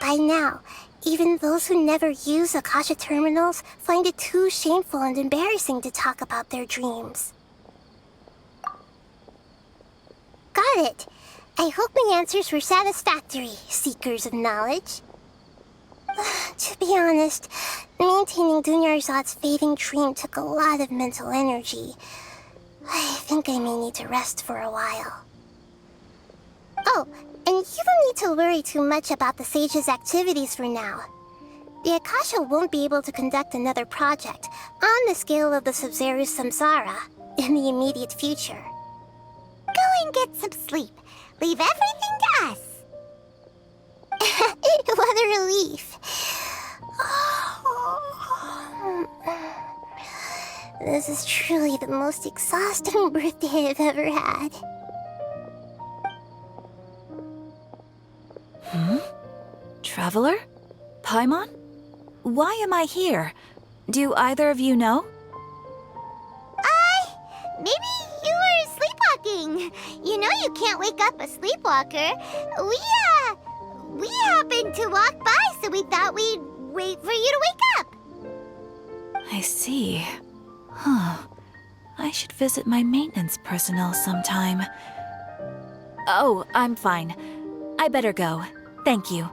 By now, even those who never use Akasha terminals find it too shameful and embarrassing to talk about their dreams. Got it! I hope my answers were satisfactory, seekers of knowledge. To be honest, maintaining Dunyarzad's fading dream took a lot of mental energy. I think I may need to rest for a while. Oh, and you don't need to worry too much about the sage's activities for now. The Akasha won't be able to conduct another project on the scale of the Sabzeruz Samsara in the immediate future. Go and get some sleep. Leave everything to us. What a relief. This is truly the most exhausting birthday I've ever had. Traveler? Paimon? Why am I here? Do either of you know? Maybe you were sleepwalking. You know you can't wake up a sleepwalker. We happened to walk by, so we thought we'd wait for you to wake up. I see. Huh. I should visit my maintenance personnel sometime. Oh, I'm fine. I better go. Thank you.